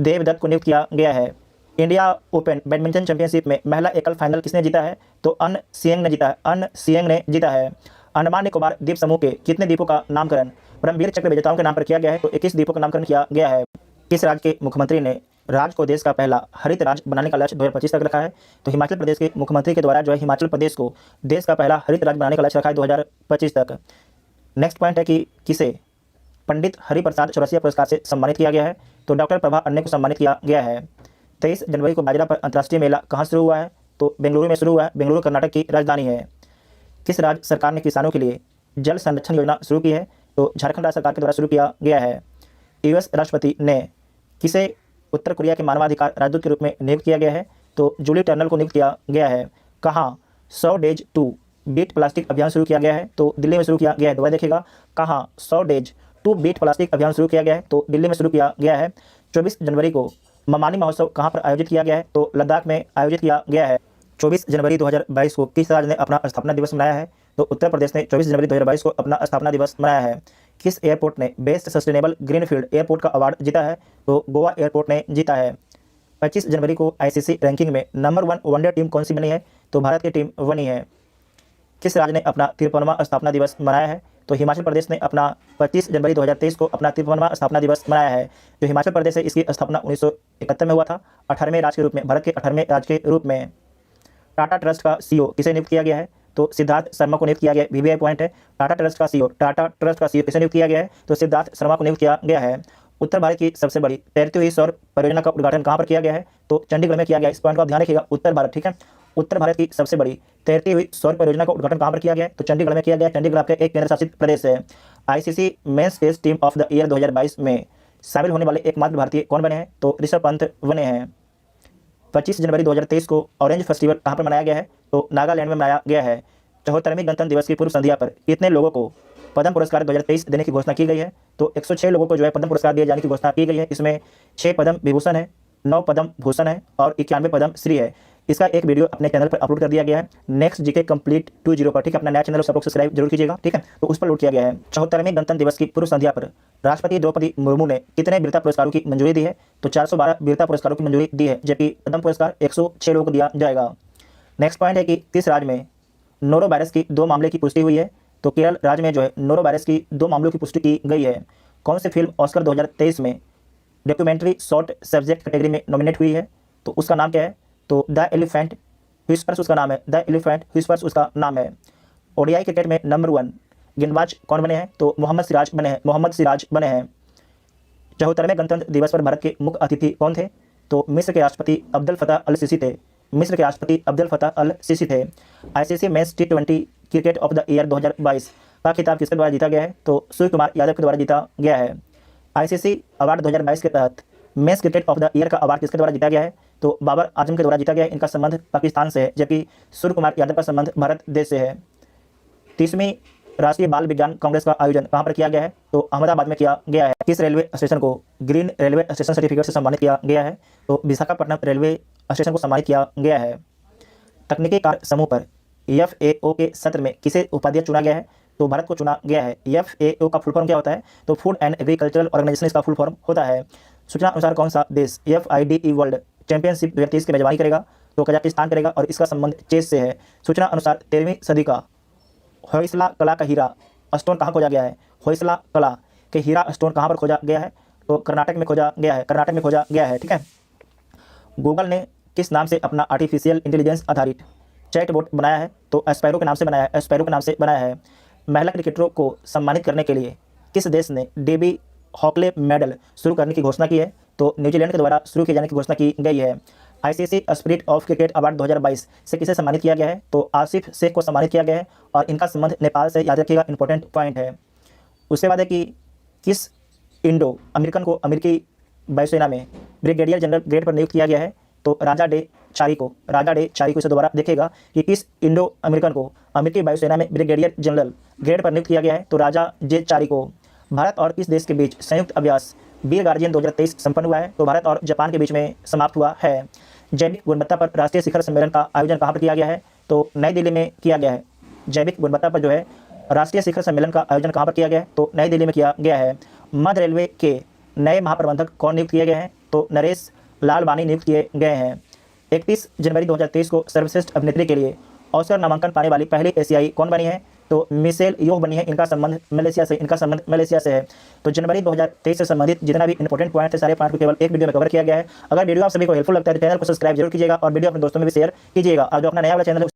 देव दत्त को नियुक्त किया गया है। इंडिया ओपन बैडमिंटन चैंपियनशिप में महिला एकल फाइनल किसने जीता है? तो अन सियंग ने जीता है। अंडमान निकोबार द्वीप समूह के कितने द्वीपों का नामकरण परमवीर चक्र विजेताओं के नाम पर किया गया है? तो 21 द्वीपों का नामकरण किया गया है। किस राज्य के मुख्यमंत्री ने राज्य को देश का पहला हरित राज्य बनाने का लक्ष्य 2025 तक रखा है? तो हिमाचल प्रदेश के मुख्यमंत्री के द्वारा जो है हिमाचल प्रदेश को देश का पहला हरित राज्य बनाने का लक्ष्य रखा है 2025 तक। नेक्स्ट पॉइंट है कि किसे पंडित हरिप्रसाद चौरसिया पुरस्कार से सम्मानित किया गया है? तो डॉक्टर प्रभा अन्य को सम्मानित किया गया है। 23 जनवरी को बाजरा पर अंतर्राष्ट्रीय मेला कहाँ शुरू हुआ है? तो बेंगलुरु में शुरू हुआ है। बेंगलुरु कर्नाटक की राजधानी है। किस राज्य सरकार ने किसानों के लिए जल संरक्षण योजना शुरू की है? तो झारखंड राज्य सरकार के द्वारा शुरू किया गया है। US राष्ट्रपति ने किसे उत्तर कोरिया के मानवाधिकार राजदूत के रूप में नियुक्त किया गया है? तो जूली टर्नल को नियुक्त किया गया है। कहाँ 100 डेज टू बीट प्लास्टिक अभियान शुरू किया गया है? तो दिल्ली में शुरू किया गया है। दोबारा देखिएगा, कहाँ 100 डेज टू बीट प्लास्टिक अभियान शुरू किया गया है? तो दिल्ली में शुरू किया गया है। 24 जनवरी को ममानी महोत्सव कहाँ पर आयोजित किया गया है? तो लद्दाख में आयोजित किया गया है। 24 जनवरी 2022 को किस राज्य ने अपना स्थापना दिवस मनाया है? तो उत्तर प्रदेश ने 24 जनवरी 2022 को अपना स्थापना दिवस मनाया है। किस एयरपोर्ट ने बेस्ट सस्टेनेबल ग्रीनफील्ड एयरपोर्ट का अवार्ड जीता है? तो गोवा एयरपोर्ट ने जीता है। 25 जनवरी को ICC रैंकिंग में नंबर 1 वनडे टीम कौन सी बनी है? तो भारत की टीम बनी है। किस राज्य ने अपना 53वां स्थापना दिवस मनाया है? तो हिमाचल प्रदेश ने अपना 25 जनवरी 2023 को अपना 53वां स्थापना दिवस मनाया है। जो हिमाचल प्रदेश है इसकी स्थापना 1971 में हुआ था, 18वें राज्य के रूप में, भारत के 18वें राज्य के रूप में। टाटा ट्रस्ट का CEO किसे नियुक्त किया गया है? तो सिद्धार्थ शर्मा को नियुक्त किया गया है। वीवीआई पॉइंट है, टाटा ट्रस्ट का सीईओ किसे नियुक्त किया गया है, तो सिद्धार्थ शर्मा को नियुक्त किया गया है। उत्तर भारत की सबसे बड़ी तैरती हुई सौर परियोजना का उद्घाटन कहाँ पर किया गया है, तो चंडीगढ़ में किया गया है। इस पॉइंट को आप ध्यान रखिएगा, उत्तर भारत, ठीक है। उत्तर भारत की सबसे बड़ी तैरती हुई सौर परियोजना का उद्घाटन कहाँ पर किया गया है, तो चंडीगढ़ में किया गया है। चंडीगढ़ आपका एक केंद्र शासित प्रदेश है। ICC men's test team of the year 2022 में शामिल होने वाले एकमात्र भारतीय कौन बने हैं, तो ऋषभ पंत बने हैं। 25 जनवरी 2023 को ऑरेंज फेस्टिवल कहाँ पर मनाया गया है, तो नागालैंड में मनाया गया है। 74वें गणतंत्र दिवस की पूर्व संध्या पर कितने लोगों को पद्म पुरस्कार 2023 देने की घोषणा की गई है, तो 106 लोगों को जो है पद्म पुरस्कार दिए जाने की घोषणा की गई है। इसमें 6 पद्म विभूषण है, 9 पद्म भूषण है और 91 पद्म श्री है। इसका एक वीडियो अपने चैनल पर अपलोड कर दिया गया है, नेक्स्ट जीके कंप्लीट 20 पर, ठीक है। अपना नया चैनल सब लोग सब्सक्राइब जरूर कीजिएगा, ठीक है। तो उस पर लोड किया गया है। 74वें गणतंत्र दिवस की पूर्व संध्या पर राष्ट्रपति द्रौपदी मुर्मू ने कितने वीरता पुरस्कारों की मंजूरी दी है, तो 412 वीरता पुरस्कारों की मंजूरी दी है, जबकि पद्म पुरस्कार 106 लोगों को दिया जाएगा। नेक्स्ट पॉइंट है कि किस राज्य में नोरो वायरस की 2 मामले की पुष्टि हुई है, तो केरल राज्य में जो है नोरो वायरस की 2 मामलों की पुष्टि की गई है। कौन सी फिल्म ऑस्कर 2023 में डॉक्यूमेंट्री शॉर्ट सब्जेक्ट कैटेगरी में नॉमिनेट हुई है, तो उसका नाम क्या है, तो द एलिफेंट व्हिस्पर्स उसका नाम है, द एलिफेंट व्हिस्पर्स उसका नाम है। ओडीआई क्रिकेट में नंबर 1 गेंदबाज कौन बने हैं, तो मोहम्मद सिराज बने हैं। 74वें गणतंत्र दिवस पर भारत के मुख्य अतिथि कौन थे, तो मिस्र के राष्ट्रपति अब्दुल फतह अल सीसी थे। ICC men's T20 cricket of the year 2022 का खिताब किसके द्वारा जीता गया है, तो सूर्य कुमार यादव के द्वारा जीता गया है। आईसीसी अवार्ड 2022 के तहत men's cricket of the year का अवार्ड किसके द्वारा जीता गया है, तो बाबर आजम के द्वारा जीता गया है। इनका संबंध पाकिस्तान से है, जबकि सूर्य कुमार यादव का संबंध भारत देश से है। 30वीं राष्ट्रीय बाल विज्ञान कांग्रेस का आयोजन कहाँ पर किया गया है, तो अहमदाबाद में किया गया है। किस रेलवे स्टेशन को ग्रीन रेलवे स्टेशन सर्टिफिकेट से सम्मानित किया गया है, तो विशाखापट्टनम रेलवे स्टेशन को सम्मानित किया गया है। तकनीकी कार्य समूह पर FAO के सत्र में किसे उपाध्यक्ष चुना गया है, तो भारत को चुना गया है। FAO का फुल फॉर्म क्या होता है, तो फूड एंड एग्रीकल्चरल ऑर्गेनाइजेशन इसका फुल फॉर्म होता है। सूचना अनुसार कौन सा देश FIDE वर्ल्ड चैंपियनशिप 2023 की मेजबानी करेगा, तो कजाकिस्तान करेगा और इसका संबंध चेस से है। सूचना अनुसार 13वीं सदी का होयसला कला का हीरा स्टोन कहाँ खोजा गया है, होयसला कला के हीरा स्टोन कहाँ पर खोजा गया है, तो कर्नाटक में खोजा गया है, ठीक है। गूगल ने किस नाम से अपना आर्टिफिशियल इंटेलिजेंस आधारित चैटबॉट बनाया है, तो एस्पैरो के नाम से बनाया है। महिला क्रिकेटरों को सम्मानित करने के लिए किस देश ने डेबी हॉकले मेडल शुरू करने की घोषणा की है, तो न्यूजीलैंड के द्वारा शुरू किए जाने की घोषणा की गई है। ICC spirit of cricket award 2022 से किसे सम्मानित किया गया है, तो आसिफ शेख को सम्मानित किया गया है और इनका संबंध नेपाल से, याद रखिएगा, इंपॉर्टेंट पॉइंट है। उसके बाद है कि किस इंडो अमेरिकन को अमेरिकी वायुसेना में ब्रिगेडियर जनरल ग्रेड पर नियुक्त किया गया है, तो राजा डे चारी को इसे दोबारा देखिएगा कि किस इंडो अमेरिकन को अमेरिकी वायुसेना में ब्रिगेडियर जनरल ग्रेड पर नियुक्त किया गया है, तो राजा जे चारी को। भारत और किस देश के बीच संयुक्त अभ्यास वीर गार्जियन 2023 संपन्न हुआ है, तो भारत और जापान के बीच में समाप्त हुआ है। जैविक गुणवत्ता पर राष्ट्रीय शिखर सम्मेलन का आयोजन कहाँ पर किया गया है, तो नई दिल्ली में किया गया है। जैविक गुणवत्ता पर जो है राष्ट्रीय शिखर सम्मेलन का आयोजन कहाँ पर किया गया है, तो नई दिल्ली में किया गया है। मध्य रेलवे के नए महाप्रबंधक कौन नियुक्त किए गए हैं, तो नरेश लाल बानी नियुक्त किए गए हैं। 31 जनवरी 2023 को सर्वश्रेष्ठ अभिनेत्री के लिए ऑस्कर नामांकन पाने वाली पहली एशियाई कौन बनी है, तो मिशेल योह बनी है। इनका संबंध मलेशिया से है। तो जनवरी 2023 से संबंधित जितना भी इंपॉर्टेंट पॉइंट है, सारे पॉइंट को केवल एक वीडियो में कवर किया गया है। अगर वीडियो आप सभी को हेल्पफुल लगता है तो चैनल को सब्सक्राइब जरूर कीजिएगा और वीडियो अपने दोस्तों में भी शेयर कीजिएगा। और जो अपना नया वाला चैनल